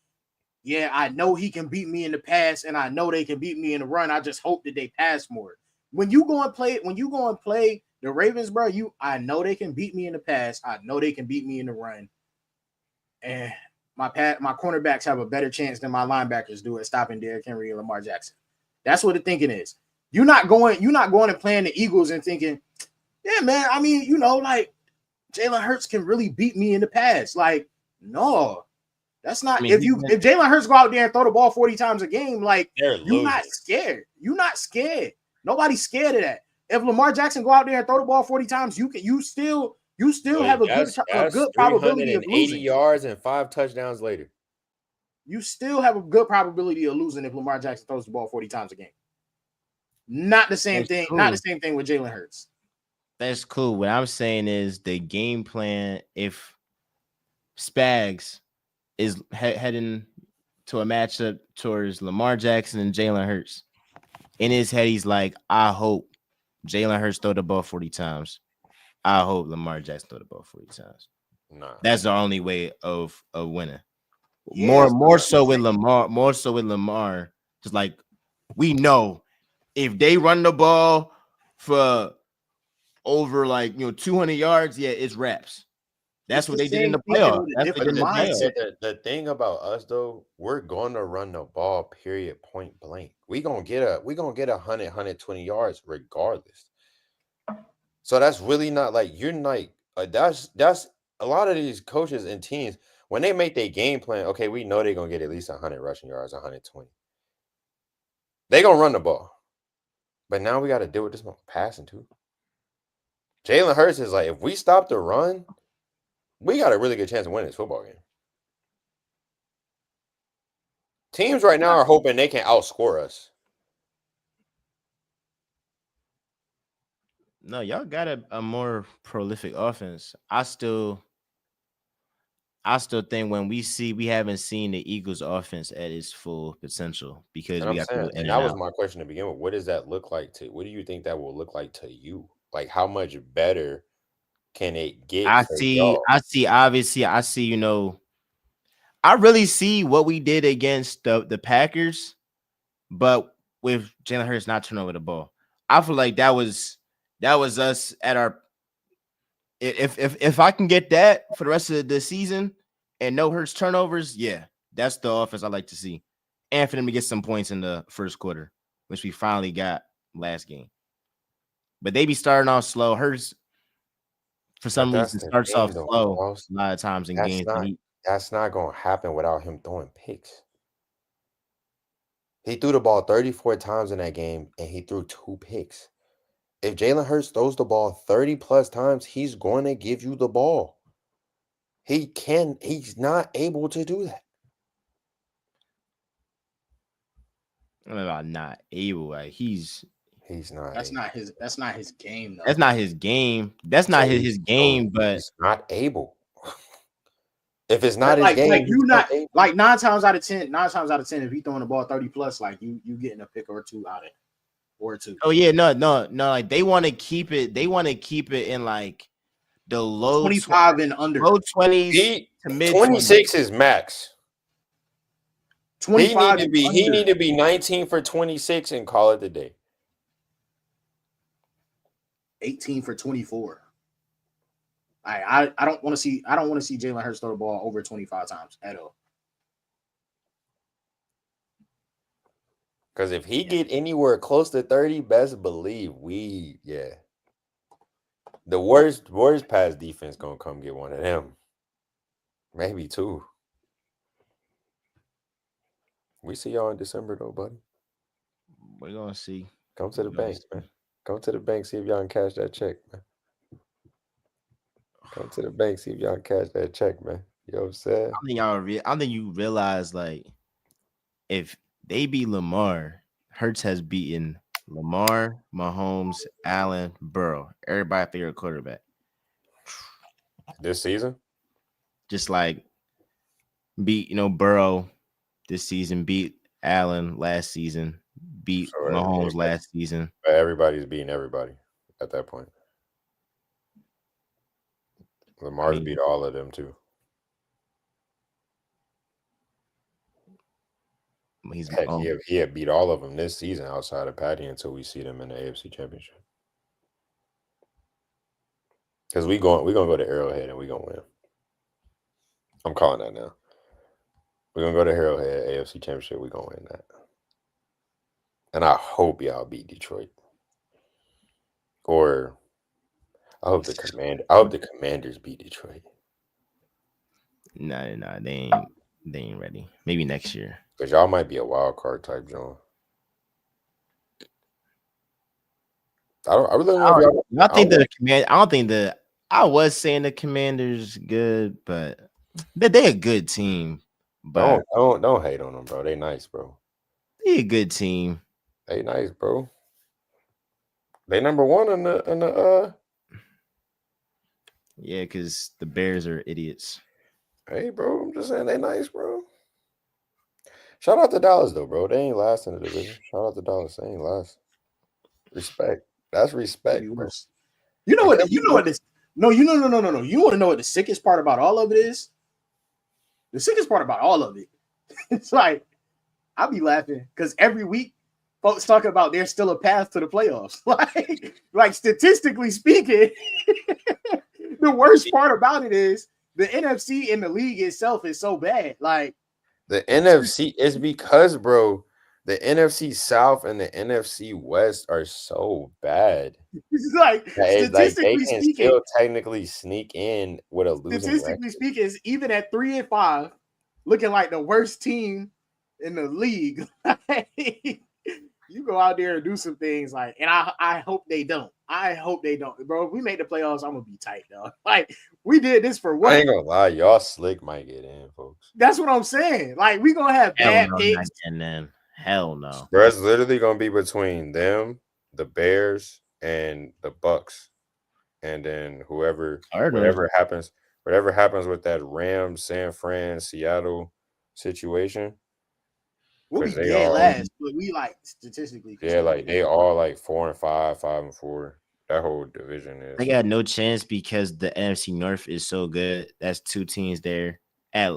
yeah, I know he can beat me in the pass, and I know they can beat me in the run. I just hope that they pass more. When you go and play the Ravens, bro, I know they can beat me in the pass. I know they can beat me in the run. And my cornerbacks have a better chance than my linebackers do at stopping Derrick Henry and Lamar Jackson. That's what the thinking is. You're not going and playing the Eagles and thinking, yeah, man. I mean, like Jalen Hurts can really beat me in the pass. Like, no, that's I not. mean, If Jalen Hurts go out there and throw the ball 40 times a game, like, They're you're not losing. scared. You're not scared. Nobody's scared of that. If Lamar Jackson go out there and throw the ball 40 times, you still have a That's good probability of 380 losing. yards and 5 touchdowns later. You still have a good probability of losing if Lamar Jackson throws the ball 40 times a game. Not the same that's thing. cool. Not the same thing with Jalen Hurts. That's cool. What I'm saying is the game plan. If Spags is heading to a matchup towards Lamar Jackson and Jalen Hurts, in his head, he's like, I hope Jalen Hurts throw the ball 40 times. I hope Lamar Jackson throw the ball 40 times. Nah. That's the only way of winning. Yes, More so with Lamar, just like we know if they run the ball for over 200 yards, yeah, it's wraps. That's what they did in the playoffs. That's what they did in the playoffs. The thing about us though, we're gonna run the ball, period, point blank. We're gonna get 120 yards regardless. So that's really not like you're like that's a lot of these coaches and teams when they make their game plan. Okay, we know they're gonna get at least 100 rushing yards, 120. They're gonna run the ball, but now we got to deal with this passing too. Jalen Hurts is like, if we stop the run, we got a really good chance of winning this football game. Teams right now are hoping they can outscore us. No, y'all got a more prolific offense. I still think we haven't seen the Eagles offense at its full potential because And we I'm got to saying, go in and and that was out. my question to begin with. What does that look like to? What do you think that will look like to you? Like, how much better can it get for y'all? Obviously, I really see what we did against the Packers, but with Jalen Hurts not turning over the ball. I feel like that was us at our if I can get that for the rest of the season and no Hurts turnovers, yeah, that's the offense I like to see. And for them to get some points in the first quarter, which we finally got last game. But they be starting off slow. Hurts for But some that's reason the starts thing, off though, slow Miles. a lot of times in That's games. not that's not gonna happen without him throwing picks. He threw the ball 34 times in that game, and he threw 2 picks. If Jalen Hurts throws the ball 30 plus times, he's going to give you the ball. He's not able to do that. I don't know about not able. Like He's not That's able. not his. That's not his game, though. that's not his game. That's So not his game. But he's not able. If it's not his Like game, he's you not not able. like 9 times out of 10, if he throwing the ball 30 plus, like you getting a pick or two out of it, or two. oh yeah, no. Like they want to keep it. They want to keep it in like the low 25 and under. low 20s to mid 26 is max. 25 He need to be 19 for 26 and call it the day. 18 for 24. I don't want to see Jalen Hurts throw the ball over 25 times at all. Because if he get anywhere close to 30, best believe the worst pass defense gonna come get one of them. Maybe 2. We see y'all in December though, buddy. We're gonna see. Come to the bank, man. Come to the bank, see if y'all can cash that check, man. Come to the bank, see if y'all can cash that check, man. You know what I'm saying? I think you realize like if they beat Lamar, Hurts has beaten Lamar, Mahomes, Allen, Burrow, everybody favorite quarterback. This season? Just like beat Burrow this season, beat Allen last season, beat Mahomes last season. Everybody's beating everybody at that point. Lamar's beat all of them too. Heck, he had beat all of them this season outside of Patty until we see them in the AFC Championship. Because we're gonna go to Arrowhead and we're gonna win. I'm calling that now. We're gonna go to Arrowhead, AFC Championship, we're gonna win that. And I hope y'all beat Detroit. Or I hope the Commanders beat Detroit. No, they ain't ready. Maybe next year. Because y'all might be a wild card type, John. I was saying the Commanders good, but they a good team. But don't hate on them, bro. They nice, bro. They a good team. They nice, bro. They number one in the Yeah, because the Bears are idiots. Hey, bro, I'm just saying they nice, bro. Shout out to Dallas though, bro. They ain't last in the division. Shout out to Dallas. They ain't last. Respect. That's respect, bro. You know what? You want to know what the sickest part about all of it is? The sickest part about all of it, it's like I'll be laughing because every week folks talk about there's still a path to the playoffs. Like statistically speaking, the worst part about it is the NFC in the league itself is so bad. Like the NFC is because, bro, the NFC South and the NFC West are so bad. It's like statistically they can speaking, still technically sneak in with a losing statistically speaking, even at 3-5, looking like the worst team in the league. You go out there and do some things and I hope they don't. I hope they don't, bro. If we make the playoffs, I'm gonna be tight, though. Like we did this for what? I ain't gonna lie, y'all slick might get in, folks. That's what I'm saying. Like we gonna have bad picks, and then hell no. Bro, it's literally gonna be between them, the Bears, and the Bucks, and then whatever happens with that Rams, San Fran, Seattle situation. We'll be dead last, but we statistically. Yeah, they all 4-5, 5-4. That whole division is. They got no chance because the NFC North is so good. That's 2 teams there at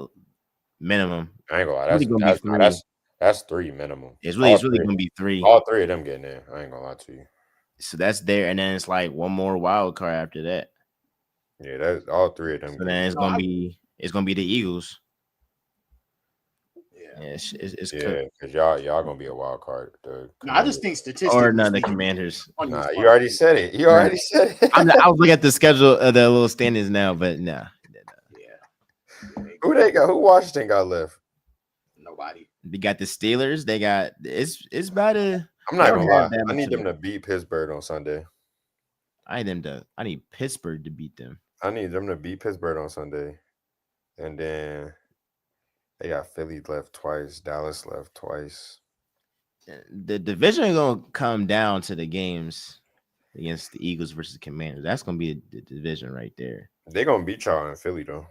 minimum. I ain't gonna lie. That's 3 minimum. It's really gonna be 3. All 3 of them getting in. I ain't gonna lie to you. So that's there, and then it's one more wild card after that. Yeah, that's all 3 of them. So then it's gonna be the Eagles. Yeah, it's because y'all gonna be a wild card. I just think statistically, or none the Commanders. Nah, you already said it. Said it. I was looking at the schedule of the little standings now, but nah. Yeah. Who they got? Who Washington got left? Nobody. They got the Steelers. They got it's about to. I'm not gonna lie. I need them to beat Pittsburgh on Sunday. I need Pittsburgh to beat them. I need them to beat Pittsburgh on Sunday, and then they got Philly left twice, Dallas left twice. The division is gonna come down to the games against the Eagles versus the Commanders. That's gonna be the division right there. They're gonna beat y'all in Philly though.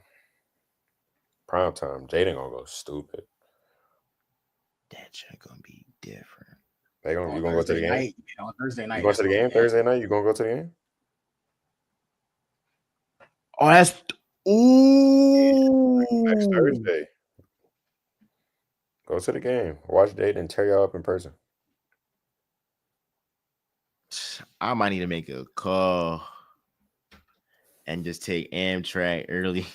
Prime time. Jaden gonna go stupid. That shit gonna be different. You gonna go to the game? On Thursday night. You going to the game Thursday night? You gonna go to the game? Oh, that's next Thursday. Go to the game. Watch Jaden tear y'all up in person. I might need to make a call and just take Amtrak early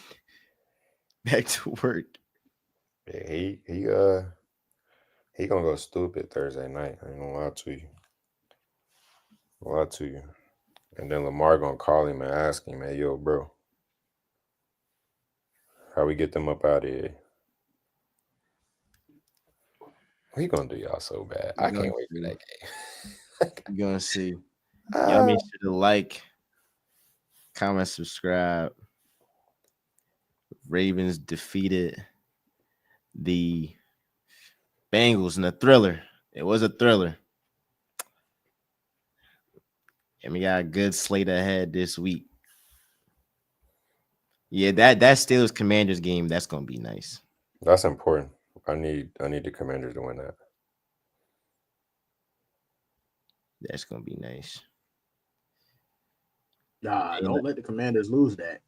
back to work. Yeah, he gonna go stupid Thursday night. I ain't gonna lie to you. And then Lamar gonna call him and ask him, "Hey, yo, bro, how we get them up out of here?" We gonna do y'all so bad. I can't wait for that game. You're gonna see. Y'all make sure to like, comment, subscribe. Ravens defeated the Bengals in a thriller. It was a thriller. And we got a good slate ahead this week. Yeah, that Steelers Commanders game, that's gonna be nice. That's important. I need the Commanders to win that. That's gonna be nice. Nah, don't let the Commanders lose that.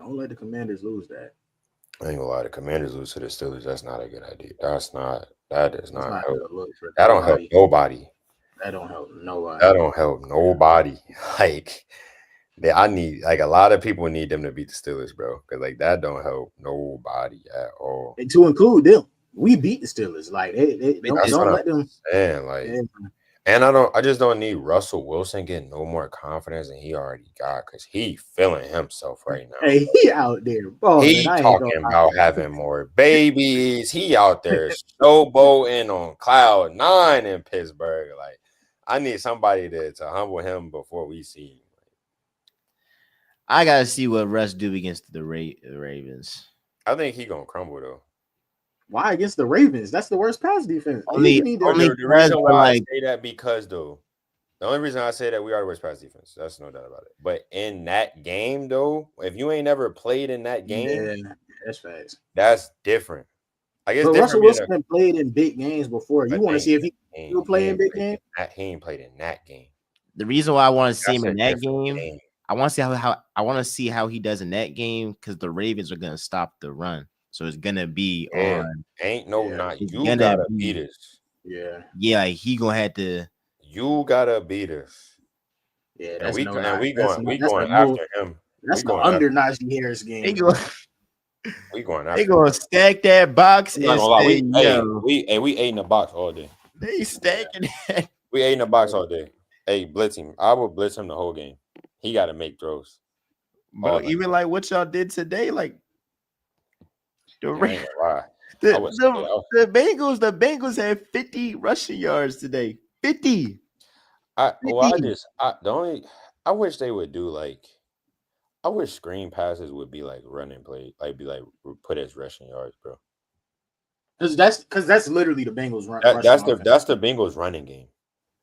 Don't let the Commanders lose that. I ain't gonna lie. The Commanders lose to the Steelers. That's not a good idea. That does not That's not help. a look for That don't help nobody. nobody. That don't help nobody. That don't help nobody. Like, I need like a lot of people need them to beat the Steelers, bro. Because like that don't help nobody at all. And to include them, we beat the Steelers. Like they That's don't what let them. I'm saying. Like, Yeah. and I just don't need Russell Wilson getting no more confidence than he already got because he feeling himself right now. Hey, he out there balling. He I ain't talking gonna about having more babies. He out there showboating on cloud 9 in Pittsburgh. Like, I need somebody to humble him before we see him. I gotta see what Russ do against the Ravens. I think he gonna crumble though. Why against the Ravens? That's the worst pass defense. Only The because reason why like I say that because though, the only reason I say that we are the worst pass defense. That's no doubt about it. But in that game though, if you ain't never played in that game, yeah, that's facts. that's different. I guess But different Russell Wilson had played in big games before. You want to see if he will play in big games? He ain't played in that game. the reason why I want to see him in that different game, I want to see how I want to see how he does in that game because the Ravens are gonna stop the run, so it's gonna be on. Ain't no Yeah. not It's you gonna gotta be- beat us. Yeah, Like he gonna have to. You gotta beat us. yeah. And That's we no and lie. we That's going we that's going the no, after him. that's We the going under after, Najee Harris game. They go. we going after They him. gonna stack that box I'm not and gonna lie. say, We ate in the box all day. they stacking that. We ate in the box all day. Hey, blitz him. I will blitz him the whole game. He got to make throws. Bro, even like what y'all did today, like the I ain't gonna lie. the Bengals had 50 rushing yards today. 50. I wish they would do like, I wish screen passes would be like running play, like be like put as rushing yards, bro. Because that's literally the Bengals run. That's the Bengals running game.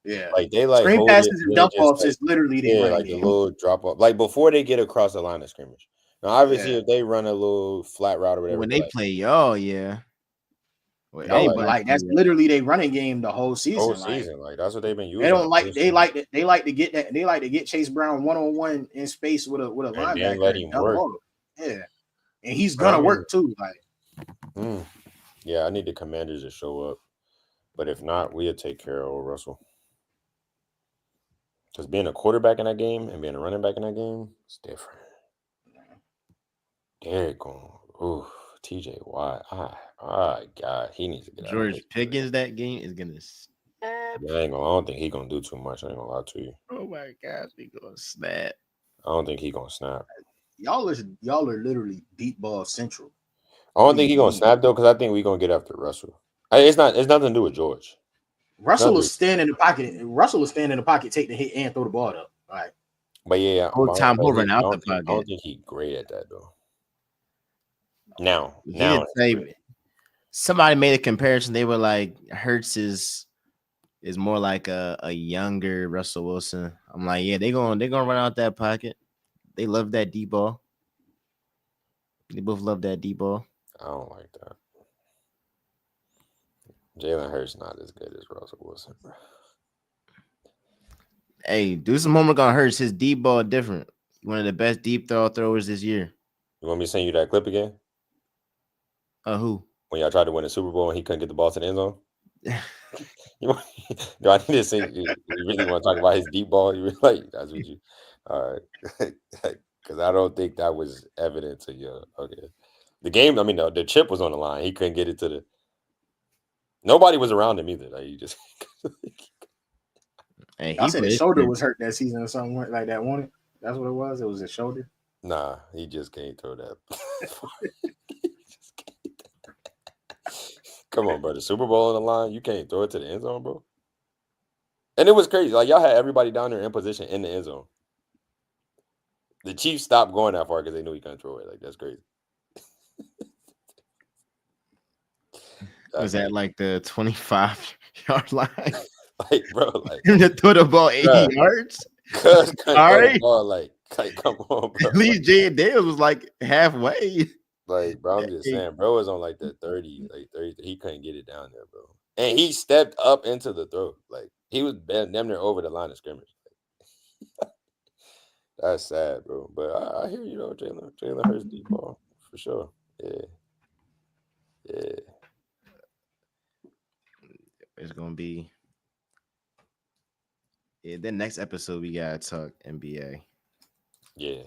Yeah, Like they like screen hold passes it, and really dump just offs is literally the running like game. the little drop off, like before they get across the line of scrimmage. Now, obviously, if they run a little flat route or whatever, When they play y'all, yeah. But like that's literally their running game the whole season. Like that's what they've been using. They don't like they like to get that they like to get Chase Brown 1-on-1 in space with a linebacker and let him work. Yeah, and he's gonna work too. Like, yeah, I need the Commanders to show up, but if not, we'll take care of old Russell. Because being a quarterback in that game and being a running back in that game, it's different. Derek going, ooh, TJ Watt. God, he needs to get out. George Pickens that game is gonna snap. I don't think he's gonna do too much. I ain't gonna lie to you. Oh my gosh, he gonna snap. I don't think he's gonna snap. Y'all are literally deep ball central. I don't think he's gonna snap though, because I think we're gonna get after Russell. It's nothing to do with George. Russell will stand in the pocket. Russell will stand in the pocket, take the hit, and throw the ball up. All right. But yeah, whole time hovering out the pocket. I don't think he's great at that though. Now, somebody made a comparison. They were like, Hurts is more like a younger Russell Wilson. I'm like, yeah, they're gonna run out that pocket. They love that deep ball. They both love that deep ball. I don't like that. Jalen Hurts not as good as Russell Wilson. Hey, do some homework on Hurts. His deep ball different. One of the best deep throwers this year. You want me to send you that clip again? Who? When y'all tried to win the Super Bowl and he couldn't get the ball to the end zone? Do I need to say you really want to talk about his deep ball? You really like that's what you all right. Because I don't think that was evident to you. Okay. The game, I mean, the chip was on the line. He couldn't get it to the nobody was around him either. Like you just I said his shoulder was hurt that season or something like that, wasn't it? That's what it was. It was his shoulder. Nah, he just can't throw that. Come on, bro. The Super Bowl on the line, you can't throw it to the end zone, bro. And it was crazy. Like, y'all had everybody down there in position in the end zone. The Chiefs stopped going that far because they knew he couldn't throw it. Like, that's crazy. Was that like the 25-yard line? Like, bro, like to throw the ball 80 yards? All right. Like, come on, bro. At least Jay Daniels was like halfway. Like, bro, I'm just saying, bro was on like the 30, like 30. He couldn't get it down there, bro. And he stepped up into the throw. Like, he was damn near over the line of scrimmage. That's sad, bro. But I hear you though, Jalen Hurts deep ball for sure. Yeah, yeah, It's gonna be the next episode. We gotta talk NBA. yeah.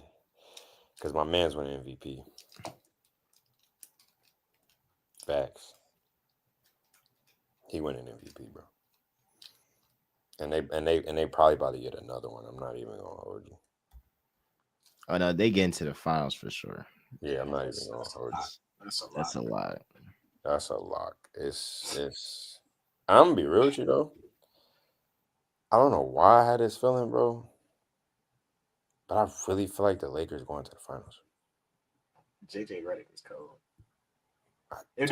Because my man's winning MVP. Facts. He winning MVP, bro. And they probably about to get another one. I'm not even gonna hold you. Oh no, they get into the finals for sure. Yeah, I'm Yeah, not even gonna that's a hold you. lot. That's a lot. That's a lot. That's a lock. It's. I'm gonna be real with you though. I don't know why I had this feeling, bro. But I really feel like the Lakers going to the finals. JJ Redick is cold. If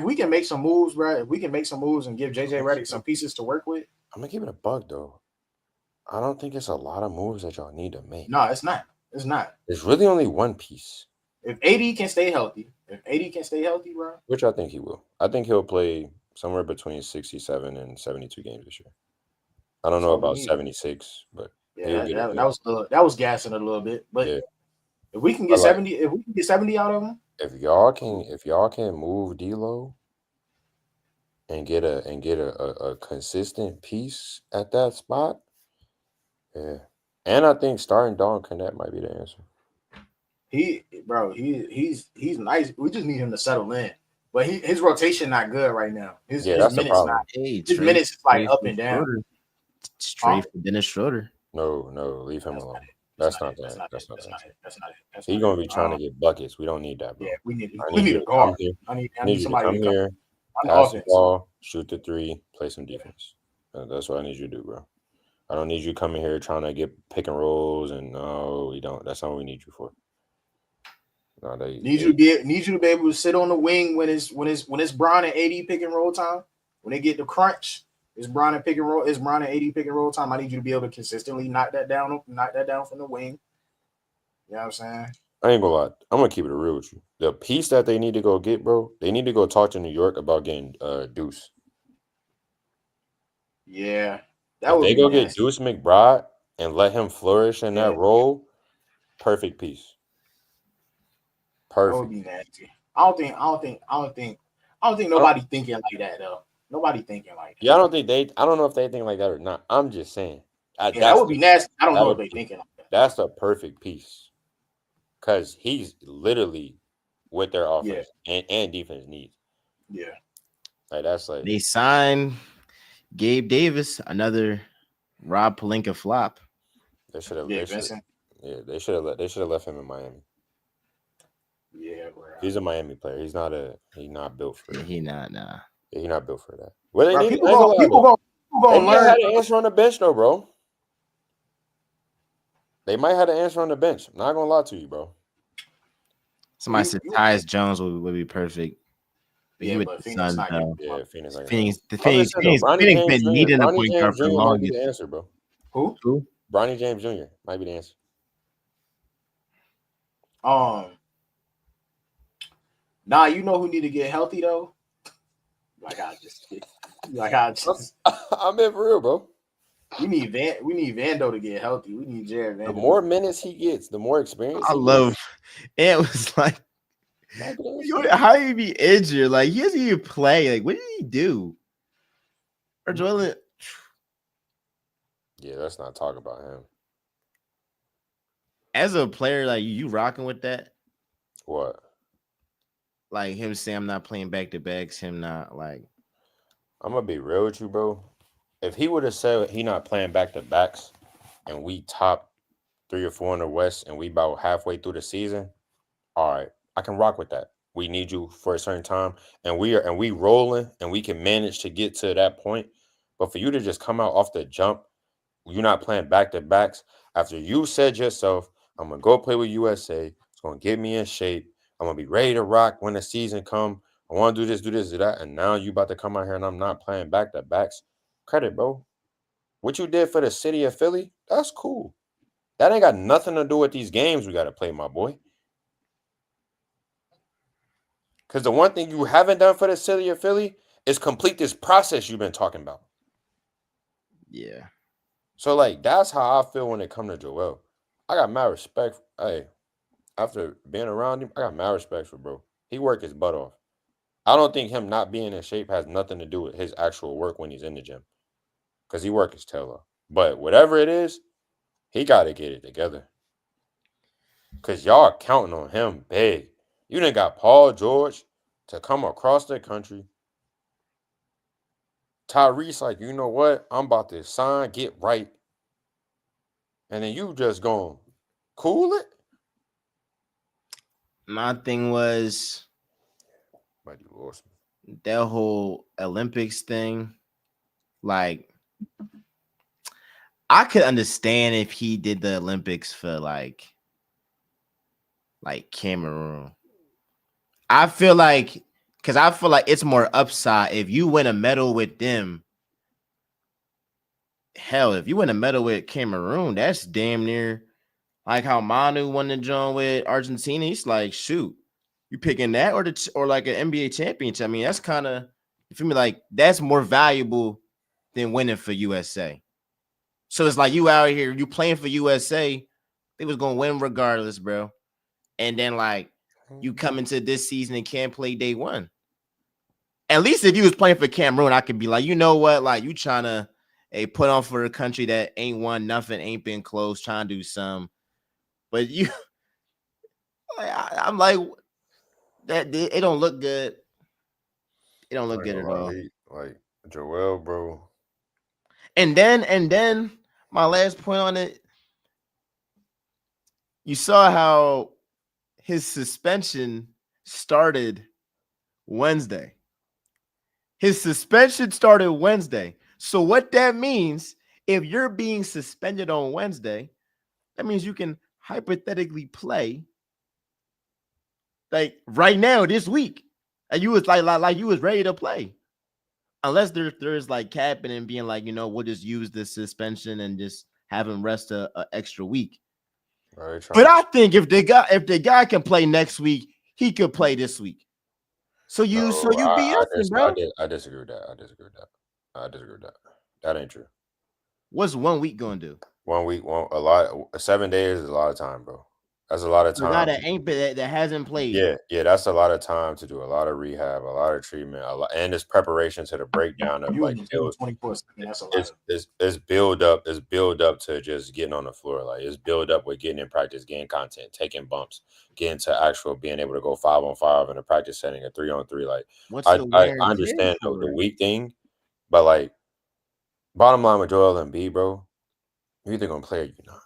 we can make some moves, bro. If we can make some moves and give JJ Redick some pieces to work with. I'm gonna give it a bug though. I don't think it's a lot of moves that y'all need to make. No, it's not. It's not. It's really only one piece. If AD can stay healthy, bro. Which I think he will. I think he'll play somewhere between 67 and 72 games this year. I don't know about 76, but yeah, that was gassing a little bit. But yeah. if we can get 70, out of him, if y'all can move D'Lo and get a consistent piece at that spot, yeah. And I think starting Don Connect might be the answer. He's nice. We just need him to settle in. But his rotation not good right now. His minutes not. His minutes is like up and down. Straight for Dennis Schroeder. No, leave him alone. That's not that. He's gonna be trying to get buckets. We don't need that, bro. Yeah, we need a guard. I need somebody to come here, pass the ball, shoot the three, play some defense. That's what I need you to do, bro. I don't need you coming here trying to get pick and rolls, and no, we don't. That's not what we need you for. No, need you to be able to sit on the wing when it's Bron and AD pick and roll time. When they get the crunch, it's Bron and pick and roll. It's Bron and AD pick and roll time. I need you to be able to consistently knock that down from the wing. You know what I'm saying? I ain't gonna lie. I'm gonna keep it real with you. The piece that they need to go get, bro, they need to go talk to New York about getting Deuce. Yeah. If they go get Deuce McBride and let him flourish in that role, perfect piece. Perfect. That would be nasty. I don't think nobody thinking like that though. Nobody thinking like that. Yeah, I don't know if they think like that or not. I'm just saying. That would be nasty. I don't know if they thinking like that. That's a perfect piece. Because he's literally what their offense and defense needs. Yeah. Like that's like they signed Gabe Davis, another Rob Pelinka flop. They should have. Vincent. Yeah, they should have left him in Miami. Yeah, bro. He's a Miami player. He's not built for it. He not. Yeah, he's not built for that. Well, they need people gonna learn. They had an answer on the bench though, bro. They might have an answer on the bench. I'm not gonna lie to you, bro. Somebody said Tyus Jones would be perfect. Yeah, but Phoenix not Phoenix been needing a point guard for the longest. Might be the answer, bro. Who? Bronny James Jr. might be the answer. Nah, you know who need to get healthy though? I'm in for real, bro. We need Vando to get healthy. We need Jared Vando. The more minutes he gets, the more experience. It was like, how did he be injured? Like he doesn't even play. Like what did he do? Or Joel? Yeah, let's not talk about him. As a player, like you rocking with that? What? Like him saying I'm not playing back to backs. Him not like. I'm gonna be real with you, bro. If he would have said he not playing back to backs, and we top 3 or 4 in the West, and we about halfway through the season, all right, I can rock with that. We need you for a certain time, and we rolling, and we can manage to get to that point. But for you to just come out off the jump, you're not playing back to backs after you said yourself, I'm gonna go play with USA. It's gonna get me in shape. I'm gonna be ready to rock when the season come. I want to do this, do that, and now you about to come out here and I'm not playing back to backs. Credit, bro. What you did for the city of Philly, that's cool. That ain't got nothing to do with these games we got to play, my boy. Because the one thing you haven't done for the city of Philly is complete this process you've been talking about. Yeah. So, like, that's how I feel when it comes to Joel. I got mad respect. Hey, after being around him, I got mad respect for bro. He worked his butt off. I don't think him not being in shape has nothing to do with his actual work when he's in the gym, because he worked his tail off. But whatever it is, he got to get it together. Because y'all counting on him big. You done got Paul George to come across the country. Tyrese, like, you know what? I'm about to sign, get right. And then you just going to cool it? My thing was But you lost me. that whole Olympics thing. Like, I could understand if he did the Olympics for like Cameroon. I feel like it's more upside if you win a medal with them. Hell, if you win a medal with Cameroon, that's damn near like how Manu won the joint with Argentina. He's like, shoot, you picking that or like an NBA championship? I mean, that's kind of, you feel me? Like, that's more valuable than winning for USA. So it's like you out here, you playing for USA, they was gonna win regardless, bro. And then like you come into this season and can't play day one. At least if you was playing for Cameroon, I could be like, you know what, like you trying to put on for a country that ain't won nothing, ain't been close, trying to do some. But you, I'm like, that it don't look good. It don't look good at all. Like, Joel, bro. And then my last point on it, you saw how his suspension started Wednesday. His suspension started Wednesday. So what that means, if you're being suspended on Wednesday, that means you can hypothetically play like right now this week. And you was like you was ready to play. Unless there's like capping and being like, we'll just use this suspension and just have him rest a extra week. But I think if the guy can play next week, he could play this week. So you BSing, bro. I disagree with that. I disagree with that. That ain't true. What's 1 week gonna do? 1 week, a lot. 7 days is a lot of time, bro. That's a lot of time. A guy that hasn't played. Yeah, that's a lot of time to do a lot of rehab, a lot of treatment, and it's preparation to the breakdown of like it's build up. It's build up to just getting on the floor. Like it's build up with getting in practice, getting content, taking bumps, getting to actual being able to go 5-on-5 in a practice setting, a 3-on-3. Like I understand the weak thing, but like bottom line with Joel Embiid, bro, you're either gonna play or you're not.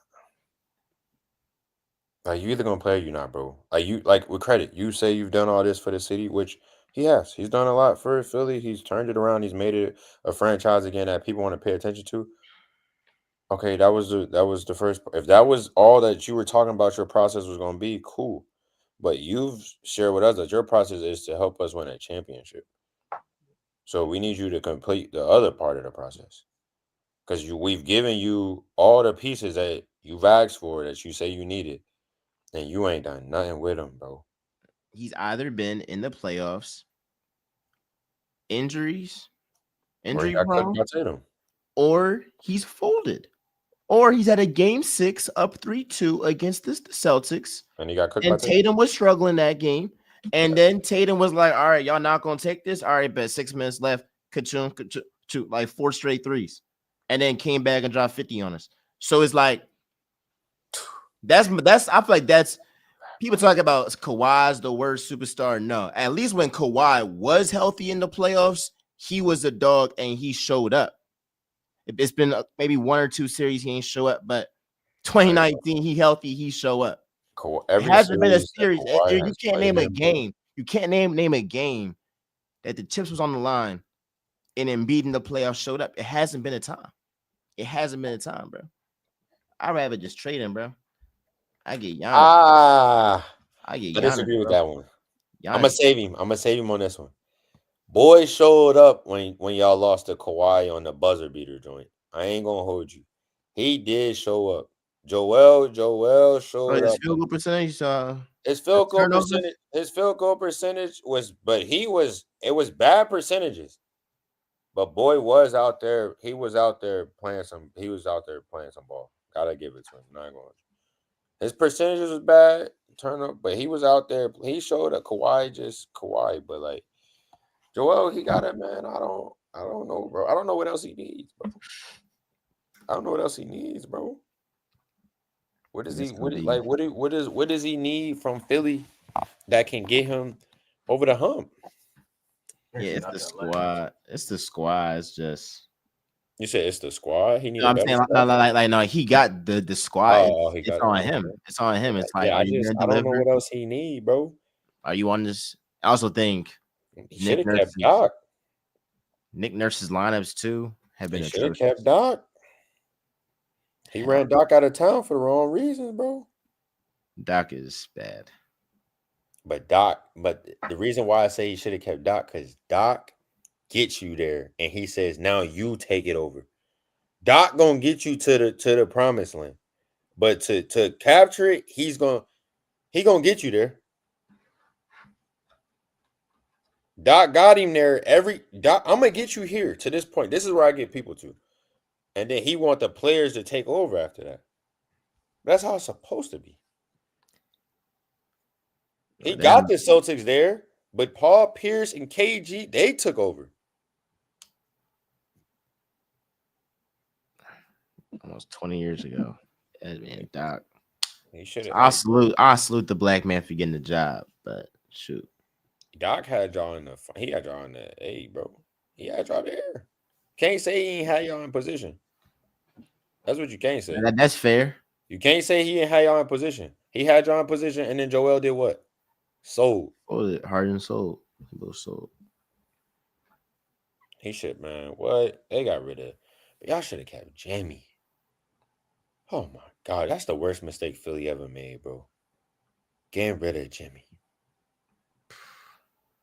Like you either gonna play or you're not, bro. Like with credit, you say you've done all this for the city, which he has. He's done a lot for Philly. He's turned it around. He's made it a franchise again that people want to pay attention to. Okay, that was the first. If that was all that you were talking about, your process was gonna be cool. But you've shared with us that your process is to help us win a championship. So we need you to complete the other part of the process. Because we've given you all the pieces that you've asked for that you say you needed. And you ain't done nothing with him, bro. He's either been in the playoffs, injury prone, or he's folded, or he's at a game 6 up 3-2 against the Celtics, and he got cooked. And Tatum was struggling that game, and then Tatum was like, "All right, y'all not gonna take this. All right, bet 6 minutes left. Ka-choom, like 4 straight threes, and then came back and dropped 50 on us. So it's like that's I feel like that's people talk about Kawhi's the worst superstar. No, at least when Kawhi was healthy in the playoffs, he was a dog and he showed up. It's been maybe 1 or 2 series he ain't show up, but 2019 he healthy, he show up. It hasn't been a series. You can't name a game. You can't name a game that the chips was on the line and Embiid in the playoffs showed up. It hasn't been a time. It hasn't been a time, bro. I'd rather just trade him, bro. I get Giannis. I disagree with that one. Giannis. I'm gonna save him on this one. Boy showed up when y'all lost to Kawhi on the buzzer beater joint. I ain't gonna hold you. He did show up. Joel showed up. Field goal percentage. His field goal percentage was, but it was bad percentages. But boy was out there. He was out there playing some ball. Gotta give it to him. Not going. His percentages was bad, turn up, but he was out there. He showed that Kawhi, but like Joel, he got it, man. I don't know, bro. I don't know what else he needs, bro. I don't know what else he needs, bro. What does he what does he need from Philly that can get him over the hump? Yeah, it's the squad. It's the squad. It's just. You said it's the squad. He need No, a I'm better saying squad. No, he got the squad. Oh, he It's got it. on Okay. him. It's on him. It's like, Yeah, are you gonna I don't know deliver? what else he need, bro. Are you on this? I also think He should have kept Nick Nurse's lineups too have been He should have atrocious. kept Doc. He ran Doc out of town for the wrong reasons, bro. Doc is bad. But the reason why I say he should have kept Doc, because Doc gets you there, and he says, now you take it over. Doc gonna get you to the promised land. But to capture it, he gonna get you there. Doc got him there. Doc, I'm gonna get you here to this point. This is where I get people to. And then he want the players to take over after that. That's how it's supposed to be. He got the Celtics there, but Paul Pierce and KG, they took over. Almost 20 years ago. Man, Doc. He should have. I salute the black man for getting the job, but shoot. Doc had y'all in the A, bro. He had y'all there. Can't say he ain't had y'all in position. That's what you can't say. That's fair. You can't say he ain't had y'all in position. He had y'all in position, and then Joel did what? Sold. What was it? Harden sold. He both sold. He should, man. What? They got rid of. But y'all should have kept Jimmy. Oh my God, that's the worst mistake Philly ever made, bro. Getting rid of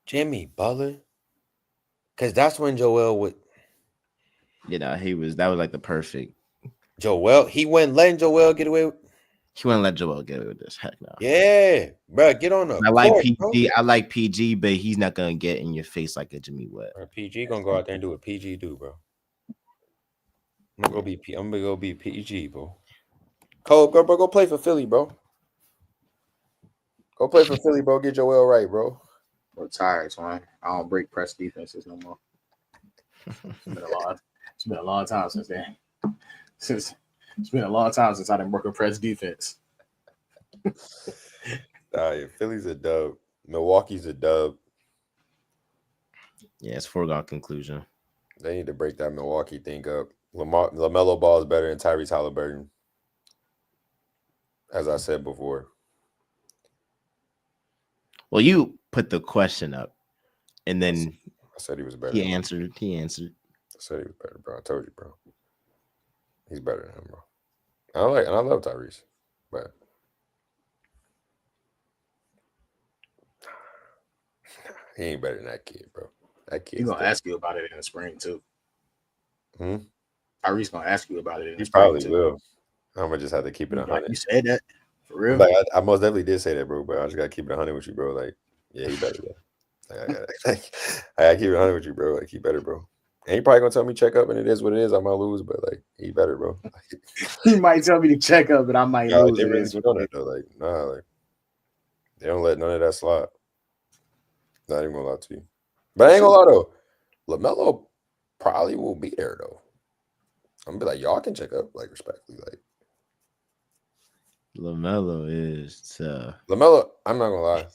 Jimmy Butler. Because that's when Joel would. That was like the perfect. Joel, he wasn't letting Joel get away with. He wouldn't let Joel get away with this. Heck no. Yeah, bro, get on the. I like court, PG. Bro. I like PG, but he's not gonna get in your face like a Jimmy would. PG gonna go out there and do what PG do, bro. I'm gonna go be PG, bro. Cole, go play for Philly, bro. Go play for Philly, bro. Get Joel right, bro. I'm tired, man. I don't break press defenses no more. It's been a long time since then. It's been a long time since I didn't work a press defense. Yeah, Philly's a dub. Milwaukee's a dub. Yeah, it's foregone conclusion. They need to break that Milwaukee thing up. LaMelo Ball is better than Tyrese Halliburton, as I said before. Well, you put the question up, and then I said he was better. He answered. I said he was better, bro. I told you, bro. He's better than him, bro. I love Tyrese, but he ain't better than that kid, bro. That kid. He's gonna ask you about it in the spring too. Tyrese gonna ask you about it in the spring. He probably too. will. I'm gonna just have to keep it 100. You said that for real? Like, I most definitely did say that, bro. But I just gotta keep it 100 with you, bro. Like, yeah, he better. Like, I gotta keep it 100 with you, bro. Like, he better, bro. And he probably gonna tell me check up, and it is what it is. I might lose, but like, he better, bro. He might tell me to check up, but I might lose. They really do that though. Like, nah, like they don't let none of that slide. Not even gonna lie to you, but I ain't gonna lie though. LaMelo probably will be there though. I'm gonna be like, y'all can check up, like respectfully, like. LaMelo is LaMelo. I'm not gonna lie.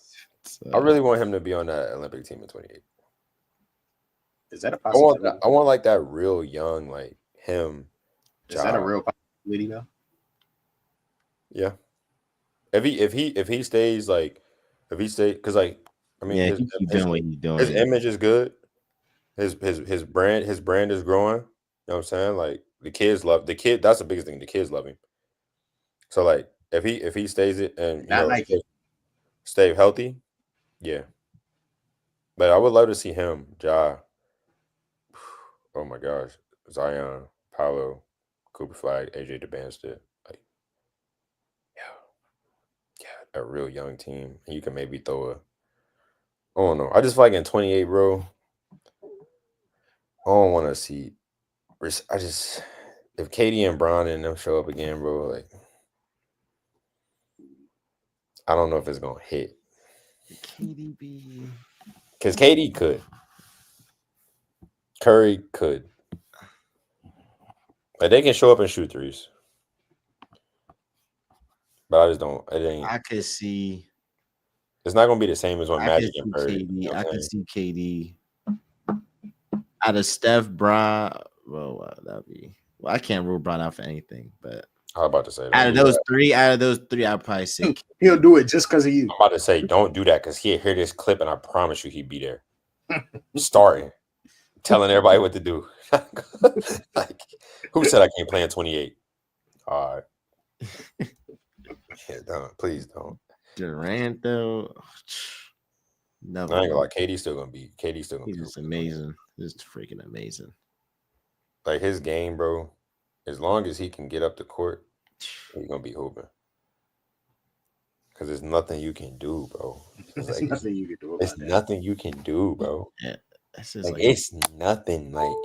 I really want him to be on that Olympic team in 28. Is that a possibility? I want like that real young, like him. Is that a real possibility though? Yeah. If he stays like, because like I mean, he keep doing what he's doing. His image is good. His brand is growing. You know what I'm saying? Like the kids love the kid. That's the biggest thing. The kids love him. So like if he stays it and stay healthy, yeah. But I would love to see him, Ja. Oh my gosh, Zion, Paolo, Cooper Flag, AJ DeBanstead, like, yeah, a real young team. You can maybe throw I don't know. I just feel like in 28, bro. I don't want to see. If Katie and Bron and them show up again, bro, like I don't know if it's gonna hit. KDB. Because KD could. Curry could. Like they can show up and shoot threes. But I just don't. It ain't. I could see. It's not gonna be the same as when I could Magic and see Curry. KD. You know what I I'm could saying? see KD out of Steph, Bron. Well, that'd be. Well, I can't rule Bron out for anything, but I was about to say out don't of do those that. three, I'd probably say He'll do it just because of you. I'm about to say don't do that because he'll hear this clip and I promise you he'd be there. Starting. Telling everybody what to do. Like, who said I can't play in 28? All right. Yeah, don't. Please don't. Durant though. No, I ain't gonna lie. KD's still gonna be. KD's still gonna he's be. just amazing. Just freaking amazing. Like his game, bro. As long as he can get up the court, he's gonna be hooping. Because there's nothing you can do, bro. It's There's like nothing you can do about it's that. nothing you can do, bro. Yeah, that's just Like like it's nothing. Like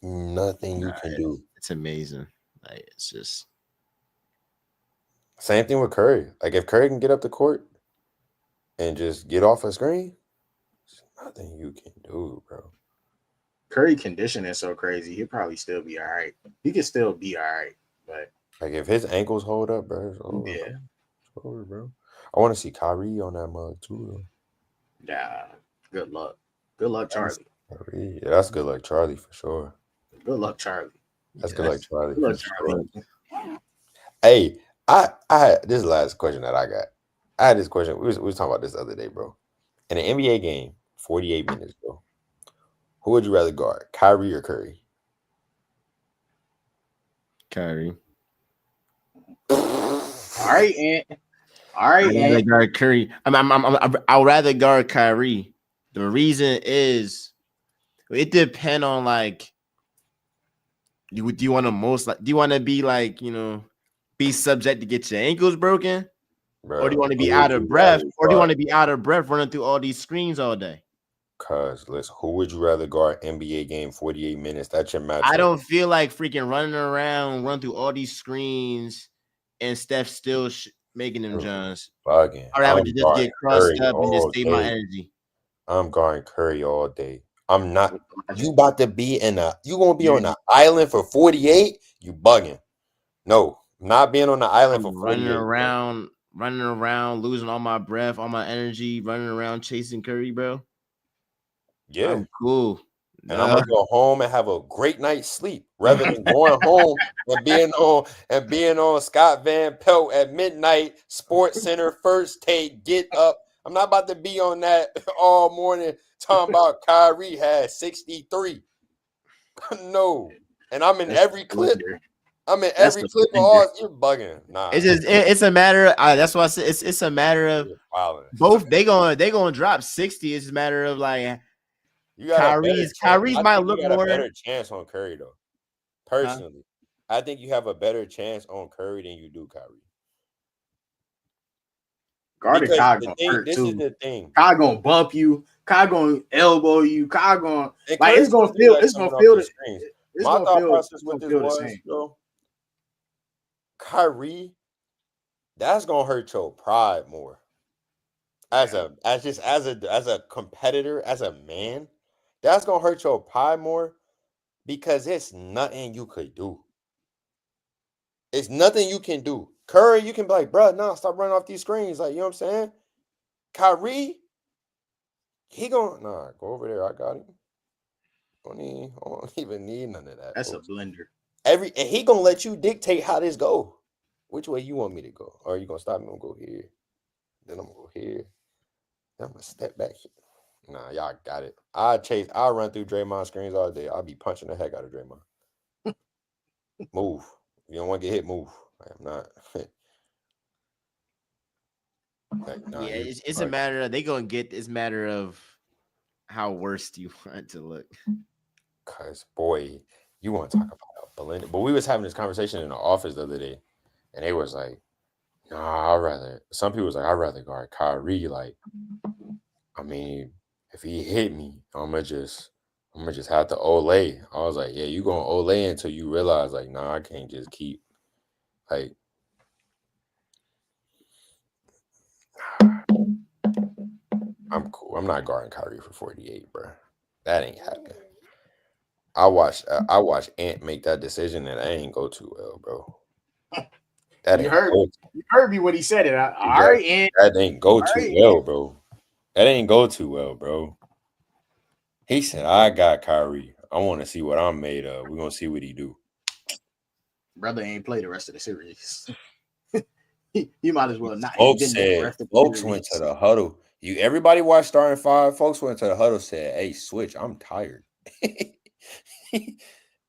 nothing you can do. it's amazing. Like it's just Same thing with Curry. Like if Curry can get up the court and just get off a screen, there's nothing you can do, bro. Curry condition is so crazy. He'll probably still be all right. He can still be all right, but Like if his ankles hold up, bro, it's over. yeah, It's over, bro. I want to see Kyrie on that mug too, though. yeah. Good luck. Good luck, Charlie. Kyrie. Yeah, that's good luck, Charlie, for sure. Good luck, Charlie. That's yeah, good luck, Charlie. Good For luck, Charlie. sure. Hey, I had this last question that I got. I had this question. We was talking about this the other day, bro. In an NBA game, 48 minutes, bro. Who would you rather guard, Kyrie or Curry? Kyrie. All right, Ant. All right, I'd rather Ant. guard Curry. I'd rather guard Kyrie. The reason is it depends on like do you want to most like do you want to be like be subject to get your ankles broken, Bro, or do you want to be who out would of you breath, rather or do you want guard? to be out of breath running through all these screens all day? Cause listen, who would you rather guard NBA game 48 minutes? That's your matchup. I don't feel like freaking running around, run through all these screens, and Steph still making them Johns. Bugging. Or I would just get crossed up and just save my day. energy. I'm guarding Curry all day. I'm not. You about to be you gonna be on the island for 48? You bugging. No, not being on the island for 48. Running around, losing all my breath, all my energy, running around chasing Curry, bro. Yeah. I'm cool. And I'm gonna go home and have a great night's sleep rather than going home and being on Scott Van Pelt at midnight, Sports Center, First Take, Get Up. I'm not about to be on that all morning talking about Kyrie had 63. No. And I'm in every clip. I'm in every clip of all. You're bugging. Nah. It's a matter of that's why I said it's a matter of both. They gonna drop 60. It's a matter of like Kyrie's might look more. A better chance on Curry though. Personally, I think you have a better chance on Curry than you do Kyrie. Guarding Kai gonna hurt this too. is the thing. Kai gonna bump you. Kai gonna elbow you. Kai gonna like it's gonna feel. It's gonna feel the screen. My thought process with this was, bro, Kyrie, that's gonna hurt your pride more. As a competitor, as a man, that's gonna hurt your pride more because it's nothing you could do. It's nothing you can do. Curry, you can be like, bro, nah, stop running off these screens. Like, you know what I'm saying? Kyrie, he gonna go over there. I got him. I don't even need none of that. That's folks. A blender. And he gonna let you dictate how this go. Which way you want me to go? Or are you gonna stop me? I'm gonna go here. Then I'm gonna go here. Then I'm gonna step back here. Nah, y'all got it. I'll run through Draymond screens all day. I'll be punching the heck out of Draymond. Move. If you don't want to get hit, move. I'm not. It's a matter of it's a matter of how worse do you want it to look. Cause boy, you want to talk about a blender. But we was having this conversation in the office the other day, and they was like, some people was like, I'd rather guard Kyrie. Like, I mean, if he hit me, I'm gonna just have to Olay. I was like, yeah, you gonna Olay until you realize, like, I can't just keep, like, I'm not guarding Kyrie for 48, bro. That ain't happening. I watched Ant make that decision, and that ain't go too well, bro. That You ain't heard go, you heard me when he said it. All that, right, and that ain't go too right, well, bro. That ain't go too well, bro. He said, "I got Kyrie. I want to see what I'm made of. We're gonna see what he do." brother ain't play the rest of the series. You might as well not have Folks been there the said, rest of the folks series. went to the huddle. Everybody watched starting five. Folks went to the huddle, said, "Hey, switch, I'm tired."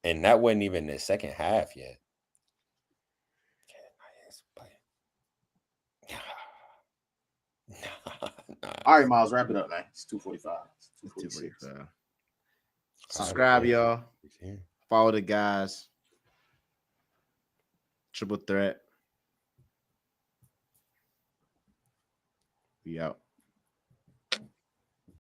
And that wasn't even the second half yet. All right, Miles, wrap it up, man. It's 2:45. It's 2:45. Subscribe, y'all. Follow the guys. Triple Threat. We out.